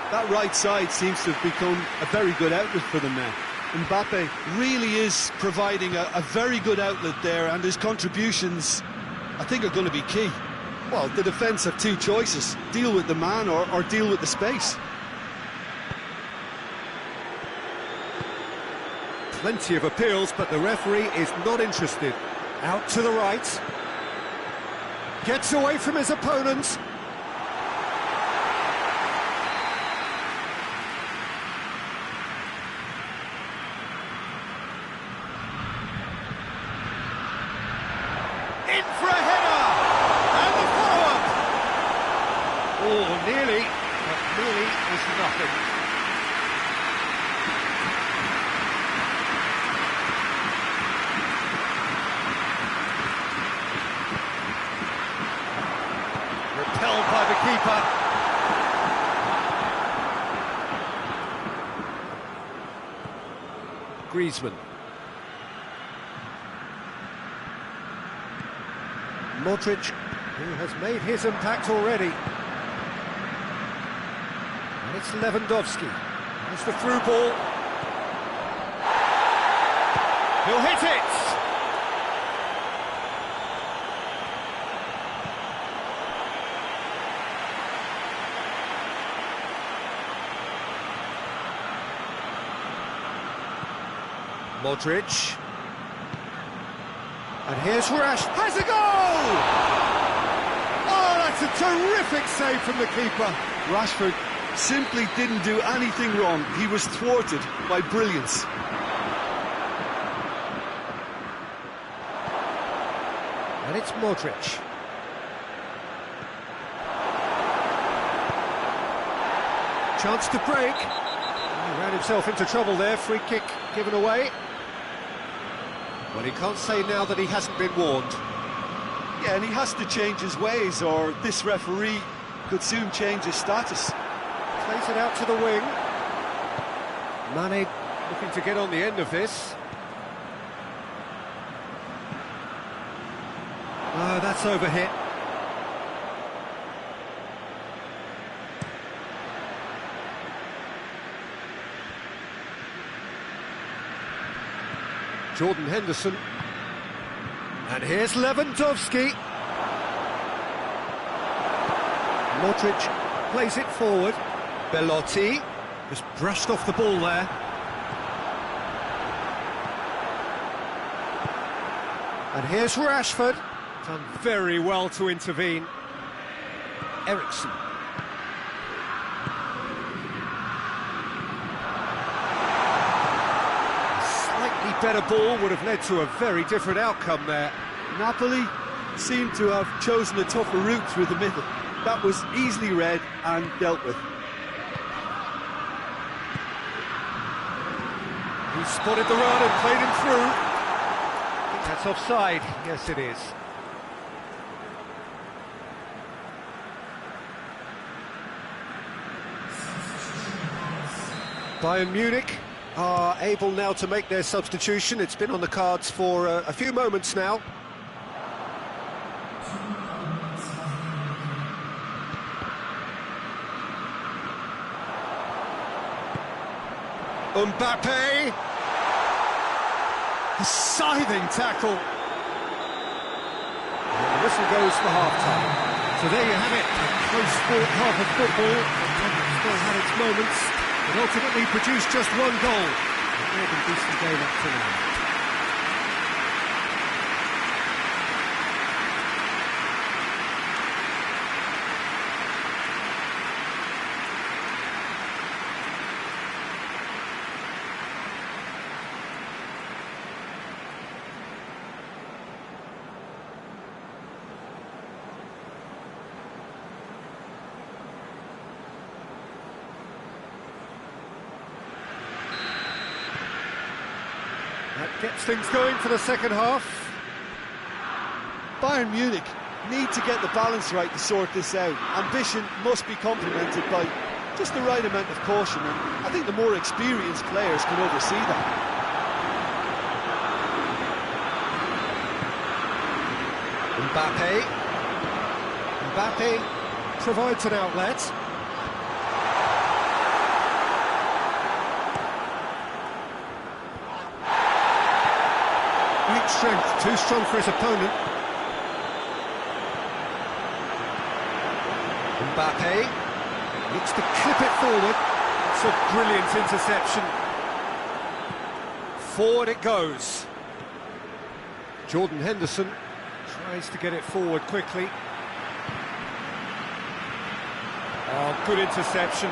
That right side seems to have become a very good outlet for them now. Mbappe really is providing a very good outlet there, and his contributions, I think, are going to be key. Well, the defence have two choices: deal with the man or deal with the space. Plenty of appeals, but the referee is not interested. Out to the right. Gets away from his opponent. In for a header! And the follow-up! Oh, nearly, but nearly is nothing. Repelled by the keeper. Griezmann. Modric, who has made his impact already. And it's Lewandowski. It's the through ball. He'll hit it! Modric. And here's Rash. Has a goal! That's a terrific save from the keeper. Rashford simply didn't do anything wrong. He was thwarted by brilliance. And it's Modric. Chance to break. He ran himself into trouble there. Free kick given away. Well, he can't say now that he hasn't been warned. Yeah, and he has to change his ways, or this referee could soon change his status. Plays it out to the wing. Mane looking to get on the end of this. Oh, that's overhit. Jordan Henderson. And here's Lewandowski. Modric plays it forward. Belotti just brushed off the ball there. And here's Rashford. Done very well to intervene. Eriksson. Slightly better ball would have led to a very different outcome there. Napoli seemed to have chosen a tougher route through the middle. That was easily read and dealt with. He spotted the run and played him through. I think that's offside. Yes, it is. Bayern Munich are able now to make their substitution. It's been on the cards for a few moments now. Mbappe! A scything tackle. And the whistle goes for half-time. So there you have it, a close-fought half of football. It still had its moments. But ultimately produced just one goal. A more than decent game up to now. That gets things going for the second half. Bayern Munich need to get the balance right to sort this out. Ambition must be complemented by just the right amount of caution, and I think the more experienced players can oversee that. Mbappe provides an outlet. Great strength, too strong for his opponent. Mbappe looks to clip it forward. It's a brilliant interception. Forward it goes. Jordan Henderson tries to get it forward quickly. Oh, good interception.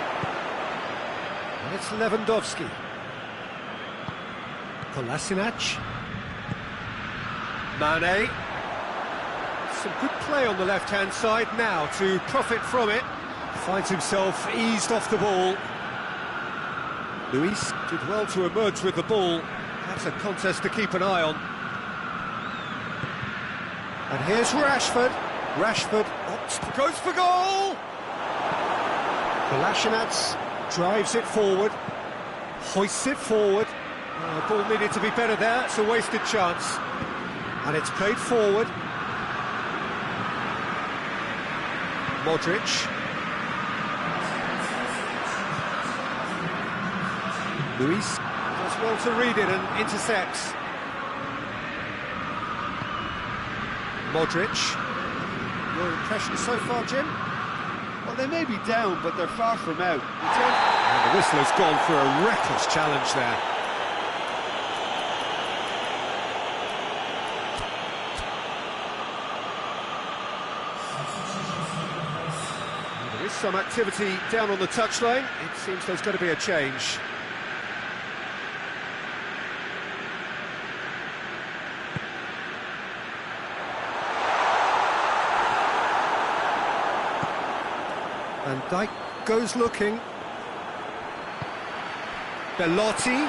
And it's Lewandowski. Kolasinac. Mane. Some good play on the left-hand side now to profit from it. Finds himself eased off the ball. Luis did well to emerge with the ball. That's a contest to keep an eye on. And here's Rashford. Rashford goes for goal! Kolasinac drives it forward. Hoists it forward. The ball needed to be better there. It's a wasted chance. And it's played forward. Modric. Luis does well to read it and intercepts. Modric. Your impression so far, Jim? Well, they may be down, but they're far from out. And the whistle has gone for a reckless challenge there. some activity down on the touchline. It seems there's got to be a change. Van Dijk goes looking. Belotti.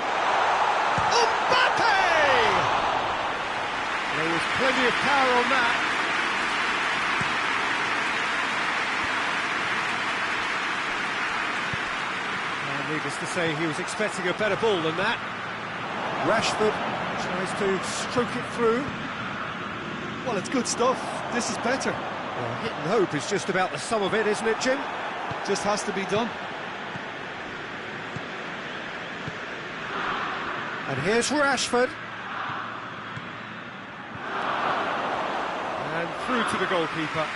Mbappe! There was plenty of power on that. Needless to say, he was expecting a better ball than that. Rashford tries to stroke it through. Well, it's good stuff. This is better. Well, hit and hope is just about the sum of it, isn't it, Jim? Just has to be done. And here's Rashford. And through to the goalkeeper.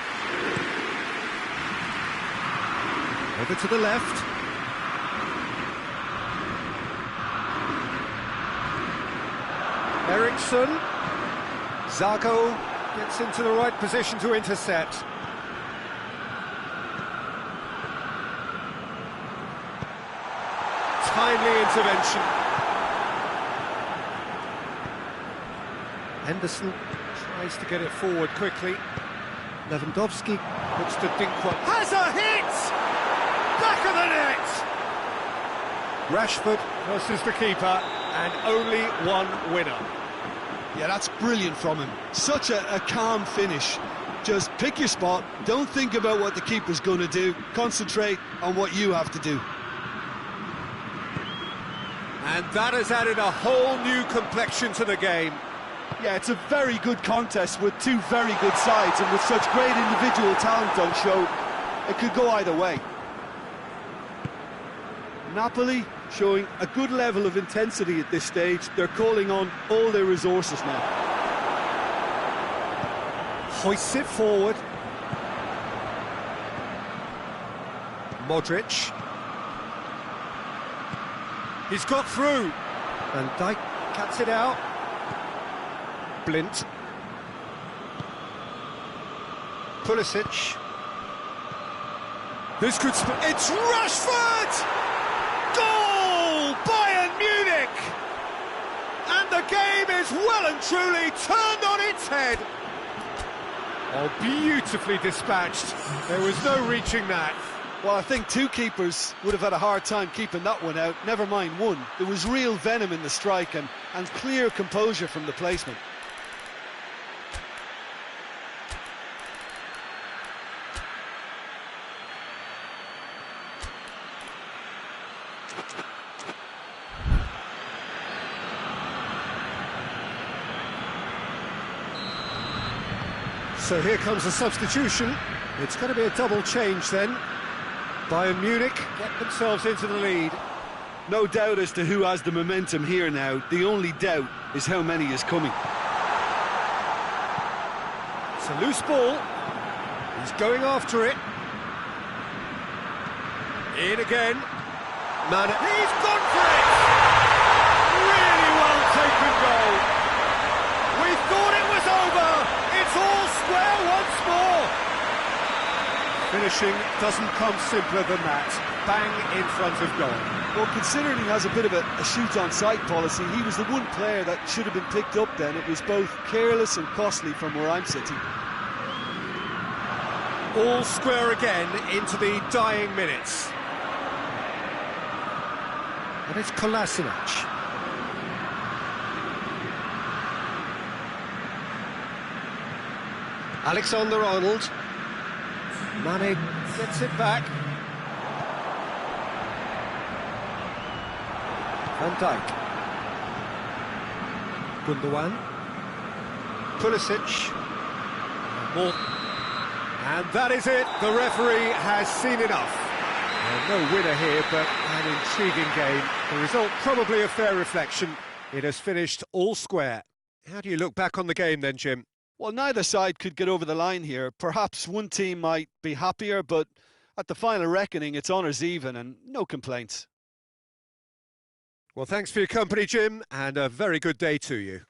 Over to the left. Eriksson. Zago gets into the right position to intercept. Timely intervention. Henderson tries to get it forward quickly. Lewandowski looks to dink one. Has a hit! Back of the net! Rashford versus the keeper, and only one winner. Yeah, that's brilliant from him. Such a calm finish. Just pick your spot, don't think about what the keeper's going to do, concentrate on what you have to do. And that has added a whole new complexion to the game. Yeah, it's a very good contest with two very good sides, and with such great individual talent on show, it could go either way. Napoli showing a good level of intensity at this stage. They're calling on all their resources now. Hoists it forward. Modric. He's got through. Van Dijk cuts it out. Blint. Pulisic. This could... It's Rashford! Goal! Bayern Munich! And the game is well and truly turned on its head. Oh, beautifully dispatched. There was no reaching that. Well, I think two keepers would have had a hard time keeping that one out, never mind one. There was real venom in the strike and clear composure from the placement. So here comes a substitution. It's going to be a double change then. Bayern Munich get themselves into the lead. No doubt as to who has the momentum here now. The only doubt is how many is coming. It's a loose ball. He's going after it. In again. Man, He's gone for it! Really well taken goal. We thought it was over. It's all square once more. finishing doesn't come simpler than that. Bang in front of goal. Well, considering he has a bit of a shoot-on-sight policy, he was the one player that should have been picked up then. It was both careless and costly from where I'm sitting. All square again into the dying minutes. And it's Kolasinac. Alexander-Arnold. Mane gets it back. Van Dijk. Gundogan. Pulisic. More. And that is it. The referee has seen enough. Well, no winner here, but an intriguing game. The result probably a fair reflection. It has finished all square. How do you look back on the game then, Jim? Well, neither side could get over the line here. Perhaps one team might be happier, but at the final reckoning, it's honours even and no complaints. Well, thanks for your company, Jim, and a very good day to you.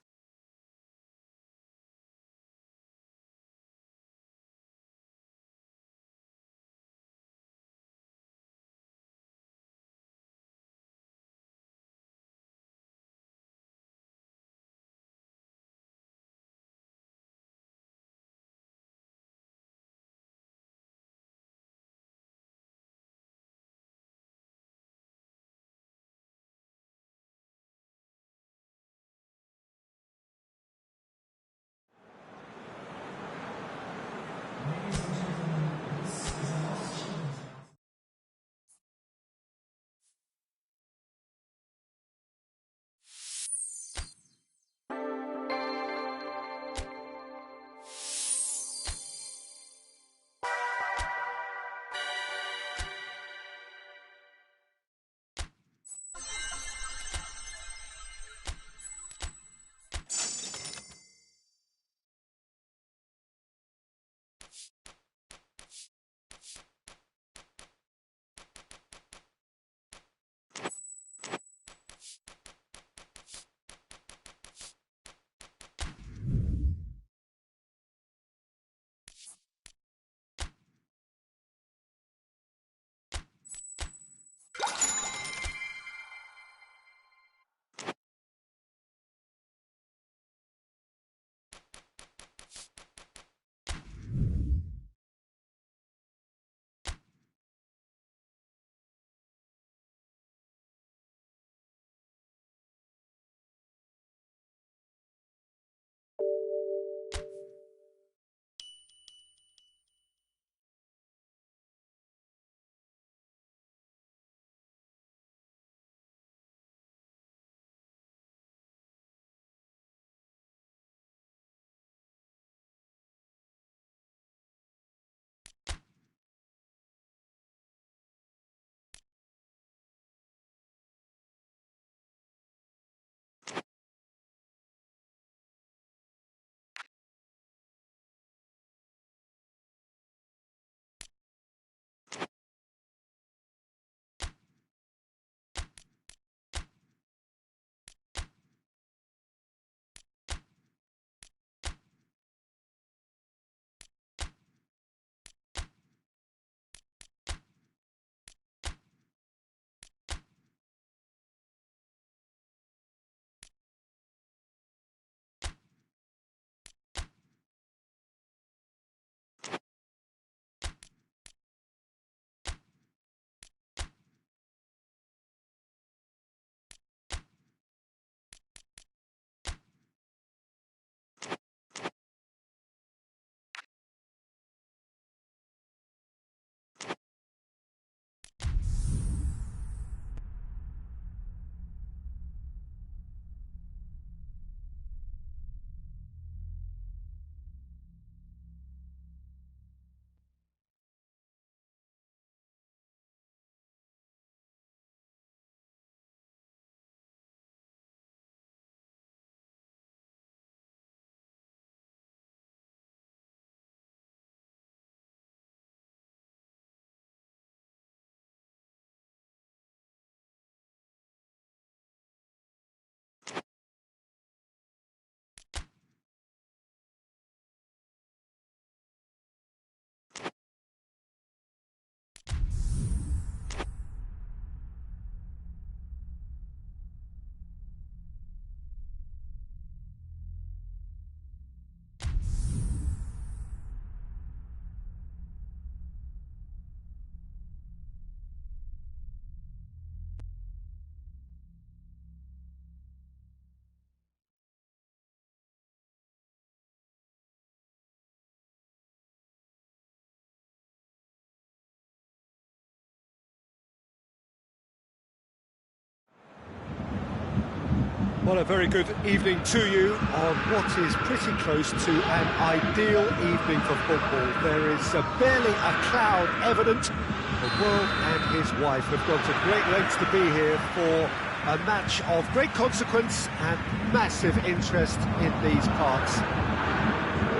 Well, a very good evening to you on what is pretty close to an ideal evening for football. There is barely a cloud evident. The world and his wife have gone to great lengths to be here for a match of great consequence and massive interest in these parts.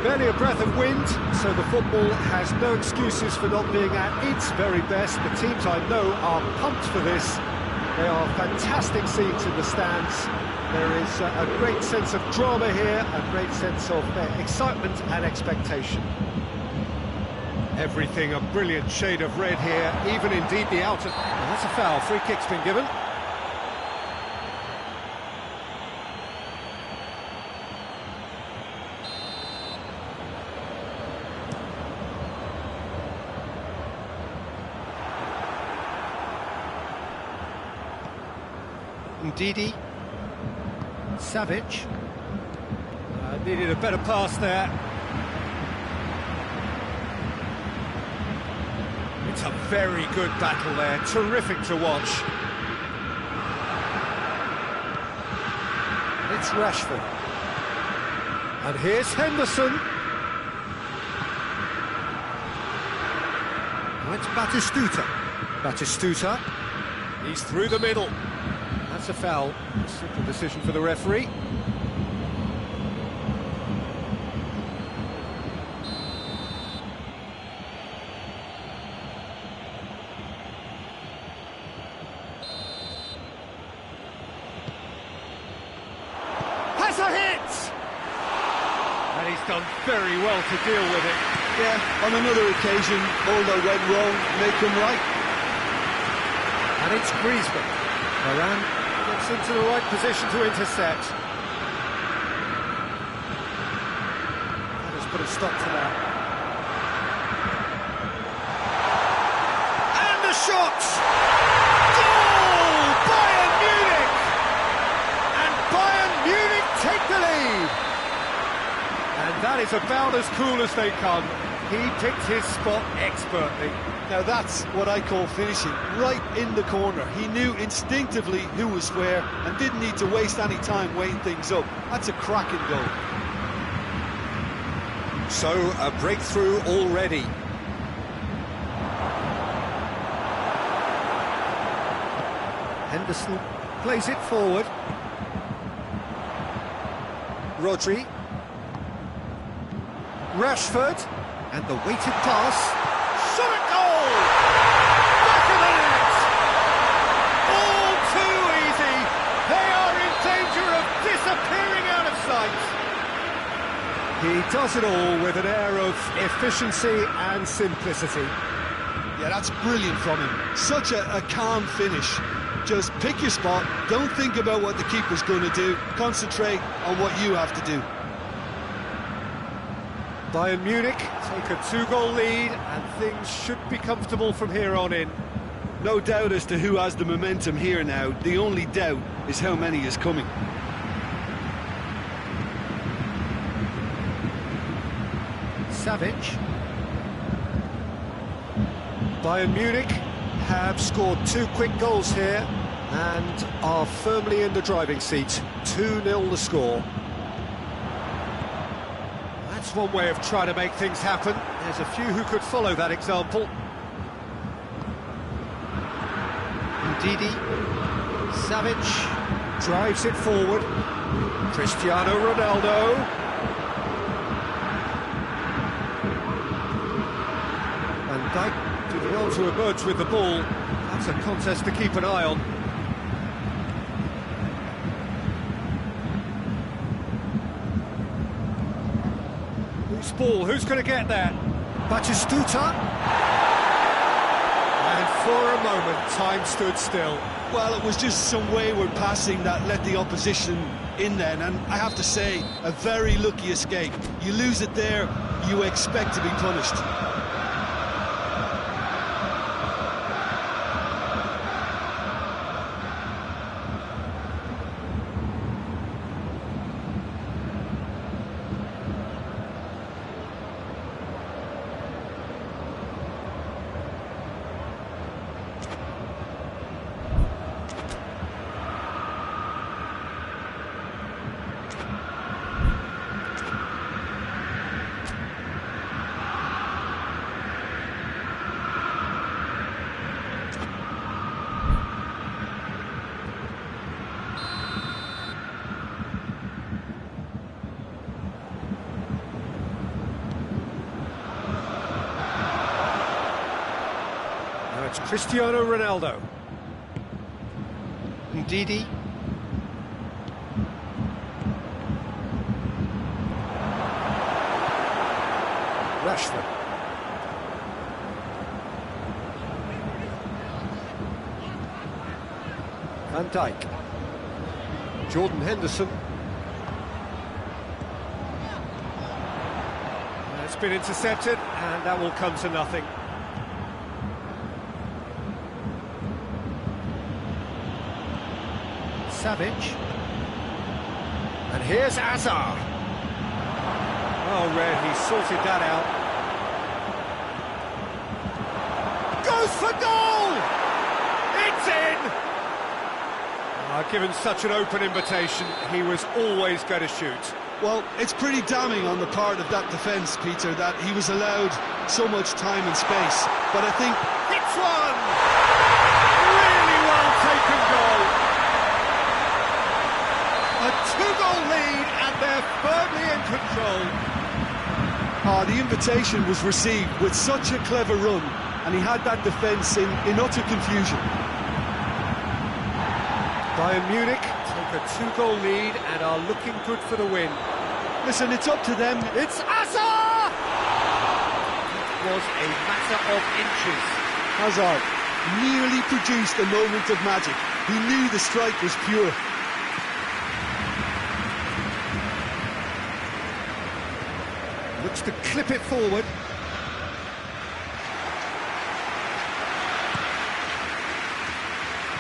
Barely a breath of wind, so the football has no excuses for not being at its very best. The teams I know are pumped for this. They are fantastic scenes in the stands. There is a great sense of drama here, a great sense of excitement and expectation. Everything a brilliant shade of red here, even indeed the outer... Oh, that's a foul, free kick's been given. Ndidi. Savic. Needed a better pass there. It's a very good battle there, terrific to watch. And it's Rashford. And here's Henderson. Now it's Batistuta. Batistuta. He's through the middle. That's a foul. Simple decision for the referee. Has a hit! And he's done very well to deal with it. Yeah, on another occasion, all that went wrong may come right. And it's Griezmann. Varane gets into the right position to intercept. That has put a stop to that. And the shot! Goal! Bayern Munich! And Bayern Munich take the lead! And that is about as cool as they come. He picked his spot expertly. Now that's what I call finishing, right in the corner. He knew instinctively who was where and didn't need to waste any time weighing things up. That's a cracking goal. So, a breakthrough already. Henderson plays it forward. Rodri. Rashford. And the weighted pass. Shot at goal! Back of the net! All too easy! They are in danger of disappearing out of sight! He does it all with an air of efficiency and simplicity. Yeah, that's brilliant from him. Such a calm finish. Just pick your spot, don't think about what the keeper's going to do, concentrate on what you have to do. Bayern Munich take a 2-goal lead and things should be comfortable from here on in. No doubt as to who has the momentum here now. The only doubt is how many is coming. Savic. Bayern Munich have scored 2 quick goals here and are firmly in the driving seat. 2-0 the score. That's one way of trying to make things happen. There's a few who could follow that example. Ndidi. Savic drives it forward. Cristiano Ronaldo. Van Dijk did well to emerge with the ball. That's a contest to keep an eye on. Whose ball? Who's going to get that? Batistuta. And for a moment, time stood still. Well, it was just some wayward passing that let the opposition in then, and I have to say, a very lucky escape. You lose it there, you expect to be punished. It's Cristiano Ronaldo. Ndidi. Rashford. Van Dijk. Jordan Henderson. It's been intercepted, and that will come to nothing. Savic. And here's Azar. Oh, Red, he sorted that out. goes for goal! It's in! Given such an open invitation, he was always going to shoot. Well, it's pretty damning on the part of that defence, Peter, that he was allowed so much time and space. But I think... It's one! Really well taken goal! A 2-goal lead and they're firmly in control. The invitation was received with such a clever run, and he had that defence in utter confusion. Bayern Munich take a 2-goal lead and are looking good for the win. Listen, it's up to them. It's Hazard! It was a matter of inches. Hazard nearly produced a moment of magic. He knew the strike was pure. Looks to clip it forward.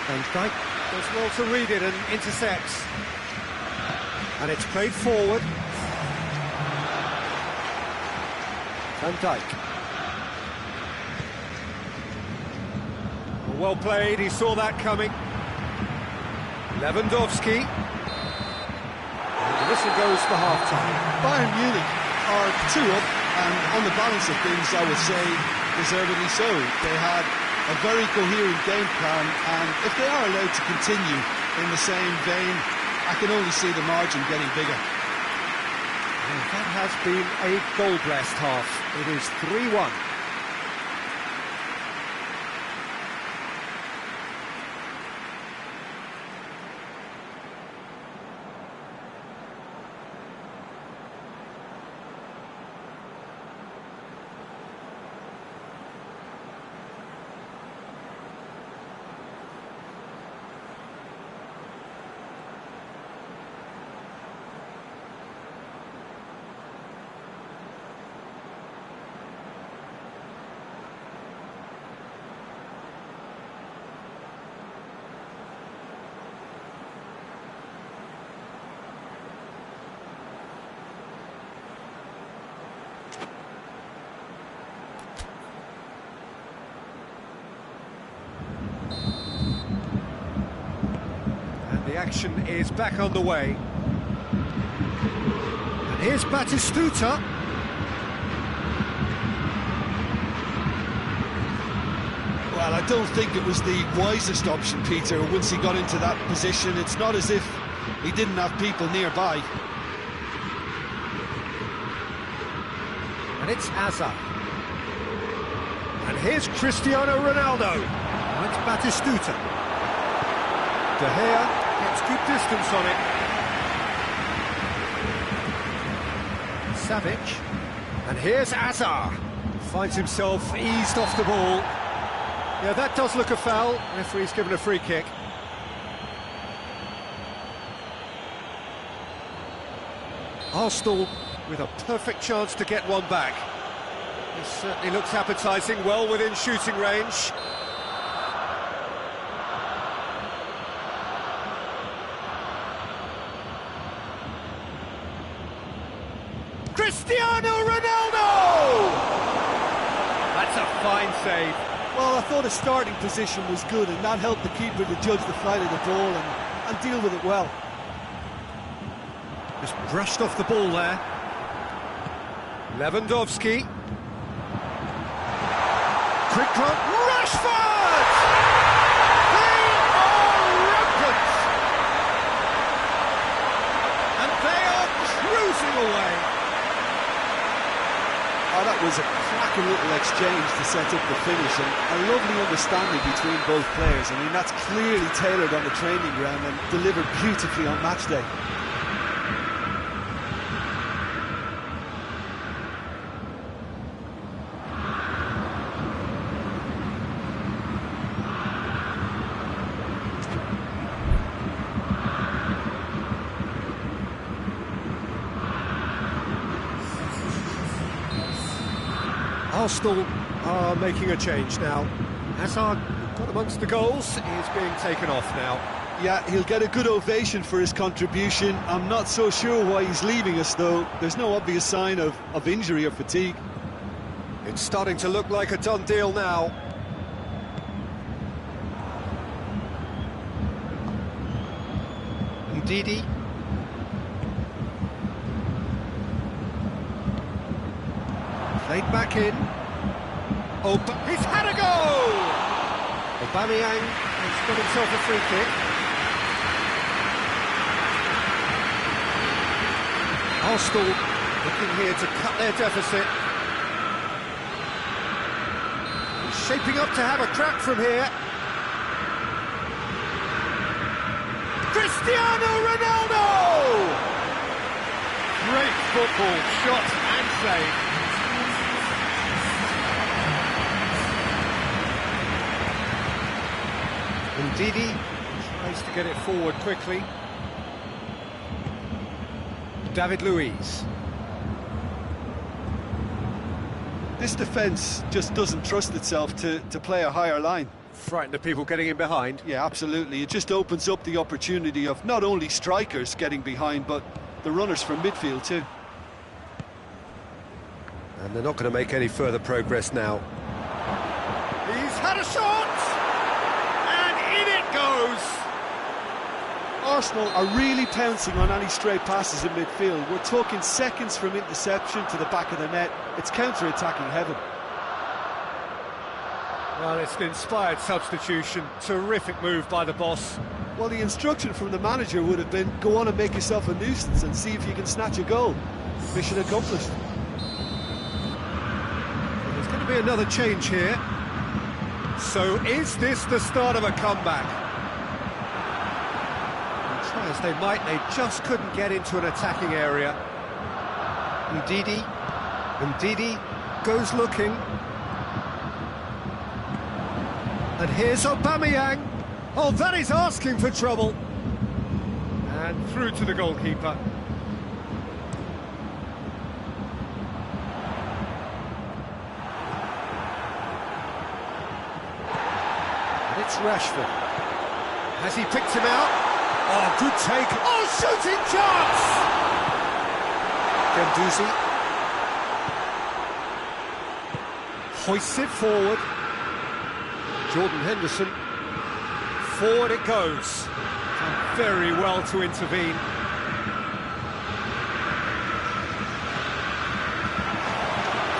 And Dijk does well to read it and intercepts. And it's played forward. Van Dijk. Well played, he saw that coming. Lewandowski. And the whistle goes for half-time. Bayern Munich are 2 up, and on the balance of things, I would say, deservedly so. They had a very coherent game plan, and if they are allowed to continue in the same vein, I can only see the margin getting bigger. And that has been a goal-blessed half. It is 3-1. The action is back on the way. And here's Batistuta. Well, I don't think it was the wisest option, Peter, once he got into that position. It's not as if he didn't have people nearby. And it's Hazard. And here's Cristiano Ronaldo. That's Batistuta. De Gea gets good distance on it. Savic. And here's Hazard. Finds himself eased off the ball. Yeah, that does look a foul. Referee's given a free kick. Arsenal with a perfect chance to get one back. This certainly looks appetising, well within shooting range. Cristiano Ronaldo! That's a fine save. Well, I thought his starting position was good, and that helped the keeper to judge the flight of the ball and deal with it well. Just brushed off the ball there. Lewandowski. Quick run. Rashford! They are rampant! And they are cruising away. Oh, that was a cracking little exchange to set up the finish, and a lovely understanding between both players. I mean, that's clearly tailored on the training ground and delivered beautifully on match day. Arsenal are making a change now. Hazard got amongst the goals, is being taken off now. Yeah, he'll get a good ovation for his contribution. I'm not so sure why he's leaving us, though. There's no obvious sign of injury or fatigue. It's starting to look like a done deal now. Ndidi. Played back in. He's had a goal! Aubameyang has got himself a free kick. Arsenal looking here to cut their deficit. He's shaping up to have a crack from here. Cristiano Ronaldo! Great football, shot and save. Ndidi tries to get it forward quickly. David Luiz. This defence just doesn't trust itself to play a higher line. Frightened of people getting in behind. Yeah, absolutely. It just opens up the opportunity of not only strikers getting behind, but the runners from midfield too. And they're not going to make any further progress now. He's had a shot! And in it goes! Arsenal are really pouncing on any stray passes in midfield. We're talking seconds from interception to the back of the net. It's counter-attacking heaven. Well, it's an inspired substitution. Terrific move by the boss. Well, the instruction from the manager would have been, go on and make yourself a nuisance and see if you can snatch a goal. Mission accomplished. There's going to be another change here. So is this the start of a comeback? And try as they might, they just couldn't get into an attacking area. Ndidi goes looking. And here's Aubameyang. Oh, that is asking for trouble. And through to the goalkeeper. And it's Rashford. Has he picked him out? Oh, good take. Oh, shooting chance! Guendouzi hoists it forward. Jordan Henderson, forward it goes. Done very well to intervene.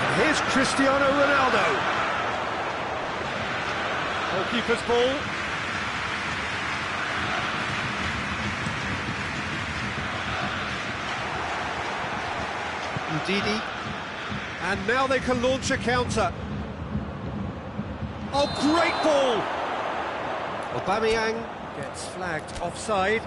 And here's Cristiano Ronaldo. Goalkeeper's ball. Ndidi. And now they can launch a counter. Oh, great ball! Aubameyang gets flagged offside.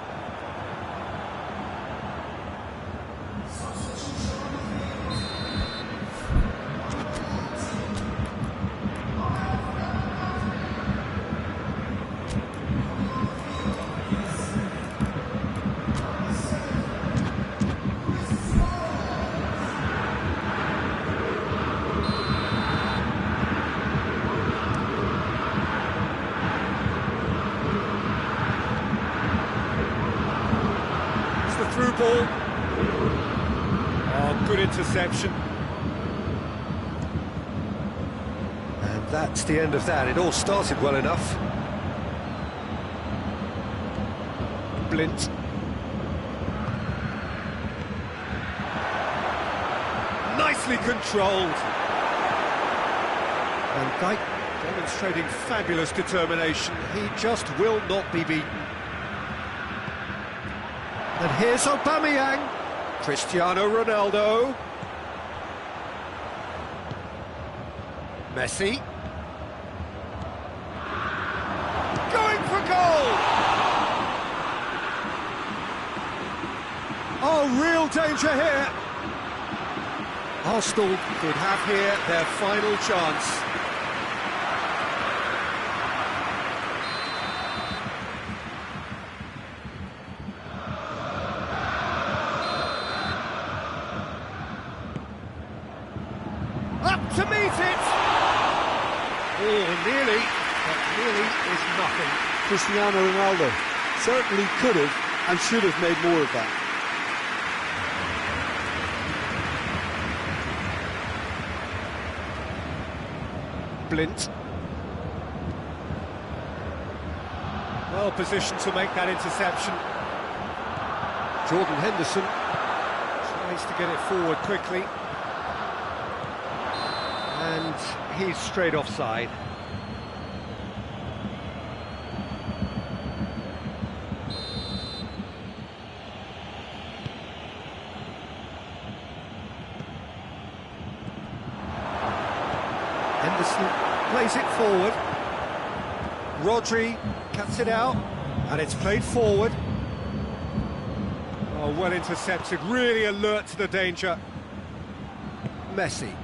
Through ball. Oh, good interception. And that's the end of that. It all started well enough. Blint. Nicely controlled. Van Dijk demonstrating fabulous determination. He just will not be beaten. And here's Aubameyang, Cristiano Ronaldo, Messi, Going for goal! oh, real danger here. Arsenal could have here their final chance. Up to meet it! Oh, nearly, but nearly is nothing. Cristiano Ronaldo certainly could have and should have made more of that. Blint. Well positioned to make that interception. Jordan Henderson tries to get it forward quickly. And he's straight offside. Henderson plays it forward. Rodri cuts it out, and it's played forward. Oh, well intercepted, really alert to the danger. Messi.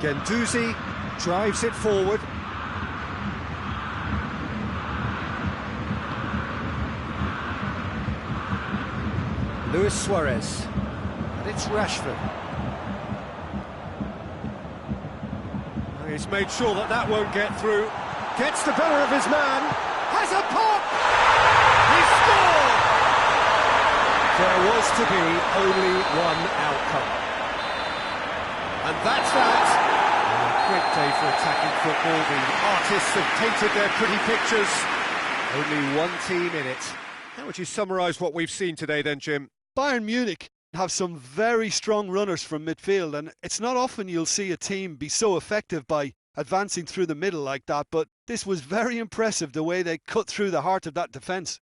Guendouzi drives it forward. Luis Suarez. And it's Rashford. He's made sure that that won't get through. Gets the better of his man. Has a pop! He scored! There was to be only one outcome. And that's that. A great day for attacking football. The artists have painted their pretty pictures. Only one team in it. How would you summarise what we've seen today then, Jim? Bayern Munich have some very strong runners from midfield, and it's not often you'll see a team be so effective by advancing through the middle like that, but this was very impressive the way they cut through the heart of that defence.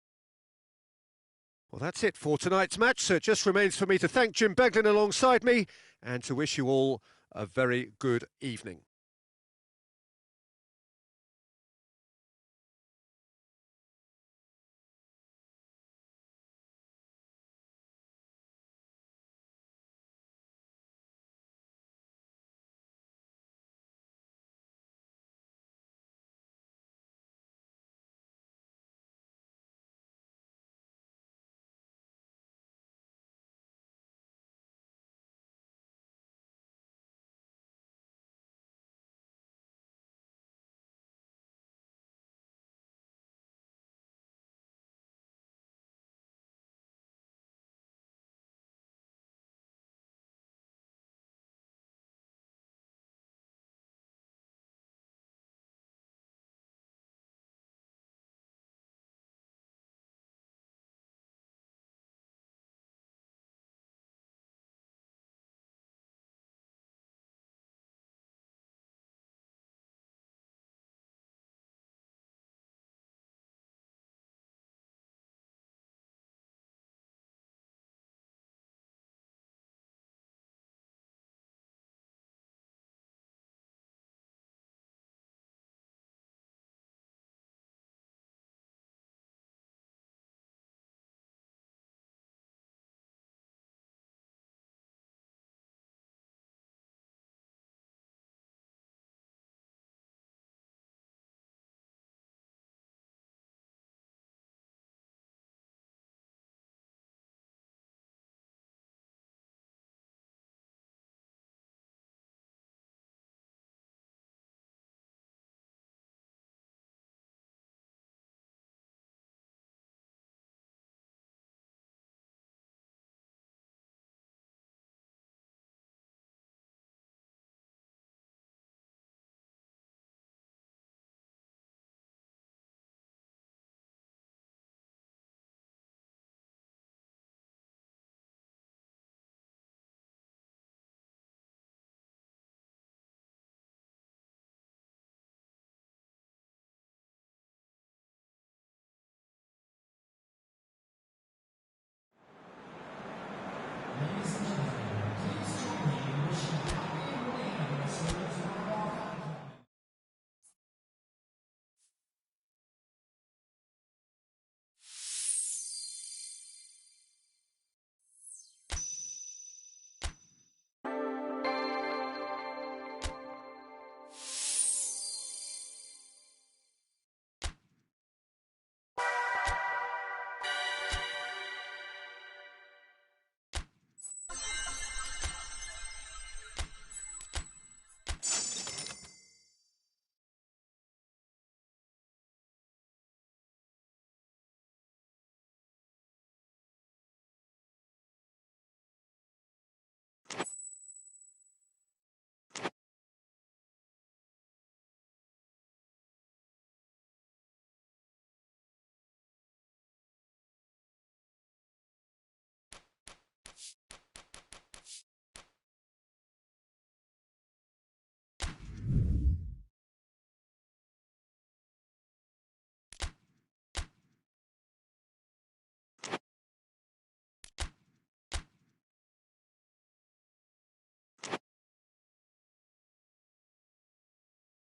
Well, that's it for tonight's match, so it just remains for me to thank Jim Beglin alongside me and to wish you all a very good evening.